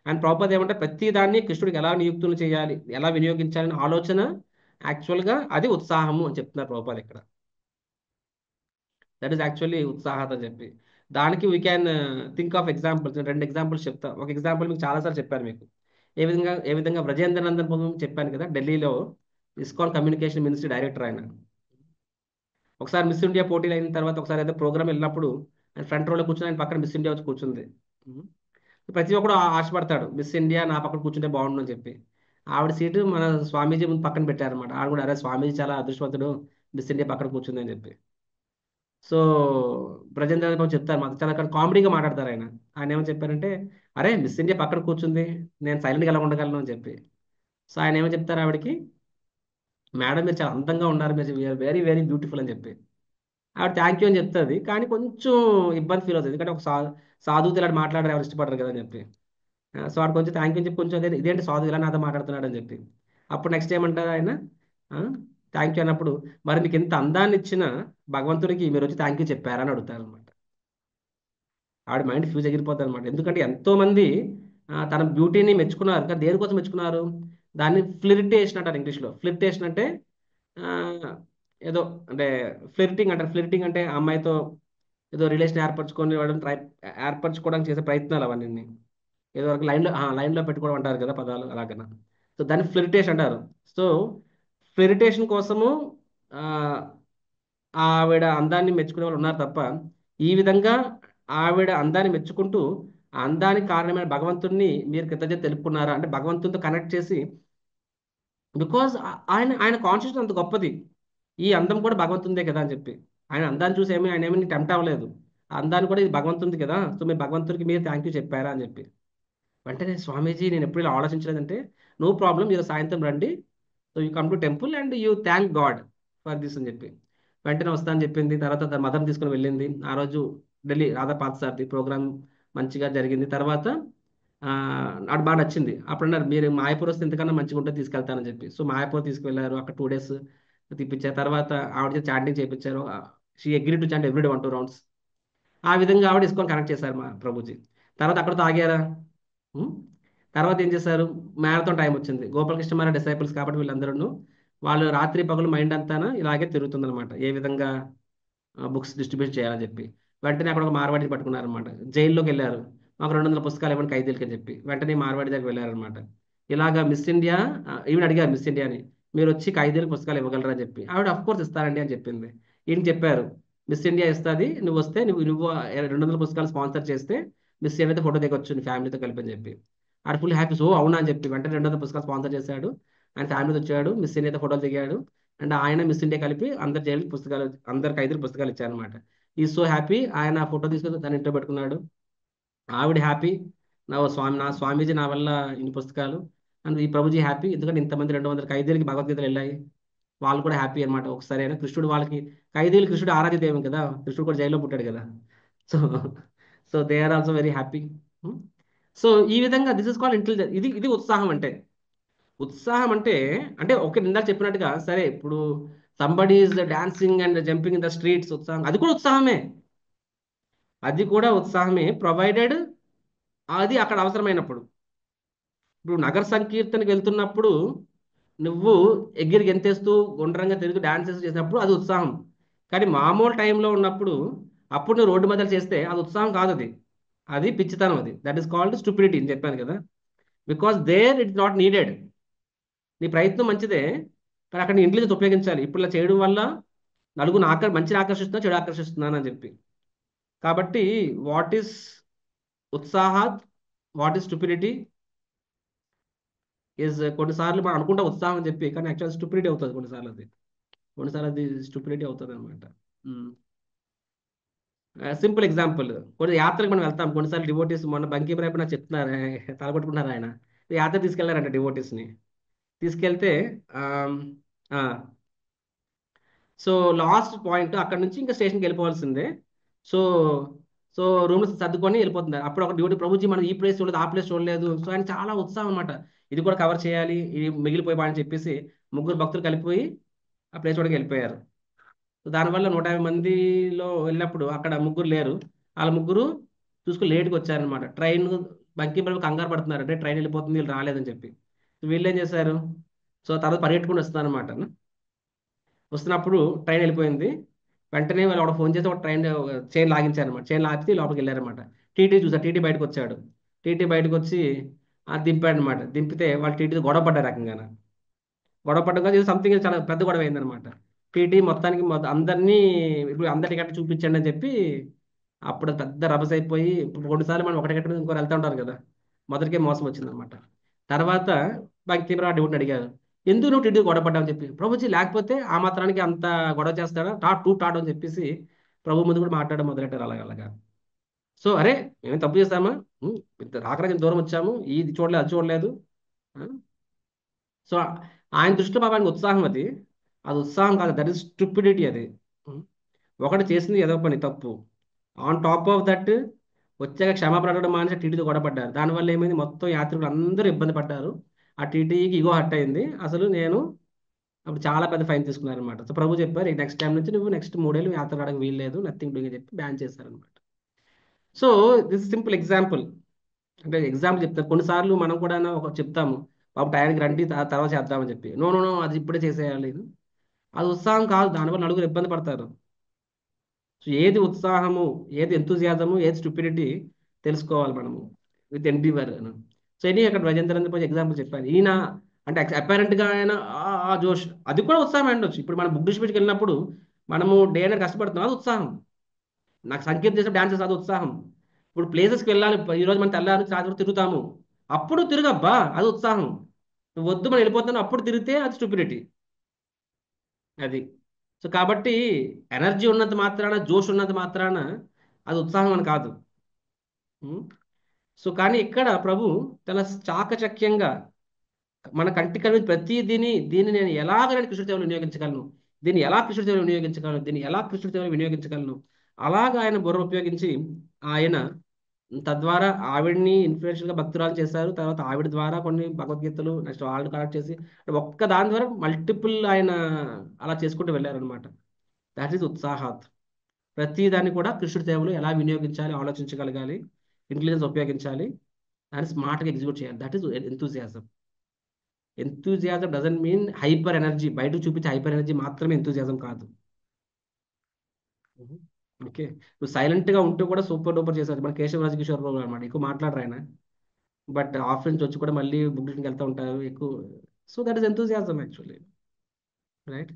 అండ్ ప్రభుపాద్ ఏమంటే ప్రతి దాన్ని కృష్ణుడికి ఎలా నియుక్తులు చేయాలి, ఎలా వినియోగించాలనే ఆలోచన యాక్చువల్గా అది ఉత్సాహము అని చెప్తున్నారు ప్రభుపాద్ ఇక్కడ. దట్ ఈస్ యాక్చువల్లీ ఉత్సాహత అని చెప్పి. దానికి we can think of examples. రెండు ఎగ్జాంపుల్స్ చెప్తా. ఒక ఎగ్జాంపుల్ మీకు చాలాసార్లు చెప్పాను మీకు, ఏ విధంగా బ్రజేంద్ర నందన్ చెప్పాను కదా, ఢిల్లీలో ఇస్కాన్ కమ్యూనికేషన్ మినిస్ట్రీ డైరెక్టర్ ఆయన. ఒకసారి మిస్ ఇండియా పోటీలు అయిన తర్వాత ఒకసారి ఏదో ప్రోగ్రామ్ వెళ్ళినప్పుడు ఆయన ఫ్రంట్ రోలో కూర్చొని ఆయన పక్కన మిస్ ఇండియా వచ్చి కూర్చుంది. ప్రతి ఒక్కడు ఆశపడతాడు మిస్ ఇండియా నా పక్కన కూర్చుంటే బాగుండు అని చెప్పి. ఆవిడ సీటు మన స్వామీజీ ముందు పక్కన పెట్టారనమాట. ఆవిడ కూడా అరే స్వామీజీ చాలా అదృష్టవంతుడు, మిస్ ఇండియా పక్కన కూర్చుంది అని చెప్పి. సో బ్రజేంద్ర కొంచెం చెప్తారు మాకు, చాలా కామెడీగా మాట్లాడతారు ఆయన. ఆయన ఏమని చెప్పారంటే, అరే మిస్ ఇండియా పక్కన కూర్చుంది, నేను సైలెంట్గా ఎలా ఉండగలను అని చెప్పి. సో ఆయన ఏమని చెప్తారు ఆవిడకి, మేడం మీరు చాలా అందంగా ఉన్నారు, మీరు వెరీ వెరీ బ్యూటిఫుల్ అని చెప్పి. ఆవిడ థ్యాంక్ యూ అని చెప్తుంది, కానీ కొంచెం ఇబ్బంది ఫీల్ అవుతుంది, ఎందుకంటే ఒక సాధువుతో ఇలా మాట్లాడారు, ఎవరు ఇష్టపడరు కదా అని చెప్పి. సో ఆవిడ కొంచెం థ్యాంక్ యూ అని చెప్పి కొంచెం ఇదేంటి సాధువు ఇలా నాతో మాట్లాడుతున్నాడు అని చెప్పి. అప్పుడు నెక్స్ట్ ఏమంటారు ఆయన? థ్యాంక్ యూ అన్నప్పుడు, మరి మీకు ఇంత అందాన్ని ఇచ్చిన భగవంతుడికి మీరు వచ్చి థ్యాంక్ యూ చెప్పారా అని అడుగుతారు అనమాట. ఆవిడ మైండ్ ఫ్యూజ్ ఎగిరిపోతుంది అనమాట. ఎందుకంటే ఎంతో మంది తన బ్యూటీని మెచ్చుకున్నారు, కానీ దేనికోసం మెచ్చుకున్నారు? దాన్ని ఫ్లిర్టేషన్ అంటారు ఇంగ్లీష్లో. ఫ్లిర్టేషన్ అంటే ఆ, ఏదో అంటే ఫ్లిర్టింగ్ అంటారు. ఫ్లిర్టింగ్ అంటే ఆ అమ్మాయితో ఏదో రిలేషన్ ఏర్పరచుకొని వాడు ఏర్పరచుకోవడానికి చేసే ప్రయత్నాలు అవన్నీ. ఏదో ఒక లైన్లో పెట్టుకోవడం అంటారు కదా పదాలు, అలాగనా. సో దాన్ని ఫ్లిర్టేషన్ అంటారు. సో ఫ్లిర్టేషన్ కోసము ఆ, ఆవిడ అందాన్ని మెచ్చుకునే వాళ్ళు ఉన్నారు తప్ప, ఈ విధంగా ఆవిడ అందాన్ని మెచ్చుకుంటూ ఆ అందానికి కారణమైన భగవంతుడిని మీరు కృతజ్ఞత తెలుపుకున్నారా అంటే, భగవంతుడితో కనెక్ట్ చేసి, బికాజ్ ఆయన ఆయన కాన్షియస్ అంత గొప్పది. ఈ అందం కూడా భగవంతుందే కదా అని చెప్పి, ఆయన అందాన్ని చూసి ఆయన ఏమీ టెంప్ట్ అవ్వలేదు. ఆ అందాన్ని కూడా ఇది భగవంతుంది కదా, సో మీరు భగవంతుడికి మీరు థ్యాంక్ యూ చెప్పారా అని చెప్పి. వెంటనే స్వామీజీ నేను ఎప్పుడు ఇలా ఆలోచించలేదంటే, నో ప్రాబ్లం, మీరు సాయంత్రం రండి, so you come to temple and you thank God for this అని చెప్పి. వెంటనే వస్తా అని చెప్పింది. తర్వాత తన మదర్ని తీసుకుని వెళ్ళింది. ఆ రోజు ఢిల్లీ రాధా పార్థసారథి ప్రోగ్రామ్ మంచిగా జరిగింది. తర్వాత నాకు బాగా నచ్చింది. అప్పుడు అన్నారు, మీరు మాయాపూర్ వస్తే ఇంతకన్నా మంచిగా ఉంటే తీసుకెళ్తానని చెప్పి. సో మాయాపూర్ తీసుకువెళ్ళారు. అక్కడ 2 days తిప్పించారు. తర్వాత ఆవిడ చాటింగ్ చేయించారు. She agree to chant everyday 1-2 rounds. ఆ విధంగా ఆవిడ ఇస్కాన్ కనెక్ట్ చేశారు మా ప్రభుజీ. తర్వాత అక్కడతో ఆగారా? ఉం? తర్వాత ఏం చేశారు? మ్యారథాన్ టైం వచ్చింది. గోపాలకృష్ణ మార డిసైపుల్స్ కాబట్టి వీళ్ళందరూ, వాళ్ళు రాత్రి పగలు మైండ్ అంతా ఇలాగే తిరుగుతుందన్నమాట, ఏ విధంగా బుక్స్ డిస్ట్రిబ్యూట్ చేయాలని చెప్పి. వెంటనే అక్కడ ఒక మార్వాడిని పట్టుకున్నారనమాట. జైల్లోకి వెళ్ళారు. మాకు 200 పుస్తకాలు ఇవ్వండి ఖైదీలకి అని చెప్పి. వెంటనే మార్వాడి దగ్గరికి వెళ్ళారనమాట. ఇలాగా మిస్ ఇండియా, ఈవిడ అడిగారు మిస్ ఇండియాని, మీరు వచ్చి ఖైదీలకు పుస్తకాలు ఇవ్వగలరా అని చెప్పి. ఆవిడ అఫ్ కోర్స్ ఇస్తారండి అని చెప్పింది. ఈయన చెప్పారు, మిస్ ఇండియా ఇస్తుంది, నువ్వు వస్తే నువ్వు 200 పుస్తకాలు స్పాన్సర్ చేస్తే మిస్ ఇండియాతో ఫోటో దిగొచ్చు నీ ఫ్యామిలీతో కలిపి అని చెప్పి. ఆడ ఫుల్ హ్యాపీ. సో అవునా అని చెప్పి వెంటనే 200 పుస్తకాలు స్పాన్సర్ చేశాడు. ఆయన ఫ్యామిలీతో వచ్చాడు, మిస్ ఇండియాతో ఫోటోలు దిగాడు. అండ్ ఆయన మిస్ ఇండియా కలిపి అందరు జైలు పుస్తకాలు, అందరికి 5 పుస్తకాలు ఇచ్చారనమాట. ఈ సో హ్యాపీ. ఆయన ఆ ఫోటో తీసుకొని తన ఇంట్లో పెట్టుకున్నాడు. ఆవిడ హ్యాపీ, నా స్వామీజీ నా వల్ల ఇన్ని పుస్తకాలు. అండ్ ఈ ప్రభుజీ హ్యాపీ, ఎందుకంటే ఇంతమంది 200 ఖైదీలకి భగవద్గీతలు వెళ్ళాయి. వాళ్ళు కూడా హ్యాపీ అనమాట. ఒకసారి అయినా కృష్ణుడు వాళ్ళకి, ఖైదీలు కృష్ణుడు ఆరాధ్య దైవం కదా, కృష్ణుడు కూడా జైల్లో పుట్టాడు కదా. So so they are also very happy. So ఈ విధంగా దిస్ ఇస్ కాల్డ్ ఇంటెలిజెన్స్. ఇది ఇది ఉత్సాహం అంటే. ఉత్సాహం అంటే, అంటే ఒక ఇందాక చెప్పినట్టుగా, సరే ఇప్పుడు somebody is dancing and jumping in the streets, ఉత్సాహం, అది కూడా ఉత్సాహమే. అది కూడా ఉత్సాహమే, ప్రొవైడెడ్ అది అక్కడ అవసరమైనప్పుడు. ఇప్పుడు నగర సంకీర్తనకి వెళ్తున్నప్పుడు నువ్వు ఎగిరి గెంతేస్తూ గుండ్రంగా తిరుగుతూ డాన్స్ చేసినప్పుడు అది ఉత్సాహం. కానీ మామూలు టైంలో ఉన్నప్పుడు, అప్పుడు నువ్వు రోడ్డు మధ్యలో చేస్తే అది ఉత్సాహం కాదు. అది అది పిచ్చితనం. అది దట్ ఈస్ కాల్డ్ స్టూపిడిటీ అని చెప్పాను కదా. Because there it's not needed. నీ ప్రయత్నం మంచిదే, కానీ అక్కడ నీ ఇంటెలిజెన్స్ ఉపయోగించాలి. ఇప్పుడు ఇలా చేయడం వల్ల నలుగురు మంచిని ఆకర్షిస్తున్నా, చెడు ఆకర్షిస్తున్నాను అని చెప్పి. కాబట్టి వాట్ ఈస్ ఉత్సాహాత్, వాట్ ఈస్ స్టూపిడిటీ ఈజ్, కొన్నిసార్లు మనం అనుకుంటా ఉత్సాహం అని చెప్పి, కానీ యాక్చువల్ స్టూపిడిటీ అవుతుంది కొన్నిసార్లు. అది స్టూపిడిటీ అవుతుంది అనమాట. సింపుల్ ఎగ్జాంపుల్, కొన్ని యాత్రకు మనం వెళ్తాం కొన్నిసార్లు. డివోటీస్ మొన్న బంకీపురం నాకు చెప్తున్నారు, తలపట్టుకున్నారు ఆయన. యాత్ర తీసుకెళ్లారంట డివోటీస్ని. తీసుకెళ్తే ఆమ్, ఆ, సో లాస్ట్ పాయింట్ అక్కడ నుంచి ఇంకా స్టేషన్కి వెళ్ళిపోవాల్సిందే. సో సో రూమ్లో సర్దుకొని వెళ్ళిపోతున్నారు. అప్పుడు ఒక డ్యూటీ, ప్రభుజీ మనం ఈ ప్లేస్ చూడలేదు, ఆ ప్లేస్ చూడలేదు. సో ఆయన చాలా ఉత్సాహం అనమాట, ఇది కూడా కవర్ చేయాలి, ఇది మిగిలిపోయి అని చెప్పేసి ముగ్గురు భక్తులు కలిపిపోయి ఆ ప్లేస్ చూడకి వెళ్ళిపోయారు. సో దానివల్ల 150 మందిలో వెళ్ళినప్పుడు అక్కడ ముగ్గురు లేరు. వాళ్ళ ముగ్గురు చూసుకుని లేట్గా వచ్చారనమాట. ట్రైన్ బంకింపల్లి కంగారు పడుతున్నారు, అంటే ట్రైన్ వెళ్ళిపోతుంది వీళ్ళు రాలేదని చెప్పి. సో వీళ్ళు ఏం చేశారు, సో తర్వాత పరిగెట్టుకుని వస్తున్నారు అనమాట. వస్తున్నప్పుడు ట్రైన్ వెళ్ళిపోయింది. వెంటనే వాళ్ళు ఒక ఫోన్ చేసి ఒక ట్రైన్ చైన్ లాగించారనమాట. చైన్ లాగితే లోపలికి వెళ్ళారనమాట. టీటీ చూసారు, టీటీ బయటకు వచ్చాడు. టీటీ బయటకు వచ్చి దింపాడు అనమాట. దింపితే వాళ్ళు టీటీ గొడవ పడ్డారు రకంగా. గొడవ పడ్డం కాదు, ఇది సంథింగ్ చాలా పెద్ద గొడవ అయిందనమాట. టీటీ మొత్తానికి అందరినీ, ఇప్పుడు అందరి టికెట్ చూపించండి అని చెప్పి, అప్పుడు పెద్ద రభస అయిపోయి, ఇప్పుడు 2 సార్లు మనం ఒకటి టికెట్ ఇంకోరు వెళ్తూ ఉంటారు కదా, మొదటికే మోసం వచ్చిందనమాట. తర్వాత తీవ్రవాడి డ్యూటీని అడిగారు, ఎందుకు నువ్వు టీటీ గొడవ పడ్డావు అని చెప్పి. ప్రభుజీ లేకపోతే ఆ మాత్రానికి అంత గొడవ చేస్తాడా, టాట్ అని చెప్పేసి ప్రభు ముందు కూడా మాట్లాడడం మొదలెట్టారు అలాగా. సో అరే మేము తప్పు చేస్తామా, రాకరాజు దూరం వచ్చాము, ఇది చూడలేదు అది చూడలేదు. సో ఆయన దృష్టిలో పాపానికి ఉత్సాహం అది, అది ఉత్సాహం కాదు, దట్ ఈస్ స్టూపిడిటీ అది. ఉం. ఒకటి చేసింది ఏదో పని తప్పు, ఆన్ టాప్ ఆఫ్ దట్ వచ్చాక క్షమాపణ అడగడం మానేసి టీటీతో గొడవపడ్డారు. దానివల్ల ఏమైంది, మొత్తం యాత్రికులు అందరూ ఇబ్బంది పడ్డారు. ఆ టీటీఈకి ఇగో హర్ట్ అయింది. అసలు నేను అప్పుడు చాలా పెద్ద ఫైన్ తీసుకున్నారనమాట. సో ప్రభు చెప్పారు, నెక్స్ట్ టైం నుంచి నువ్వు నెక్స్ట్ 3 ఏళ్ళు యాత్ర వీల్లేదు, నథింగ్ డూయింగ్ అని చెప్పి బ్యాన్ చేశారనమాట. సో దిస్ సింపుల్ ఎగ్జాంపుల్, అంటే ఎగ్జాంపుల్ చెప్తాను. కొన్నిసార్లు మనం కూడా ఒక చెప్తాము, బాబు టయానికి రండి, తర్వాత చేద్దామని చెప్పి. నో నో నో, అది ఇప్పుడే చేసేయాలి. అది ఉత్సాహం కాదు, దానివల్ల నలుగురు ఇబ్బంది పడతారు. సో ఏది ఉత్సాహము, ఏది ఎంతూజియాజము, ఏది స్టూపిడిటీ తెలుసుకోవాలి మనము విత్ ఎండివర్. సో ఇది అక్కడ రజేంద్ర ఎగ్జాంపుల్ చెప్పాను. ఈయన అంటే అపారెంట్ గా ఆయన ఆ జోష్, అది కూడా ఉత్సాహం ఉండొచ్చు. ఇప్పుడు మనం బుక్ డిస్ట్రిబ్యూట్కి వెళ్ళినప్పుడు మనము డే అనేది కష్టపడుతున్నాం, అది ఉత్సాహం. నాకు సంగీతం చేసిన డాన్స్ చేస్తే అది ఉత్సాహం. ఇప్పుడు ప్లేసెస్కి వెళ్ళాలి, ఈ రోజు మనం తెల్లారి నుంచి రాత్రి వరకు తిరుగుతాము, అప్పుడు తిరుగబ్బా, అది ఉత్సాహం. నువ్వు వద్దు మనం వెళ్ళిపోతున్నావు అప్పుడు తిరిగితే అది స్టూపిడిటీ. అది. సో కాబట్టి ఎనర్జీ ఉన్నంత మాత్రాన, జోష్ ఉన్నంత మాత్రాన అది ఉత్సాహం అని కాదు. ఉం? సో కానీ ఇక్కడ ప్రభు చాలా చాకచక్యంగా మన కంటి కనిపించే ప్రతి దీన్ని నేను ఎలాగ నేను కృష్ణుడి సేవలో వినియోగించగలను, దీన్ని ఎలా కృష్ణుడి సేవలో వినియోగించగలను, దీన్ని ఎలా కృష్ణుడి సేవలో వినియోగించగలను, అలాగా ఆయన బుర్ర ఉపయోగించి ఆయన తద్వారా ఆవిడ్ని ఇన్ఫ్లుయెన్షియల్ గా భక్తురాలు చేశారు. తర్వాత ఆవిడ ద్వారా కొన్ని భగవద్గీతలు నెక్స్ట్ వాళ్ళని కనెక్ట్ చేసి ఒక్క దాని ద్వారా మల్టిపుల్ ఆయన అలా చేసుకుంటూ వెళ్ళారనమాట. That is ఉత్సాహాత్. ప్రతి దాన్ని కూడా కృష్ణుడి సేవలో ఎలా వినియోగించాలి ఆలోచించగలగాలి, ఇంటెలిజెన్స్ ఉపయోగించాలి, దాన్ని స్మార్ట్గా ఎగ్జిక్యూట్ చేయాలి. That is enthusiasm. Enthusiasm doesn't mean hyper energy, బయట చూపించే హైపర్ ఎనర్జీ మాత్రమే ఎంతూజియాజం కాదు. ఓకే, నువ్వు సైలెంట్ గా ఉంటూ కూడా సూపర్ డూపర్ చేశారు. మన కేశవరాజు కిషోర్ బాబు అనమాట, ఎక్కువ మాట్లాడరు ఆయన, బట్ ఆఫ్ నుంచి వచ్చి కూడా మళ్ళీ బుక్ డిక్షన్కి వెళ్తూ ఉంటారు ఎక్కువ. So that is enthusiasm actually, right.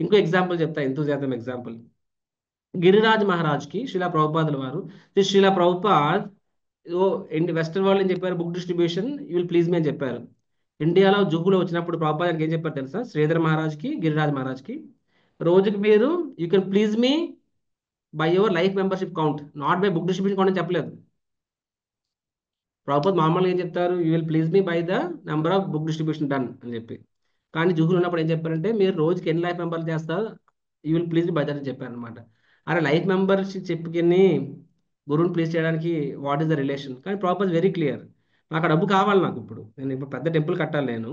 ఇంకో ఎగ్జాంపుల్ చెప్తా, ఎంతూజియాజం ఎగ్జాంపుల్. గిరిరాజ్ మహారాజ్కి శిలా ప్రభుపాదుల వారు, దిస్ శిలా ప్రభుపాద్ ఓ వెస్టర్న్ వరల్డ్ అని చెప్పారు, book distribution you will please me అని చెప్పారు. ఇండియాలో జుహులో వచ్చినప్పుడు ప్రభుపాదానికి ఏం చెప్పారు తెలుసా? శ్రీధర్ మహారాజ్కి, గిరిరాజ్ మహారాజ్కి, రోజుకి మీరు you can please me by your life membership count, not by book distribution count అని చెప్పలేదు. ప్రభుపాద్ మామూలుగా ఏం చెప్తారు? You will please me by the number of book distribution done అని చెప్పి. కానీ జుహులు ఉన్నప్పుడు ఏం చెప్పారంటే మీరు రోజుకి ఎన్ని లైఫ్ మెంబర్లు చేస్తారు, you will please me by that అని చెప్పారు అనమాట. అరే లైఫ్ మెంబర్షిప్ చెప్పుకుని గురువుని ప్లీజ్ చేయడానికి వాట్ ఈస్ ద రిలేషన్? కానీ ప్రాపర్ వెరీ క్లియర్, నాకు ఆ డబ్బు కావాలి, నాకు నేను ఇప్పుడు పెద్ద టెంపుల్ కట్టాలి నేను,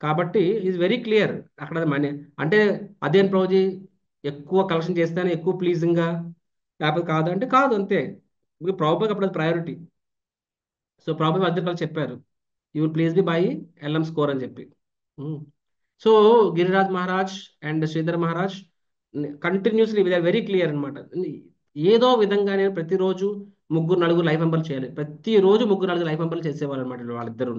కాబట్టి ఈజ్ వెరీ క్లియర్ అక్కడ మనీ. అంటే అదేం ప్రభుజీ ఎక్కువ కలెక్షన్ చేస్తేనే ఎక్కువ ప్లీజింగ్గా, లేకపోతే కాదు అంటే కాదు, అంతే. ప్రాపర్ అప్పుడు అది ప్రయారిటీ. సో ప్రాపర్ అద్దె చెప్పారు you will please be by LM score అని చెప్పి. So Giriraj Maharaj and Sridhar Maharaj continuously they are very clear అనమాట. ఏదో విధంగా నేను ప్రతిరోజు ముగ్గురు నలుగురు లైఫ్ మెంబర్లు చేయాలి, ప్రతిరోజు ముగ్గురు నలుగురు లైఫ్ మెంబర్లు చేసేవారు అనమాట. వాళ్ళిద్దరు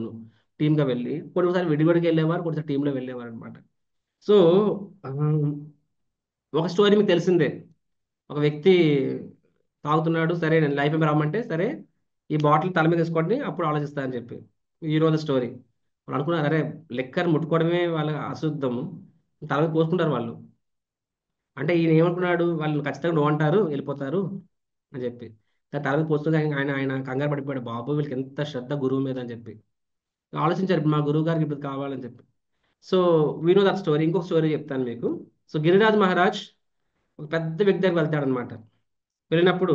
టీమ్గా వెళ్ళి, కొన్నిసారి విడివిడిగా వెళ్ళేవారు, కొన్నిసారి టీంలో వెళ్ళేవారు అనమాట. సో ఒక స్టోరీ మీకు తెలిసిందే, ఒక వ్యక్తి తాగుతున్నాడు, సరే నేను లైఫ్ మెంబర్ అవ్వమంటే సరే ఈ బాటిల్ తల మీద వేసుకోండి అప్పుడు ఆలోచిస్తా అని చెప్పి. ఈ రోజు స్టోరీ వాళ్ళు అనుకున్నారు, అరే లెక్కర్ ముట్టుకోవడమే వాళ్ళ అశుద్ధము, తల మీద పోసుకుంటారు వాళ్ళు. అంటే ఈయన ఏమనుకున్నాడు, వాళ్ళు ఖచ్చితంగా నువ్వు అంటారు వెళ్ళిపోతారు అని చెప్పి. కానీ తల మీద పోసుకుంటే ఆయన ఆయన కంగారు పడిపోయాడు, బాబు వీళ్ళకి ఎంత శ్రద్ధ గురువు మీద అని చెప్పి. ఆలోచించారు ఇప్పుడు మా గురువు గారికి ఇప్పుడు కావాలని చెప్పి. So we know that story. ఇంకొక స్టోరీ చెప్తాను మీకు. సో గిరిరాజ్ మహారాజ్ ఒక పెద్ద వ్యక్తి దగ్గరికి వెళ్తాడనమాట. వెళ్ళినప్పుడు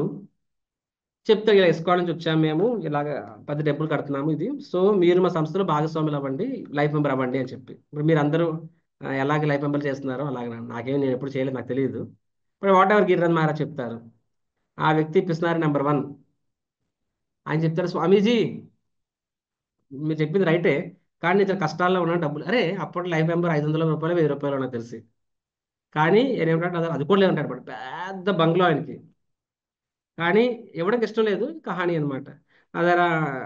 చెప్తారు, ఇలా ఇస్కాన్ నుంచి వచ్చాము మేము, ఇలాగ పెద్ద టెంపుల్ కడుతున్నాము ఇది, సో మీరు మా సంస్థలో భాగస్వాములు అవ్వండి, లైఫ్ మెంబర్ అవ్వండి అని చెప్పి. ఇప్పుడు మీరు అందరూ ఎలాగ లైఫ్ మెంబర్ చేస్తున్నారో అలాగే నాకేం, నేను ఎప్పుడు చేయలేదు, నాకు తెలియదు. ఇప్పుడు వాట్ ఎవర్ గిరిరాజ్ మహారాజ్ చెప్తారు. ఆ వ్యక్తి పిసినారి నెంబర్ 1. ఆయన చెప్తారు, స్వామీజీ మీరు చెప్పింది రైటే, కానీ నేను చాలా కష్టాల్లో ఉన్నాను, డబ్బులు, అరే అప్పట్లో లైఫ్ మెంబర్ 500 రూపాయలు 1000 రూపాయలు నాకు తెలిసి. కానీ ఆయన ఏమంటాడు, అది కూడా లేదంటాడు, పెద్ద బంగ్లా ఆయనకి, కానీ ఇవ్వడానికి ఇష్టం లేదు, కహాని అనమాట. అదరా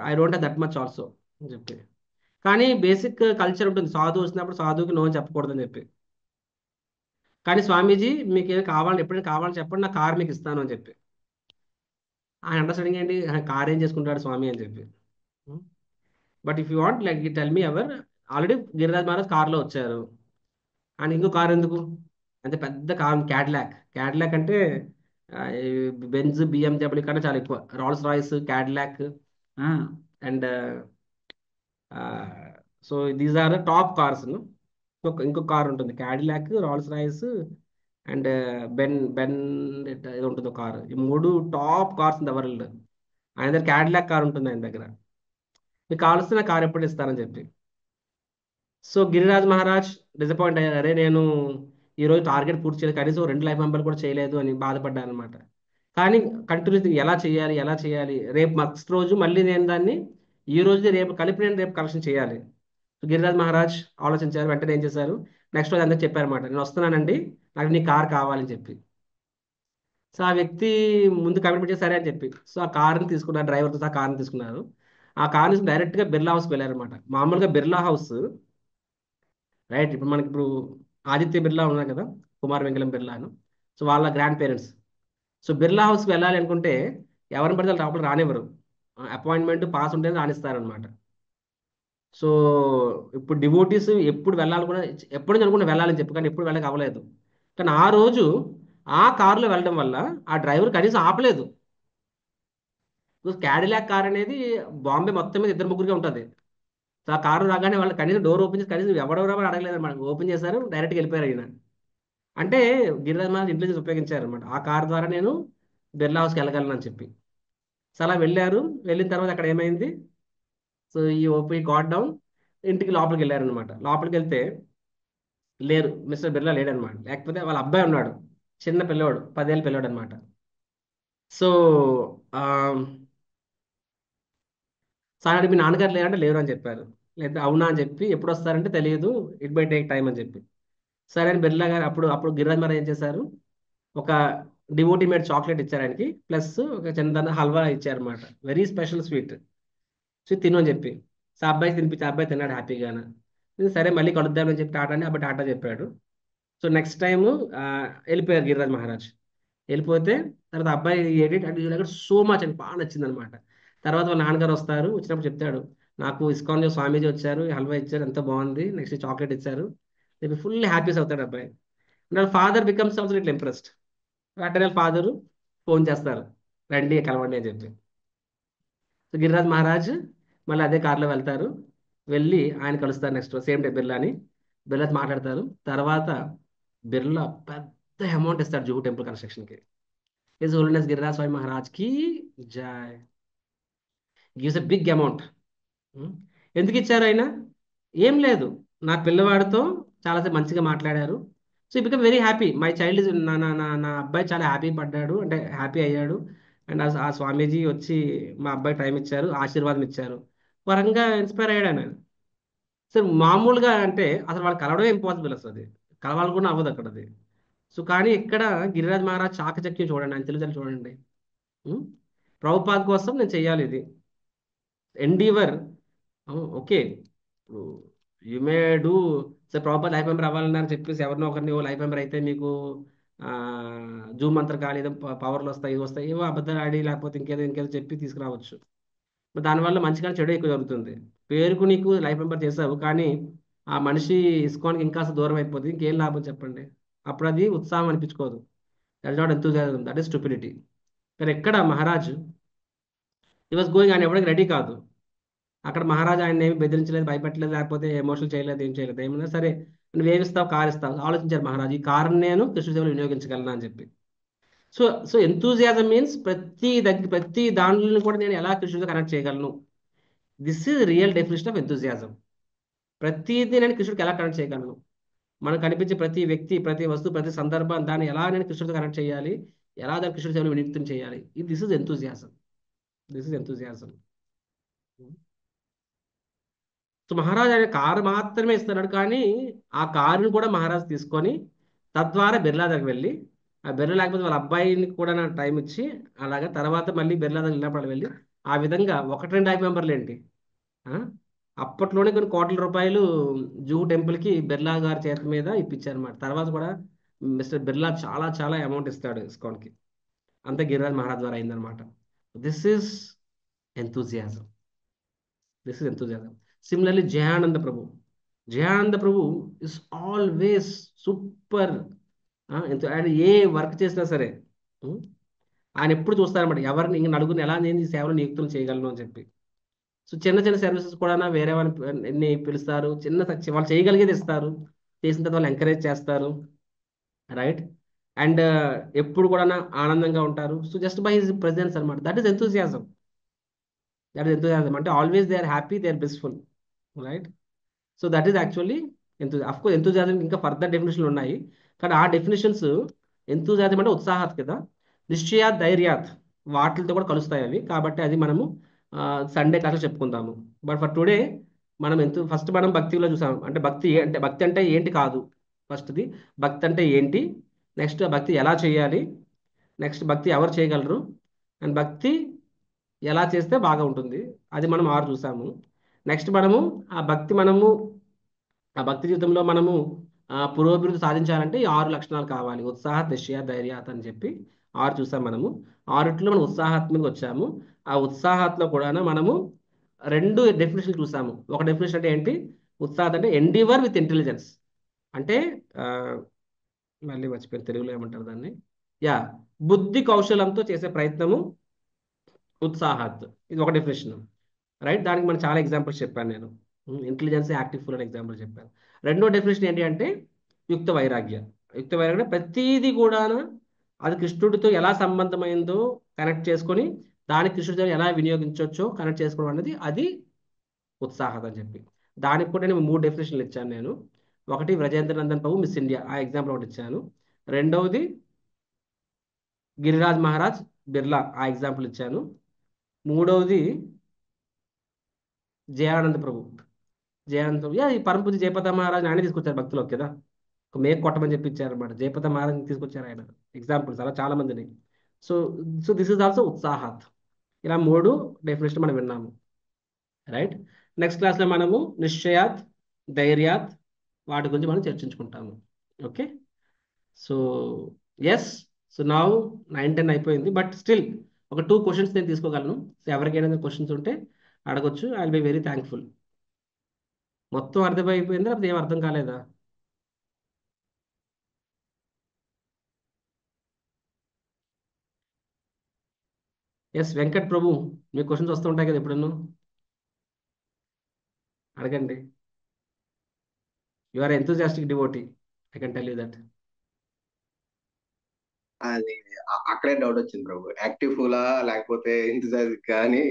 I don't have that much also అని చెప్పి. కానీ బేసిక్ కల్చర్ ఉంటుంది, సాధువు వచ్చినప్పుడు సాధువుకి నో అని చెప్పకూడదని చెప్పి. కానీ స్వామీజీ మీకు ఏమి కావాలని, ఎప్పుడైనా కావాలని చెప్పండి, నా కార్ మీకు ఇస్తాను అని చెప్పి. ఆయన అండర్స్టాండింగ్ ఏంటి, కార్ ఏం చేసుకుంటాడు స్వామి అని చెప్పి. But if you want like tell me ever, already Giriraj Maharaj కార్లో వచ్చారు, అండ్ ఇంకో కార్ ఎందుకు, అంటే పెద్ద కార్ క్యాడ్లాక్. క్యాడ్లాక్ అంటే బెంజ్ బిఎండబ్ల్యూ కన్నా చాలా ఎక్కువ, Rolls Royce, Cadillac and so these are the top cars. ఇంకొక కార్ ఉంటుంది క్యాడిలాక్, రాల్స్ రాయిస్ అండ్ బెన్ బెన్ ఏదో ఉంటుంది ఒక కార్. ఈ 3 top cars in the world. ఆయన దగ్గర క్యాడిలాక్ కార్ ఉంటుంది ఆయన దగ్గర. మీకు కావాల్సిన కార్ ఎప్పుడు ఇస్తానని చెప్పి. సో గిరిరాజ్ మహారాజ్ డిసప్పాయింట్ అయ్యారు. అరే నేను ఈరోజు టార్గెట్ పూర్తి చేయలేదు, కనీసం 2 లైఫ్ మెంబర్లు కూడా చేయలేదు అని బాధపడ్డాను అనమాట. కానీ కంటిన్యూస్ ఎలా చేయాలి రేపు నెక్స్ట్ రోజు మళ్ళీ నేను దాన్ని ఈ రోజు రేపు కలిపి నేను రేపు కలెక్షన్ చేయాలి. సో గిరిరాజ్ మహారాజ్ ఆలోచించారు, వెంటనే ఏం చేశారు, నెక్స్ట్ రోజు అందరికి చెప్పారన్నమాట, నేను వస్తున్నానండి, నాకు నీ కార్ కావాలని చెప్పి. సో ఆ వ్యక్తి ముందు కమిట్మెంట్ చేసి సరే అని చెప్పి, సో ఆ కార్ని తీసుకున్నారు, డ్రైవర్తో సహా కార్ని తీసుకున్నారు. ఆ కార్ని తీసుకుని డైరెక్ట్గా బిర్లా హౌస్కి వెళ్ళారనమాట. మామూలుగా బిర్లా హౌస్, రైట్, ఇప్పుడు మనకి ఇప్పుడు ఆదిత్య బిర్లా ఉన్నారు కదా, కుమార్ వెంకలం బిర్లాను, సో వాళ్ళ గ్రాండ్ పేరెంట్స్. సో బిర్లా హౌస్కి వెళ్ళాలి అనుకుంటే ఎవరిని పడితే వాళ్ళు లోపల రానివ్వరు, అపాయింట్మెంట్ పాస్ ఉంటేనే రాణిస్తారనమాట. సో ఇప్పుడు డివోటీస్ ఎప్పుడు వెళ్ళాలి కూడా, ఎప్పటి నుంచి అనుకుంటే వెళ్ళాలని చెప్పి, కానీ ఎప్పుడు వెళ్ళక అవ్వలేదు. కానీ ఆ రోజు ఆ కారులో వెళ్ళడం వల్ల ఆ డ్రైవర్ కనీసం ఆపలేదు. క్యాడిలాక్ కార్ అనేది బాంబే మొత్తం మీద 2 ముగ్గురుగా ఉంటుంది. సో ఆ కారు రాగానే వాళ్ళు కనీసం డోర్ ఓపెన్ చేసి కనీసం ఎవరెవరో అడగలేదు అనమాట, ఓపెన్ చేశారు, డైరెక్ట్గా వెళ్ళిపోయారు ఆయన. అంటే గిరిరాజ్ మహారాజ్ ఇంటెలిజెన్స్ ఉపయోగించారు అనమాట, ఆ కార్ ద్వారా నేను బిర్లా హౌస్కి వెళ్ళగలను అని చెప్పి. సో అలా వెళ్ళారు. వెళ్ళిన తర్వాత అక్కడ ఏమైంది, సో ఈ ఓపీ గాట్ డౌన్, ఇంటికి లోపలికి వెళ్ళారు అనమాట. లోపలికి వెళ్తే లేరు, మిస్టర్ బిర్లా లేడనమాట. లేకపోతే వాళ్ళ అబ్బాయి ఉన్నాడు, చిన్న పిల్లవాడు, 10 ఏళ్ళ పిల్లవాడు అనమాట. సో ఆ, సార్ మీ నాన్నగారు లేరంటే లేరు అని చెప్పారు. లేదా అవునా అని చెప్పి, ఎప్పుడు వస్తారంటే తెలియదు, ఇట్ బై టేక్ టైం అని చెప్పి. సరే అని బిర్లా గారు అప్పుడు అప్పుడు గిరిరాజ్ మహారాజ్ ఏం చేశారు, ఒక డివోటీ మేడ్ చాక్లెట్ ఇచ్చారు ఆయనకి, ప్లస్ ఒక చిన్న హల్వా ఇచ్చారన్నమాట, వెరీ స్పెషల్ స్వీట్. సో తిను అని చెప్పి, సో ఆ అబ్బాయి తినిపించి, ఆ అబ్బాయి తిన్నాడు హ్యాపీగాన. సరే మళ్ళీ కలుద్దామని చెప్పి టాటా అని అబ్బాయి టాటా చెప్పాడు. సో నెక్స్ట్ టైము వెళ్ళిపోయారు గిరిరాజ్ మహారాజ్. వెళ్ళిపోతే తర్వాత అబ్బాయి ఎడిట్ అంటే సో మచ్ అని బాగా నచ్చింది అనమాట. తర్వాత వాళ్ళ నాన్నగారు వస్తారు, వచ్చినప్పుడు చెప్తాడు, నాకు ఇస్కాన్ స్వామీజీ వచ్చారు, హల్వా ఇచ్చారు, ఎంతో బాగుంది, నెక్స్ట్ చాక్లెట్ ఇచ్చారు, ఫుల్ హ్యాపీస్ అవుతాడు అబ్బాయి. వాళ్ళ ఫాదర్ బికమ్స్ ఆల్సో ఇట్లా ఇంప్రెస్డ్. వెంటనే ఫాదరు ఫోన్ చేస్తారు, రండి కలవండి అని చెప్పి. సో గిరిరాజ్ మహారాజ్ మళ్ళీ అదే కార్లో వెళ్తారు, వెళ్ళి ఆయన కలుస్తారు నెక్స్ట్ సేమ్ డే బిర్లాని. బిర్లాతో మాట్లాడతారు. తర్వాత బిర్లా పెద్ద అమౌంట్ ఇస్తాడు జూహు టెంపుల్ కన్స్ట్రక్షన్కి. హిజ్ హోలీనెస్ గిరిరాజ్ స్వామి మహారాజ్ కి జై. Gives a big amount. ఎందుకు ఇచ్చారు ఆయన, ఏం లేదు, నా పిల్లవాడితో చాలాసేపు మంచిగా మాట్లాడారు. సో ఈ become very happy, my child is, నా నా నా నా అబ్బాయి చాలా హ్యాపీ పడ్డాడు, అంటే హ్యాపీ అయ్యాడు. అండ్ ఆ స్వామీజీ వచ్చి మా అబ్బాయి టైం ఇచ్చారు, ఆశీర్వాదం ఇచ్చారు, వరంగా ఇన్స్పైర్ అయ్యాడు ఆయన. సో మామూలుగా అంటే అసలు వాళ్ళు కలవడమే ఇంపాసిబుల్, అసలు అది కలవాలి కూడా అవ్వదు అక్కడ అది. సో కానీ ఇక్కడ గిరిరాజ్ మహారాజ్ చాకచక్యం చూడండి, ఆయన తెలివితేటలు చూడండి. ఉం? ప్రభుపాద్ కోసం నేను చెయ్యాలి ఇది ఎండీవర్. ఓకే, ఇప్పుడు you may do, sir Prabhupad life member అవ్వాలన్నారు చెప్పేసి ఎవరినో ఒకరిని ఓ లైఫ్ మెంబర్ అయితే మీకు ఆ, జూమ్ మంత్ర కాదు, ఏదో పవర్లు వస్తాయి, ఇవి వస్తాయి, ఏవో అబద్ధాలు ఆడి లేకపోతే ఇంకేదో చెప్పి తీసుకురావచ్చు. మరి దానివల్ల మంచి కానీ చెడు ఎక్కువ జరుగుతుంది. పేరుకు నీకు లైఫ్ మెంబర్ చేసావు, కానీ ఆ మనిషి ఇస్కాన్కి ఇంకా దూరం అయిపోతుంది, ఇంకేం లాభం చెప్పండి. అప్పుడు అది ఉత్సాహం అనిపించుకోదు. That is not enthusiasm, that is stupidity. కానీ ఎక్కడ మహారాజ్ ఈ వాజ్ గోయింగ్, ఆయన ఎవరికి రెడీ కాదు. అక్కడ మహారాజా ఆయన ఏమి బెదిరించలేదు, భయపెట్టలేదు, లేకపోతే ఎమోషనల్ చేయలేదు, ఏం చేయలేదు. ఏమన్నా సరే నువ్వు ఏమిస్తావు, కారు ఇస్తావు, ఆలోచించారు మహారాజు, ఈ కారుని నేను కృష్ణ సేవలో వినియోగించగలను అని చెప్పి. సో సో ఎంతూజియాజం మీన్స్ ప్రతి దాంట్లో కూడా నేను ఎలా కృష్ణుడితో కనెక్ట్ చేయగలను. This is real definition of enthusiasm. ప్రతిదీ నేను కృష్ణుడికి ఎలా కనెక్ట్ చేయగలను, మనకు కనిపించే ప్రతి వ్యక్తి, ప్రతి వస్తువు, ప్రతి సందర్భం, దాన్ని ఎలా నేను కృష్ణుడితో కనెక్ట్ చేయాలి, ఎలా దాన్ని కృష్ణుడి సేవలో వినియోగం చేయాలి. This is enthusiasm. This is enthusiasm. So Maharaj ఆయన కారు మాత్రమే ఇస్తున్నాడు, కానీ ఆ కారుని కూడా మహారాజ్ తీసుకొని తద్వారా బిర్లా దగ్గరికి వెళ్ళి, ఆ బిర్లా లేకపోతే వాళ్ళ అబ్బాయిని కూడా నాకు టైం ఇచ్చి, అలాగా తర్వాత మళ్ళీ బిర్లా దగ్గర వెళ్ళినప్పుడు వెళ్ళి, ఆ విధంగా 1 2 లైఫ్ మెంబర్లు ఏంటి, ఆ? అప్పట్లోనే కొన్ని కోట్ల రూపాయలు జూ టెంపుల్కి బిర్లా గారి చేతి మీద ఇప్పించారన్నమాట. తర్వాత కూడా మిస్టర్ బిర్లా చాలా చాలా అమౌంట్ ఇస్తాడు ఇస్కాన్కి. అంతే గిరిరాజ్ మహారాజ్ ద్వారా అయిందనమాట. This is enthusiasm. This is enthusiasm. Similarly Jayananda Prabhu, Jayananda Prabhu is always super. ఆయన ఏ వర్క్ చేసినా సరే ఉం, ఆయన ఎప్పుడు చూస్తారన్నమాట, ఎవరిని ఇంక నలుగురిని ఎలా నేను ఈ సేవలు నియుక్తులు చేయగలను అని చెప్పి. సో చిన్న చిన్న సర్వీసెస్ కూడా వేరే వాళ్ళని పిలుస్తారు, వాళ్ళు చేయగలిగేది ఇస్తారు, చేసిన తర్వాత వాళ్ళు ఎంకరేజ్ చేస్తారు, రైట్. అండ్ ఎప్పుడు కూడా ఆనందంగా ఉంటారు. So just by his presence అనమాట, that is enthusiasm. That is enthusiasm అంటే always they are happy, they are blissful, right. So that is actually of course enthusiasm ఇంకా ఫర్దర్ డెఫినేషన్లు ఉన్నాయి, కానీ ఆ డెఫినేషన్స్ ఎంతూజియాజం అంటే ఉత్సాహాత్ కదా, నిశ్చయాత్ ధైర్యాత్ వాటితో కూడా కలుస్తాయి అవి, కాబట్టి అది మనము సండే క్లాస్లో చెప్పుకుందాము. బట్ ఫర్ టుడే మనం ఫస్ట్ మనం భక్తిలో చూసాం, అంటే భక్తి అంటే ఏంటి కాదు, ఫస్ట్ది భక్తి అంటే ఏంటి, నెక్స్ట్ భక్తి ఎలా చేయాలి, నెక్స్ట్ భక్తి ఎవరు చేయగలరు, అండ్ భక్తి ఎలా చేస్తే బాగా ఉంటుంది, అది మనం 6 చూసాము. నెక్స్ట్ మనము ఆ భక్తి జీవితంలో మనము పురోభివృద్ధి సాధించాలంటే ఈ 6 లక్షణాలు కావాలి, ఉత్సాహ నిశ్చయ ధైర్యాత్ అని చెప్పి 6 చూసాం మనము. 6లో మనం ఉత్సాహాత్ మీదకి వచ్చాము. ఆ ఉత్సాహాత్లో కూడా మనము 2 డెఫినేషన్ చూసాము. ఒక డెఫినేషన్ అంటే ఏంటి, ఉత్సాహం అంటే ఎండివర్ విత్ ఇంటెలిజెన్స్, అంటే ఆ, మళ్ళీ మర్చిపోయిన తెలుగులో ఏమంటారు దాన్ని, యా, బుద్ధి కౌశలంతో చేసే ప్రయత్నము ఉత్సాహాత్, ఇది ఒక డెఫినేషన్. రైట్, దానికి మనం చాలా ఎగ్జాంపుల్స్ చెప్పాను నేను, ఇంటెలిజెన్స్ యాక్టివ్ ఫుల్ అని ఎగ్జాంపుల్ చెప్పాను. రెండో డెఫినేషన్ ఏంటి అంటే యుక్త వైరాగ్య. యుక్త వైరాగ్యం అంటే ప్రతిదీ కూడా అది కృష్ణుడితో ఎలా సంబంధమైందో కనెక్ట్ చేసుకొని దాన్ని కృష్ణుడితో ఎలా వినియోగించవచ్చో కనెక్ట్ చేసుకోవడం అనేది అది ఉత్సాహత అని చెప్పి, దానికి కూడా నేను 3 డెఫినేషన్లు ఇచ్చాను నేను. ఒకటి వ్రజేంద్ర నందన్ ప్రభు మిస్ ఇండియా, ఆ ఎగ్జాంపుల్ ఒకటి ఇచ్చాను. రెండవది గిరిరాజ్ మహారాజ్ బిర్లా, ఆ ఎగ్జాంపుల్ ఇచ్చాను. మూడవది జయానంద ప్రభు. జయానంద ప్రభు, ఈ పరమ పూజ్య జయపద మహారాజ్ ఆయనే తీసుకొచ్చారు భక్తులకు కదా, ఒక మేక కొట్టమని చెప్పి ఇచ్చారన్నమాట, జయపద మహారాజ్ తీసుకొచ్చారు ఆయన. ఎగ్జాంపుల్స్ అలా చాలా మందిని. So so this is also ఉత్సాహాత్. ఇలా 3 డెఫినేషన్ మనం విన్నాము. రైట్, నెక్స్ట్ క్లాస్లో మనము నిశ్చయాత్ ధైర్యాత్ వాటి గురించి మనం చర్చించుకుంటాము. Okay, so yes, so now 9-10 అయిపోయింది, బట్ స్టిల్ ఒక 2 క్వశ్చన్స్ నేను తీసుకోగలను. సో ఎవరికైనా క్వశ్చన్స్ ఉంటే అడగొచ్చు, I will be very thankful. మొత్తం అర్థమైపోయిందా లేకపోతే ఏం అర్థం కాలేదా? ఎస్ వెంకట్ ప్రభు, మీ క్వశ్చన్స్ వస్తూ ఉంటాయి కదా ఎప్పుడన్నా, అడగండి. You are enthusiastic devotee, I can tell you that. అది అక్కడే డౌట్ వచ్చింది ప్రభు, యాక్టివ్ ఫులా లేకపోతే ఇంతజాజిక్ అని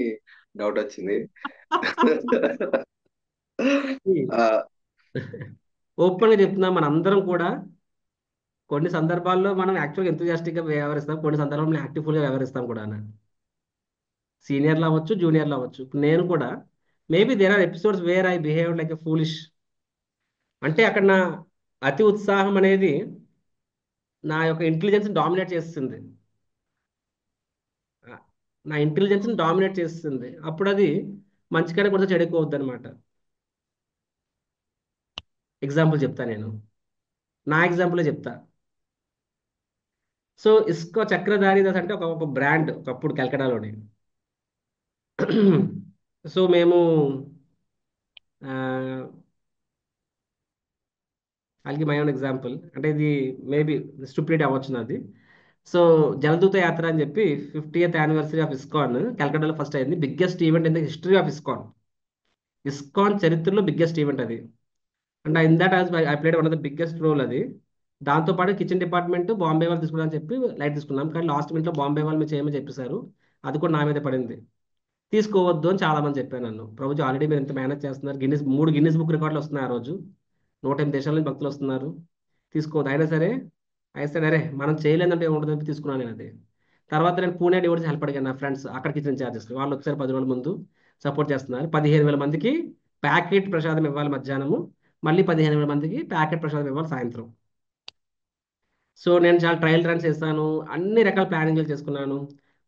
డౌట్ వచ్చింది. ఆ, ఓపెన్గా చెప్తున్నా, మన అందరం కూడా కొన్ని సందర్భాల్లో మనం యాక్చువల్గా ఎంతూజియాస్టిక్గా వ్యవహరిస్తాం, కొన్ని సందర్భాల్లో యాక్టివ్ఫుల్గా వ్యవహరిస్తాం కూడా. సీనియర్లు అవ్వచ్చు, జూనియర్లు అవ్వచ్చు. ఇప్పుడు నేను కూడా maybe there are episodes where I behave like a foolish, అంటే అక్కడ నా అతి ఉత్సాహం అనేది నా యొక్క ఇంటెలిజెన్స్ డామినేట్ చేస్తుంది, నా ఇంటెలిజెన్స్ డామినేట్ చేస్తుంది, అప్పుడు అది మంచిగానే కూడా చెడుకోవద్దు అనమాట. ఎగ్జాంపుల్ చెప్తా నేను, నా ఎగ్జాంపులే చెప్తా. సో ఇస్కో చక్రధారి దాస్ అంటే ఒక బ్రాండ్ ఒకప్పుడు కలకడాలోని. సో మేము అలాగే మై ఓన్ ఎగ్జాంపుల్, అంటే ఇది మేబీ స్టూపిడిటీ అవ్వచ్చు నాది. సో జలదూత యాత్ర అని చెప్పి 50th యానివర్సరీ ఆఫ్ ఇస్కాన్ కలకట్టాలో ఫస్ట్ అయింది, biggest event in the history of ISKCON. ISKCON చరిత్రలో బిగ్గెస్ట్ ఈవెంట్ అది. And in that I played one of the biggest role అది. దాంతోపాటు కిచెన్ డిపార్ట్మెంట్ బాంబే వాళ్ళు తీసుకున్నాను చెప్పి లైట్ తీసుకున్నాం, కానీ లాస్ట్ మినిట్లో బాంబే వాళ్ళు మీరు చేయమని చెప్పేశారు, అది కూడా నా మీద పడింది. తీసుకోవద్దు అని చాలా మంది చెప్పాను నన్ను. ప్రభుజీ ఆల్రెడీ మీరు ఇంత మేనేజ్ చేస్తున్నారు, 3 గిన్నిస్ బుక్ రికార్డులు వస్తున్నాయి ఆ రోజు, 108 దేశాల నుంచి భక్తులు వస్తున్నారు, తీసుకోవద్దు. అయినా సరే అరే మనం చేయలేదంటే ఏముంటుందని తీసుకున్నాను నేను అది. తర్వాత నేను పూణే డివోర్స్ హెల్ప్ అడిగాను, నా ఫ్రెండ్స్ అక్కడ కిచెన్ ఛార్జెస్ వాళ్ళు ఒకసారి 10 రోజుల ముందు సపోర్ట్ చేస్తున్నారు. 15,000 మందికి ప్యాకెట్ ప్రసాదం ఇవ్వాలి మధ్యాహ్నము, మళ్ళీ 15,000 మందికి ప్యాకెట్ ప్రసాదం ఇవ్వాలి సాయంత్రం. సో నేను చాలా ట్రయల్ రన్స్ చేస్తాను, అన్ని రకాల ప్లానింగ్లు చేసుకున్నాను.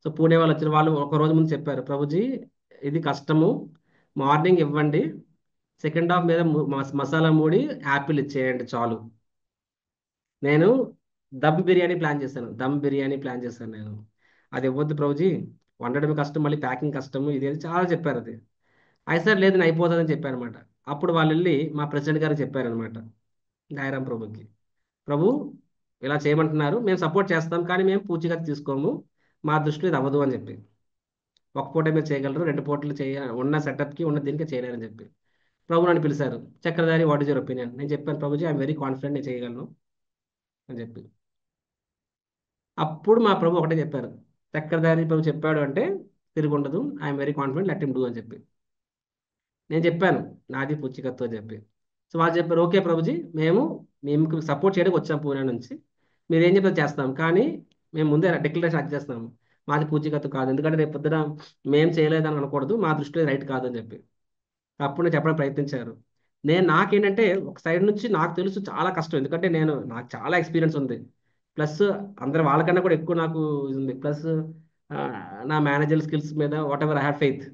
సో పూణే వాళ్ళు వచ్చిన వాళ్ళు ఒక రోజు ముందు చెప్పారు, ప్రభుజీ ఇది కష్టము, మార్నింగ్ ఇవ్వండి, సెకండ్ హాఫ్ మీద మసాలా మూడి యాపిల్ ఇచ్చేయండి చాలు. నేను దమ్ బిర్యానీ ప్లాన్ చేశాను నేను. అది ఇవ్వద్దు ప్రభుజీ, వండడమే కష్టం, మళ్ళీ ప్యాకింగ్ కష్టము, ఇది అది చాలా చెప్పారు. అది అయితే సార్ లేదు నేను అయిపోతుందని చెప్పాను అనమాట. అప్పుడు వాళ్ళు వెళ్ళి మా ప్రెసిడెంట్ గారికి చెప్పారనమాట, దాయరాం ప్రభుకి, ప్రభు ఇలా చేయమంటున్నారు, మేము సపోర్ట్ చేస్తాం కానీ మేము పూచిగా తీసుకోము, మా దృష్టిలో ఇది అవ్వదు అని చెప్పి. ఒక పూట మీరు చేయగలరు, 2 పూటలు ఉన్న సెటప్కి ఉన్న దీనికి చేయలేరని చెప్పి ప్రభు నన్ను పిలిచారు. Chakradhari what is your opinion? నేను చెప్పాను, ప్రభుజీ ఐఎమ్ వెరీ కాన్ఫిడెంట్ నేను చేయగలను అని చెప్పి. అప్పుడు మా ప్రభు ఒకటే చెప్పారు, చక్రధారి ప్రభు చెప్పాడు అంటే తిరిగి ఉండదు, I'm very confident let him do అని చెప్పి. నేను చెప్పాను నాది పుచ్చికత్తు అని చెప్పి. సో వాళ్ళు చెప్పారు, ఓకే ప్రభుజీ, మేము మేము సపోర్ట్ చేయడానికి వచ్చాం పూణే నుంచి, మీరు ఏం చెప్తే చేస్తాం, కానీ మేము ముందే డిక్లరేషన్ అది చేస్తున్నాము, మాది పూచీకత్తు కాదు, ఎందుకంటే రేపు పొద్దున మేము చేయలేదని అనకూడదు, మా దృష్టిలో రైట్ కాదని చెప్పి అప్పుడు నేను చెప్పడానికి ప్రయత్నించారు. నాకేంటంటే ఒక సైడ్ నుంచి నాకు తెలుసు చాలా కష్టం, ఎందుకంటే నాకు చాలా ఎక్స్పీరియన్స్ ఉంది, ప్లస్ అందరు వాళ్ళకన్నా కూడా ఎక్కువ నాకు ఇది ఉంది, ప్లస్ నా మేనేజర్ స్కిల్స్ మీద what ever I have faith.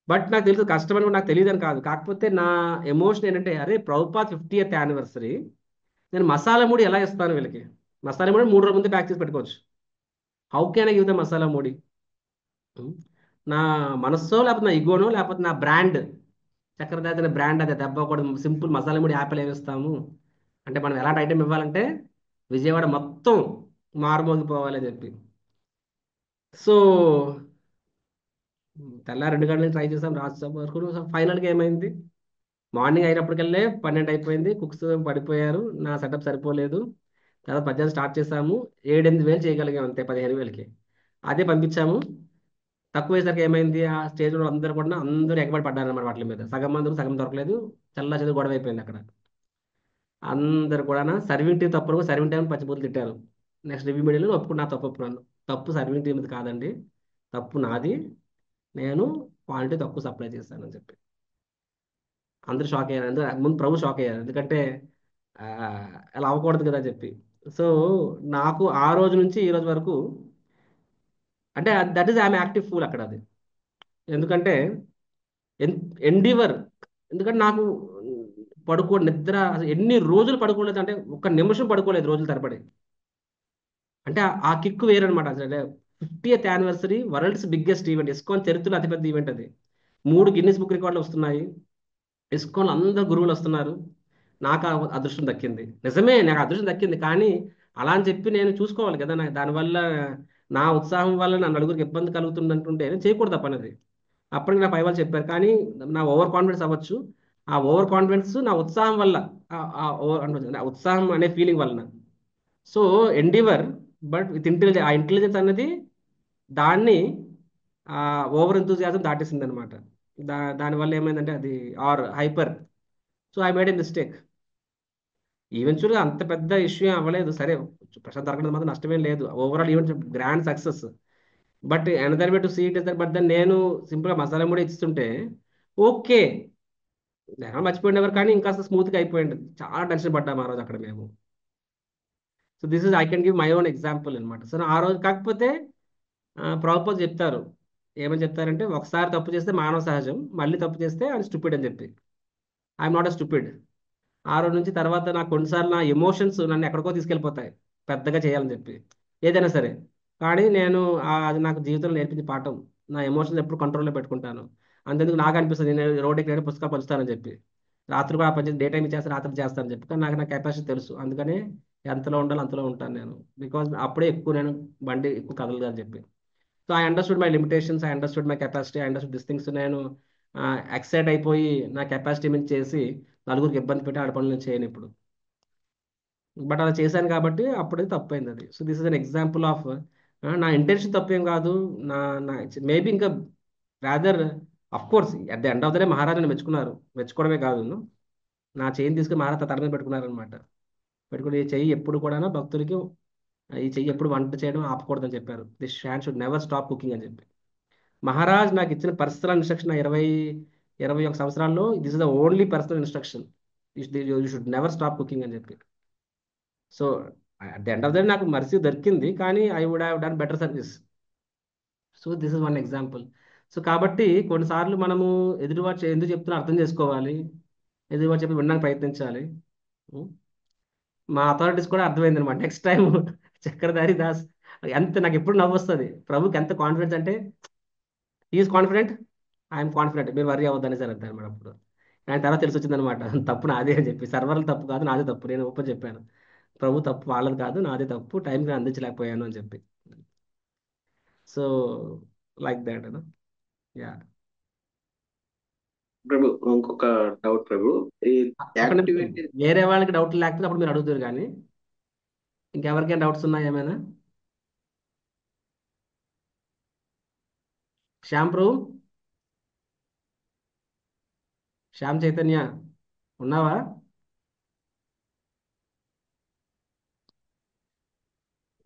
But నాకు తెలుసు కష్టం అని కూడా నాకు తెలియదని కాదు, కాకపోతే నా ఎమోషన్ ఏంటంటే, అరే ప్రభుపాద్ 50th యానివర్సరీ, నేను మసాలా మూడి ఎలా ఇస్తాను వీళ్ళకి? మసాలా మూడి 3 రోజుల ముందు ప్యాక్ చేసి పెట్టుకోవచ్చు. How can I give the masala moody? Um. నా మనస్సో లేకపోతే నా ఇగోనో లేకపోతే నా బ్రాండ్, చక్రధారి బ్రాండ్ అదే దెబ్బ కూడా సింపుల్ మసాలా ముడి యాపిల్ ఏమిస్తాము అంటే, మనం ఎలాంటి ఐటెం ఇవ్వాలంటే విజయవాడ మొత్తం మారుమోగిపోవాలి అని చెప్పి. సో తెల్లారి 2 గంటల నుంచి ట్రై చేసాం, రాజ్యసభ వరకు. ఫైనల్గా ఏమైంది, మార్నింగ్ అయినప్పటికల్లే 12 అయిపోయింది, కుక్స్ పడిపోయారు, నా సెటప్ సరిపోలేదు. తర్వాత మధ్యాహ్నం స్టార్ట్ చేసాము, 7-8 వేలు చేయగలిగాం అంతే 15 వేలకి. అదే పంపించాము. తక్కువ అయ్యేసరికి ఏమైంది, ఆ స్టేజ్ లో అందరూ కూడా అందరూ ఎగబడి పడ్డారు అన్నమాట వాటి మీద. సగం మందికి సగం దొరకలేదు, చల్ల చదువు గొడవ అయిపోయింది అక్కడ. అందరు కూడా సర్వింగ్ టీం తప్పు, సర్వింగ్ టైం పచ్చిబూతులు తిట్టారు. నెక్స్ట్ రివ్యూ మీడియాలో ఒప్పుకున్నా, తప్పు ఒప్పుకున్నాను, తప్పు సర్వింగ్ టీం కాదండి, తప్పు నాది, నేను క్వాంటిటీ తక్కువ సప్లై చేశానని చెప్పి. అందరూ షాక్ అయ్యారు, ముందు ప్రభు షాక్ అయ్యారు, ఎందుకంటే ఆ, అలా అవ్వకూడదు కదా అని చెప్పి. సో నాకు ఆ రోజు నుంచి ఈ రోజు వరకు అంటే that is I'm active fool అక్కడ అది. ఎందుకంటే ఎండివర్, ఎందుకంటే నాకు నిద్ర అసలు ఎన్ని రోజులు పడుకోలేదు అంటే, ఒక్క నిమిషం పడుకోలేదు రోజులు తరబడి. అంటే ఆ కిక్ వేరనమాట అసలు. 50th anniversary, world's biggest event, ISKCON చరిత్రలో అతిపెద్ద ఈవెంట్ అది. 3 గిన్నిస్ బుక్ రికార్డులు వస్తున్నాయి, ఇస్కాన్ అందరు గురువులు వస్తున్నారు. నాకు ఆ అదృష్టం దక్కింది, నిజమే నాకు అదృష్టం దక్కింది, కానీ అలా అని చెప్పి నేను చూసుకోవాలి కదా, నాకు దానివల్ల నా ఉత్సాహం వల్ల నా నలుగురికి ఇబ్బంది కలుగుతుందంటుంటే నేను చేయకూడదు ఆ పని అది. అప్పటికి నా పై వాళ్ళు చెప్పారు, కానీ నా ఓవర్ కాన్ఫిడెన్స్ అవ్వచ్చు, ఆ ఓవర్ కాన్ఫిడెన్స్ నా ఉత్సాహం వల్ల, నా ఉత్సాహం అనే ఫీలింగ్ వలన. So Endeavour, but with intelligence, ఆ ఇంటెలిజెన్స్ అన్నది దాన్ని ఆ ఓవర్ ఎంతూజియాజం దాటేసింది అనమాట. దానివల్ల ఏమైందంటే అది or hyper. So I made a mistake. ఈవెన్చువల్గా అంత పెద్ద ఇష్యూ అవ్వలేదు, సరే ప్రశాంత్ దొరకడం మాత్రం నష్టమేం లేదు, overall event grand success. But another way to see it is that, but then నేను సింపుల్గా మసాలా కూడా ఇస్తుంటే ఓకే, జనాలు మర్చిపోయినవారు, కానీ ఇంకా స్మూత్గా అయిపోయింది. చాలా టెన్షన్ పడ్డాము ఆ రోజు అక్కడ మేము. So this is I can give my own example అనమాట. సో ఆ రోజు కాకపోతే ప్రభుపాద్ చెప్తారు, ఏమని చెప్తారంటే, ఒకసారి తప్పు చేస్తే మానవ సహజం, మళ్ళీ తప్పు చేస్తే అది స్టూపిడ్ అని చెప్పి. I'm not a stupid. ఆ రోజు నుంచి తర్వాత నాకు కొన్నిసార్లు నా ఎమోషన్స్ నన్ను ఎక్కడికో తీసుకెళ్ళిపోతాయి, పెద్దగా చేయాలని చెప్పి ఏదైనా సరే. కానీ అది నాకు జీవితంలో నేర్పించిన పాఠం. నా ఎమోషన్స్ ఎప్పుడు కంట్రోల్లో పెట్టుకుంటాను. అంతెందుకు నాకు అనిపిస్తుంది, నేను రోడ్డుకి నేను పుస్తకాలు పంచుతానని చెప్పి, రాత్రి కూడా పని డే టైం చేస్తే రాత్రి చేస్తానని చెప్పి, కానీ నాకు నా కెపాసిటీ తెలుసు, అందుకనే ఎంతలో ఉండాలో అంతలో ఉంటాను నేను. బికాజ్ అప్పుడే ఎక్కువ నేను బండి ఎక్కువ కదలదు అని చెప్పి. So I understood my limitations, I understood my capacity, I understood this things. నేను ఎక్సైట్ అయిపోయి నా కెపాసిటీ మీద చేసి నలుగురికి ఇబ్బంది పెట్టి ఆడ పనులు నేను చేయను ఇప్పుడు. బట్ అలా చేశాను కాబట్టి అప్పుడే తప్పైంది అది. So this is an example of, నా ఇంటెన్షన్ తప్పేం కాదు. నా నా మేబీ ఇంకా rather, of course at the end of the day మహారాజాని మెచ్చుకున్నారు, మెచ్చుకోవడమే కాదు, నా చెయ్యిని తీసుకుని మహారాజా తల మీద పెట్టుకున్నారు అనమాట. పెట్టుకుని ఈ చెయ్యి ఎప్పుడు కూడా భక్తులకి, ఈ చెయ్యి ఎప్పుడు వంట చేయడం ఆపకూడదని చెప్పారు, this hand should never stop cooking అని చెప్పి. మహారాజ్ నాకు ఇచ్చిన పర్సనల్ ఇన్స్ట్రక్షన్ 21 సంవత్సరాల్లో, this is the only personal instruction, you should never stop cooking అని చెప్పి. So at the end of the day నాకు మర్సీ దొరికింది, కానీ I would have done better service. So this is one example. So కాబట్టి కొన్నిసార్లు మనము ఎదుటివాడు ఎందుకు చెప్తున్నా అర్థం చేసుకోవాలి, ఎదుటివాడు చెప్పి వినడానికి ప్రయత్నించాలి. ఉం? మా అథారిటీస్ కూడా అర్థమైంది అనమాట నెక్స్ట్ టైం. చక్రధారి దాస్ ఎంత నాకు ఎప్పుడు నవ్వు వస్తుంది, ప్రభుకి ఎంత కాన్ఫిడెన్స్ అంటే, ఈజ్ కాన్ఫిడెంట్, ఐఎమ్ కాన్ఫిడెంట్, మీరు వరీ అవ్వద్దని సార్ అంటారు మేడం అప్పుడు. ఆయన తర్వాత తెలిసి వచ్చింది అనమాట, తప్పు నాదే అని చెప్పి, సర్వర్లు తప్పు కాదు నాదే తప్పు, నేను ఓపెన్ చెప్పాను, ప్రభు తప్పు వాళ్ళది కాదు నాదే తప్పు, టైంకి అందించలేకపోయాను అని చెప్పి. So like that yeah. ప్రభు, ఇంకొక డౌట్ ప్రభు. ఈ ఒక నిమిషం, యాక్టివిటీ వేరే వాళ్ళకి డౌట్లు లేకపోతే అప్పుడు మీరు అడుగుతారు, కానీ ఇంకెవరికైనా డౌట్స్ ఉన్నాయా ఏమైనా? శ్యామ్ ప్రభు, శ్యామ్ చైతన్య, ఉన్నావా?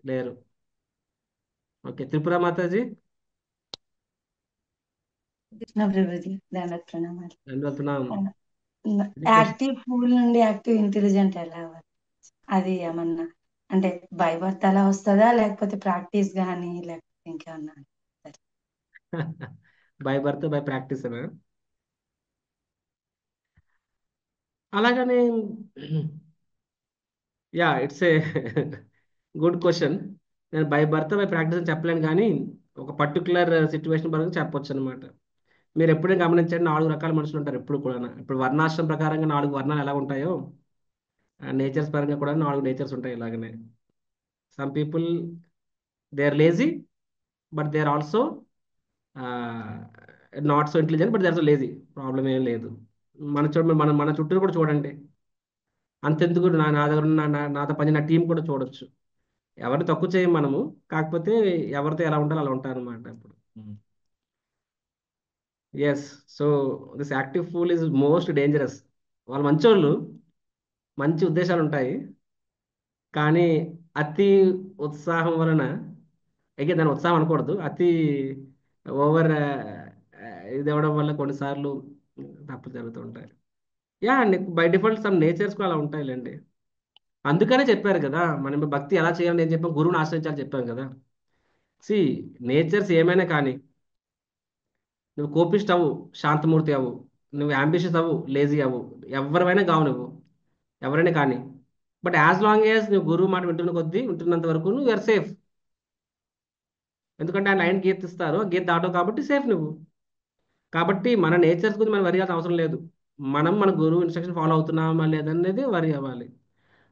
లేరు. ఓకే, త్రిపుర మాతాజీ. కృష్ణ ప్రభుజీ దండవత్ ప్రణామాలు. వెళ్తున్నాం. ఇది క్వశ్చన్. యాక్టివ్ ఫూల్ నుండి యాక్టివ్ ఇంటెలిజెంట్ ఎలా అవ్వాలి? అది ఏమన్నా అంటే బై బర్త్ అలా వస్తుందా, లేకపోతే ప్రాక్టీస్ గానీ, లేకపోతే ఇంకేమన్నా? బై బర్త్ బై ప్రాక్టీస్ అనా? అలాగని yeah, it's a good question. నేను బై బర్త్ బై ప్రాక్టీస్ అని చెప్పలేను, కానీ ఒక పర్టికులర్ సిచ్యువేషన్ పరంగా చెప్పొచ్చు అనమాట. మీరు ఎప్పుడే గమనించండి, 4 రకాల మనుషులు ఉంటారు ఎప్పుడు కూడా. ఇప్పుడు వర్ణాశ్రమ ప్రకారంగా 4 వర్ణాలు ఎలా ఉంటాయో, నేచర్స్ పరంగా కూడా 4 నేచర్స్ ఉంటాయి ఇలాగనే. Some people, they are lazy, but they are also not so intelligent, but they are so lazy. Problem ఏం లేదు. మన చుట్టూ కూడా చూడండి. అంతెందుకు, నా దగ్గర ఉన్న నాతో పనిచేసిన టీం కూడా చూడొచ్చు. ఎవరిని తక్కువ చేయం మనము, కాకపోతే ఎవరితో ఎలా ఉండాలో అలా ఉంటారు అనమాట ఇప్పుడు. Yes. So this active fool is most dangerous. వాళ్ళు మంచోళ్ళు, మంచి ఉద్దేశాలు ఉంటాయి, కానీ అతి ఉత్సాహం వలన, అయితే దాని ఉత్సాహం అనకూడదు, అతి ఓవర్ ఇది అవ్వడం వల్ల కొన్నిసార్లు తప్పులు జరుగుతూ ఉంటాయి. Yeah, by default some natures కూడా అలా ఉంటాయిలేండి. అందుకనే చెప్పారు కదా, మనం భక్తి ఎలా చేయాలని నేను చెప్పాం, గురువుని ఆశ్రయించాలని చెప్పాం కదా. సి, నేచర్స్ ఏమైనా కానీ, నువ్వు కోపిస్ట్ అవ్వు, శాంతమూర్తి అవ్వు, నువ్వు అంబిషియస్ అవ్వు, లేజీ అవ్వు, ఎవరివైనా కావు నువ్వు, ఎవరైనా కానీ. బట్ యాజ్ లాంగ్ యాజ్ నువ్వు గురువు మాట వింటున్న కొద్దీ, వింటున్నంత వరకు నువ్వు ఆర్ సేఫ్. ఎందుకంటే ఆయన లైన్ గీతిస్తారు, ఆ గీత దాటవు కాబట్టి సేఫ్ నువ్వు. కాబట్టి మన నేచర్స్ గురించి మనం వరి అవ్వాల్సిన అవసరం లేదు. మనం మన గురువు ఇన్స్ట్రక్షన్ ఫాలో అవుతున్నామా లేదనేది వరి అవ్వాలి.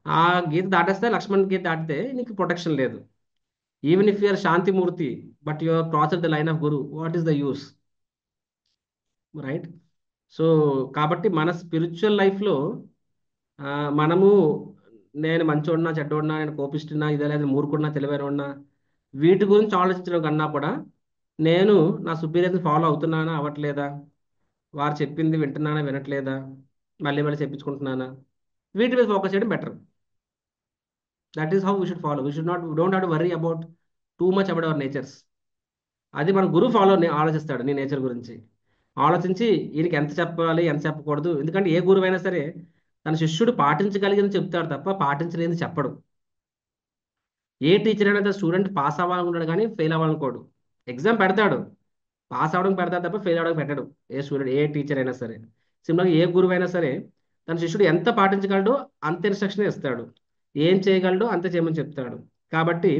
ఆ గీత దాటేస్తే, లక్ష్మణ్ గీత దాటితే నీకు ప్రొటెక్షన్ లేదు. ఈవెన్ ఇఫ్ యూఆర్ శాంతిమూర్తి, but your cross the line of guru, what is the use? Right. So కాబట్టి మన స్పిరిచువల్ లైఫ్లో మనము, నేను మంచోడినా చెడ్డోడినా, నేను కోపిస్తున్నా, ఇదే లేదా మూర్ఖుడినా తెలివైనోడినా, వీటి గురించి ఆలోచించడం కన్నా కూడా, నేను నా సుపీరియర్స్ని ఫాలో అవుతున్నానా అవ్వట్లేదా, వారు చెప్పింది వింటున్నానా వినట్లేదా, మళ్ళీ మళ్ళీ చెప్పించుకుంటున్నానా, వీటి మీద ఫోకస్ చేయడం better. That is how we should follow. We should not, don't have to worry about too much about our natures. అది మన గురువు ఆలోచిస్తాడు నీ నేచర్ గురించి. ఆలోచించి ఈయనకి ఎంత చెప్పాలి, ఎంత చెప్పకూడదు. ఎందుకంటే ఏ గురువు అయినా సరే తన శిష్యుడు పాటించగలిగింది చెప్తాడు తప్ప పాటించలేని చెప్పడు. ఏ టీచర్ అయినా స్టూడెంట్ పాస్ అవ్వాలనుకుంటాడు కానీ ఫెయిల్ అవ్వాలనుకోడు. ఎగ్జామ్ పెడతాడు, పాస్ అవ్వడం పెడతాడు తప్ప ఫెయిల్ అవ్వడం పెట్టడు. ఏ స్టూడెంట్, ఏ టీచర్ అయినా సరే. సిమిలర్గా ఏ గురువు అయినా సరే తన శిష్యుడు ఎంత పాటించగలడో అంత ఇన్స్ట్రక్షన్ ఇస్తాడు, ఏం చేయగలడో అంతే చేయమని చెప్తాడు. కాబట్టి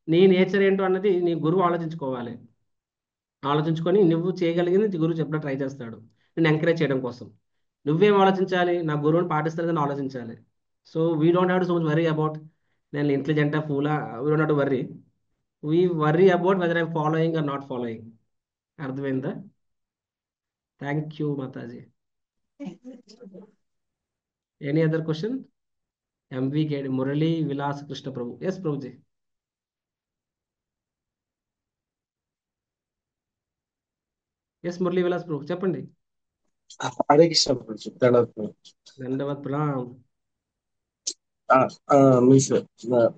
నీ నేచర్ ఏంటో అన్నది నీ గురువు ఆలోచించుకోవాలి. ఆలోచించుకొని నువ్వు చేయగలిగింది నీ గురువు చెప్పడం ట్రై చేస్తాడు, నేను ఎంకరేజ్ చేయడం కోసం. నువ్వేం ఆలోచించాలి? నా గురువుని పాటిస్తాను కానీ ఆలోచించాలి. So we don't have to so much worry about నేను ఇంటెలిజెంటా ఫూలా, we don't have to worry. We worry about whether I'm following or not following. అర్థమైందా? Thank you Mataji. Any other question? ఎంవి గేడి మురళీ విలాస్ కృష్ణ ప్రభు. ఎస్ ప్రభుజీ. ఎస్ మురళీ విలాస్ ప్రభు, చెప్పండి. హరే కృష్ణ గురుజీ. దండవత్ ప్రణామ్. ఆ, ఆ,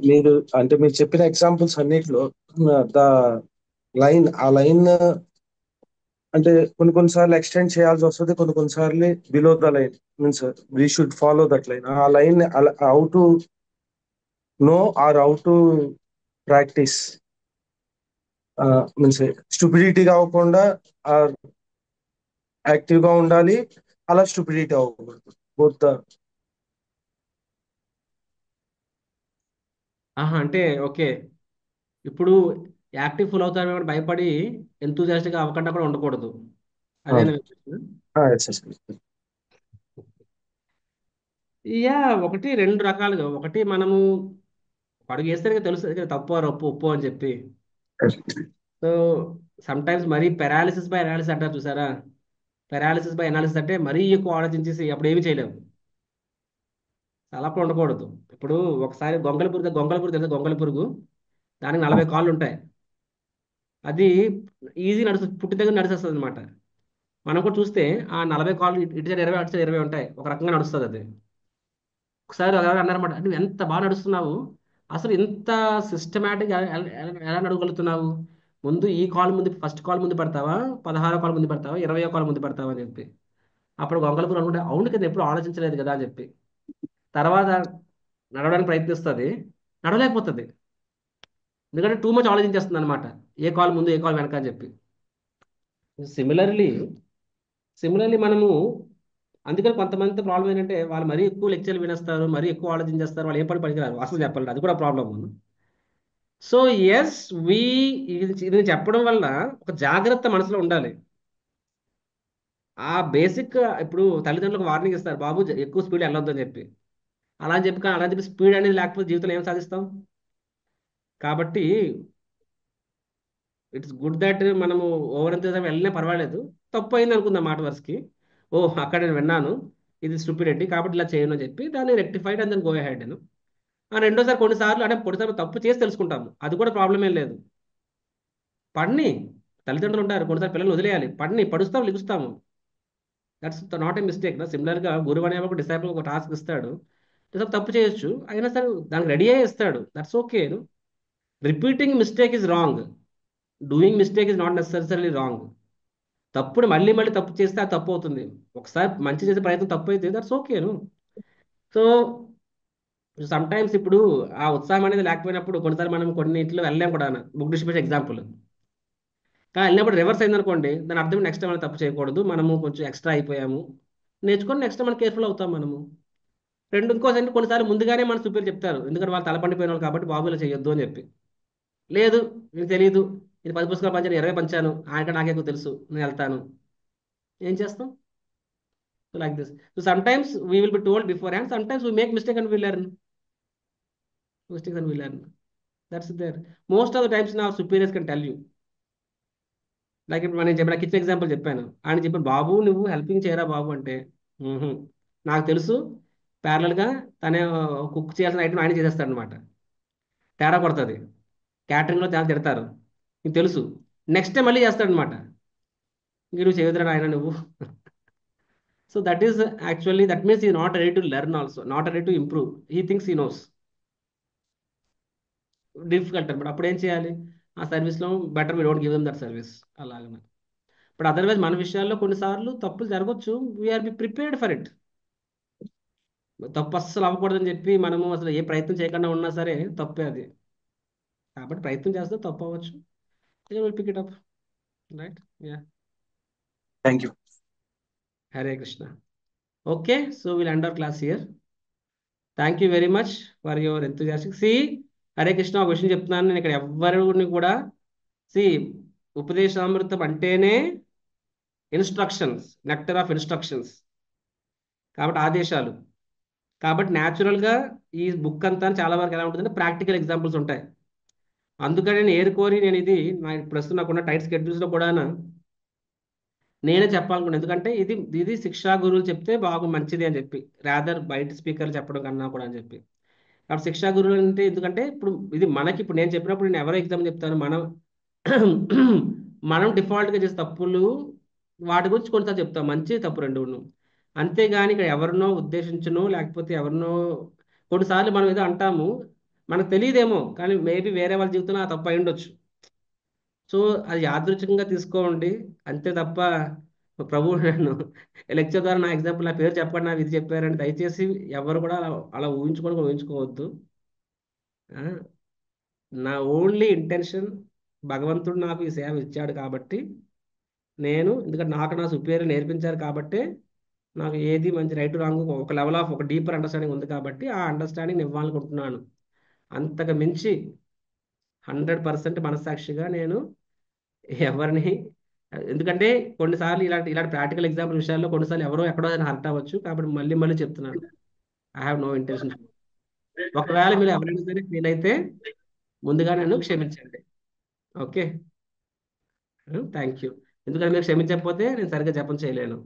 మీరు అంటే మీరు చెప్పిన ఎగ్జాంపుల్స్ అన్నిటిలో ద లైన్, ఆ లైన్ అంటే కొన్నిసార్లు ఎక్స్టెండ్ చేయాల్సి వస్తుంది, కొన్నిసార్లు below the line means we should follow that line. ఆ line how to know or how to practice means stupidity కాకుండా యాక్టివ్ గా ఉండాలి, అలా స్టూపిడిటీ అవ్వకూడదు. బోత్ ఆహా, అంటే ఓకే. ఇప్పుడు యాక్టివ్ ఫుల్ అవుతామని భయపడి ఎంతూజియాస్టిక్గా అవ్వకుండా కూడా ఉండకూడదు. అదేనా మీ ప్రశ్న? యా, ఒకటి రెండు రకాలుగా. ఒకటి, మనము అడుగు వేస్తే తెలుస్తుంది కదా తప్పు అని, ఒప్పు ఒప్పు అని చెప్పి. సో సమ్ టైమ్స్ మరీ పెరాలిసిస్ బై అనాలిసిస్ అంటారు చూసారా. పెరాలిసిస్ బై అనాలిసిస్ అంటే మరీ ఎక్కువ ఆలోచించేసి అప్పుడు ఏమీ చేయలేము. అలా కూడా ఉండకూడదు. ఇప్పుడు ఒకసారి గొంగళి పురుగు తెలుసు, గొంగళి పురుగు. దానికి 40 కాళ్ళు ఉంటాయి. అది ఈజీ నడుస్తుంది, పుట్టి దగ్గర నడిచేస్తుంది అనమాట. మనం కూడా చూస్తే ఆ 40 కాళ్ళు ఇటు సైడ్ 20 అటు సైడ్ 20 ఉంటాయి, ఒక రకంగా నడుస్తుంది అది. ఒకసారి ఎవరు అన్నారన్నమాట, నువ్వు ఎంత బాగా నడుస్తున్నావు, అసలు ఇంత సిస్టమేటిక్ ఎలా నడవగలుగుతున్నావు, ముందు ఈ కాల్ ముందు ఫస్ట్ కాల్ ముందు పెడతావా, 16 కాల్ ముందు పెడతావా, 20 కాల్ ముందు పెడతావా అని చెప్పి. అప్పుడు గొంగళపూర్ అనుకుంటే అవును కదా, ఎప్పుడు ఆలోచించలేదు కదా అని చెప్పి. తర్వాత నడవడానికి ప్రయత్నిస్తుంది, నడవలేకపోతుంది. ఎందుకంటే టూ మచ్ ఆలోచించేస్తుంది అనమాట, ఏ కాల్ ముందు ఏ కాల్ వెనక అని చెప్పి. సిమిలర్లీ సిమిలర్లీ మనము, అందుకని కొంతమంది ప్రాబ్లం ఏంటంటే వాళ్ళు మరీ ఎక్కువ లెక్చర్లు వినేస్తారు, మరీ ఎక్కువ ఆలోచించేస్తారు, వాళ్ళు ఏ పని పనికిరారు అసలు చెప్పాలంటే, అది కూడా ప్రాబ్లం. సో ఎస్ వి ఇది చెప్పడం వల్ల ఒక జాగ్రత్త మనసులో ఉండాలి. ఆ బేసిక్ ఇప్పుడు తల్లిదండ్రులకు వార్నింగ్ ఇస్తారు, బాబు ఎక్కువ స్పీడ్ వెళ్ళొద్దు అని చెప్పి. అలా అని చెప్పి కానీ అలా అని చెప్పి స్పీడ్ అనేది లేకపోతే జీవితంలో ఏం సాధిస్తాం. కాబట్టి ఇట్స్ గుడ్ దట్ మనము ఓవర్ ఎంత వెళ్ళినా పర్వాలేదు, తప్పు అయింది అనుకుందాం మాట వరుసకి, ఓ అక్కడ నేను విన్నాను ఇది స్టూపిడిటీ కాబట్టి ఇలా చేయను అని చెప్పి దాన్ని రెక్టిఫైడ్ అండ్ దాన్ని గో హెడ్ నేను. ఆ రెండోసారి కొన్నిసార్లు అంటే కొన్నిసార్లు తప్పు చేసి తెలుసుకుంటాము, అది కూడా ప్రాబ్లం ఏం లేదు. పడిని తల్లిదండ్రులు ఉంటారు, కొన్నిసార్లు పిల్లలు వదిలేయాలి, పడుస్తాము లిగుస్తాము, దట్స్ నాట్ ఏ మిస్టేక్. సిమిలర్గా గురువు అనే ఒక డిసైపుల్ ఒక టాస్క్ ఇస్తాడు, తప్పు చేయొచ్చు అయినా సరే దానికి రెడీ అయ్యే ఇస్తాడు, that's okay. Repeating mistake is wrong, doing mistake is not necessary wrong. తప్పుడు మళ్ళీ మళ్ళీ తప్పు చేస్తే అది తప్పు అవుతుంది. ఒకసారి మంచి చేసే ప్రయత్నం తప్పు అయితే దట్స్ ఓకేను. సో సమ్ టైమ్స్ ఇప్పుడు ఆ ఉత్సాహం అనేది లేకపోయినప్పుడు కొన్నిసార్లు మనం కొన్నింటిలో వెళ్ళలేం కూడా. బుక్ డిస్ట్రిబ్యూషన్ ఎగ్జాంపుల్, కానీ వెళ్ళినప్పుడు రివర్స్ అయింది అనుకోండి, దాని అర్థం నెక్స్ట్ టైం మనం తప్పు చేయకూడదు, మనము కొంచెం ఎక్స్ట్రా అయిపోయాము, నేర్చుకొని నెక్స్ట్ టైం మనం కేర్ఫుల్ అవుతాం మనము. ఇంకోసారి కొన్నిసార్లు ముందుగానే మన సూపర్ చెప్తారు, ఎందుకంటే వాళ్ళు తలపండిపోయిన వాళ్ళు కాబట్టి బాబు ఇలా చేయొద్దు అని చెప్పి. లేదు నీకు తెలియదు, నేను 10 పుస్తకాలు పంచాను 20 పంచాను, ఆయన నాకే ఎక్కువ తెలుసు, నేను వెళ్తాను, ఏం చేస్తాం. So like this. So sometimes we will be told beforehand, sometimes we make mistake and we learn, mistake and we learn, that's there. Most of the times నా superiors can tell you. Like ఇప్పుడు నేను చెప్పిన kitchen example చెప్పాను, ఆయన చెప్పాను బాబు నువ్వు helping చేయరా బాబు అంటే, "మ్హూ. నాకు తెలుసు ప్యారలల్గా తనే కుక్ చేయాల్సిన ఐటమ్ ఆయన చేసేస్తాడు అనమాట, తేడా కొడుతుంది, క్యాటరింగ్లో తేడా తిడతారు, నీకు తెలుసు, నెక్స్ట్ టైం మళ్ళీ చేస్తాడు అనమాట, ఇంక నువ్వు చేయదురా ఆయన నువ్వు." So that is actually that means he not ready to learn, also not ready to improve, he thinks he knows. Difficult అనమాట. అప్పుడు ఏం చేయాలి, ఆ సర్వీస్లో better we don't give them that service అలాగ. బట్ అదర్వైజ్ మన విషయాల్లో కొన్నిసార్లు తప్పులు జరగవచ్చు, we're be prepared for it. తప్పు అస్సలు అవ్వకూడదని చెప్పి మనము అసలు ఏ ప్రయత్నం చేయకుండా ఉన్నా సరే తప్పే అది. కాబట్టి ప్రయత్నం చేస్తే తప్పు అవ్వచ్చు, pick it up, right. Yeah, thank you. Hare Krishna. Okay, so will end our class here. Thank you very much for your enthusiastic. See Hare Krishna, ఒక విషయం చెప్తున్నాను, నేను ఇక్కడ ఎవరిని కూడా సి ఉపదేశామృతం అంటేనే ఇన్స్ట్రక్షన్స్, నెక్టర్ ఆఫ్ ఇన్స్ట్రక్షన్స్, కాబట్టి ఆదేశాలు. కాబట్టి న్యాచురల్గా ఈ బుక్ అంతా చాలా వరకు ఎలా ఉంటుందంటే ప్రాక్టికల్ ఎగ్జాంపుల్స్ ఉంటాయి. అందుకని నేను ఏరుకోరి నేను ఇది నా ప్రస్తుతం నాకున్న టైట్ స్కెడ్యూల్స్లో కూడా నేనే చెప్పాలనుకున్నాను, ఎందుకంటే ఇది ఇది శిక్షా గురువులు చెప్తే బాగా మంచిది అని చెప్పి, రాదర్ బయట స్పీకర్లు చెప్పడం కన్నా కూడా అని చెప్పి. కాబట్టి శిక్షా గురువులు అంటే ఎందుకంటే ఇప్పుడు ఇది మనకి, ఇప్పుడు నేను చెప్పినప్పుడు నేను ఎవరో ఎగ్జామ్ చెప్తాను, మనం డిఫాల్ట్గా చేసే తప్పులు వాటి గురించి కొన్నిసార్లు చెప్తాం, మంచి తప్పు రెండును. అంతేగాని ఇక్కడ ఎవరినో ఉద్దేశించను, లేకపోతే ఎవరినో కొన్నిసార్లు మనం ఏదో అంటాము మనకు తెలియదేమో, కానీ మేబీ వేరే వాళ్ళ జీవితంలో ఆ తప్పు అయి ఉండొచ్చు. సో అది యాదృచ్ఛికంగా తీసుకోండి అంతే తప్ప, ప్రభు నన్ను లెక్చర్ ద్వారా నా ఎగ్జాంపుల్ నా పేరు చెప్పండి నాకు ఇది చెప్పారని దయచేసి ఎవరు కూడా అలా ఊహించుకోవద్దు. ఆ, నా ఓన్లీ ఇంటెన్షన్ భగవంతుడు నాకు ఈ సేవ ఇచ్చాడు కాబట్టి నేను, ఎందుకంటే నాకు నా సుపీరియర్ నేర్పించారు కాబట్టి నాకు ఏది మంచి రైట్ రాంగ్ ఒక లెవెల్ ఆఫ్ ఒక డీపర్ అండర్స్టాండింగ్ ఉంది కాబట్టి ఆ అండర్స్టాండింగ్ ఇవ్వాలనుకుంటున్నాను. అంతకు మించి 100% మనస్సాక్షిగా నేను ఎవరిని, ఎందుకంటే కొన్నిసార్లు ఇలాంటి ఇలాంటి ప్రాక్టికల్ ఎగ్జాంపుల్ విషయాల్లో కొన్నిసార్లు ఎవరో ఎక్కడో హర్ట్ అవ్వచ్చు, కాబట్టి మళ్ళీ మళ్ళీ చెప్తున్నాను, ఐ హ్యావ్ నో ఇంటెన్షన్. ఒకవేళ మీరు ఎవరైనా సరే ఫీల్ అయితే ముందుగా నన్ను క్షమించండి. Okay, thank you. ఎందుకంటే మీరు క్షమించకపోతే నేను సరిగ్గా జపం చేయలేను,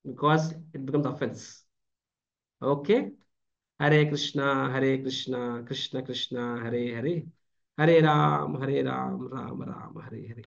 because it becomes offence. Okay, Hare Krishna Hare Krishna Krishna Krishna Hare Hare, Hare Ram Rama Rama Hare Hare.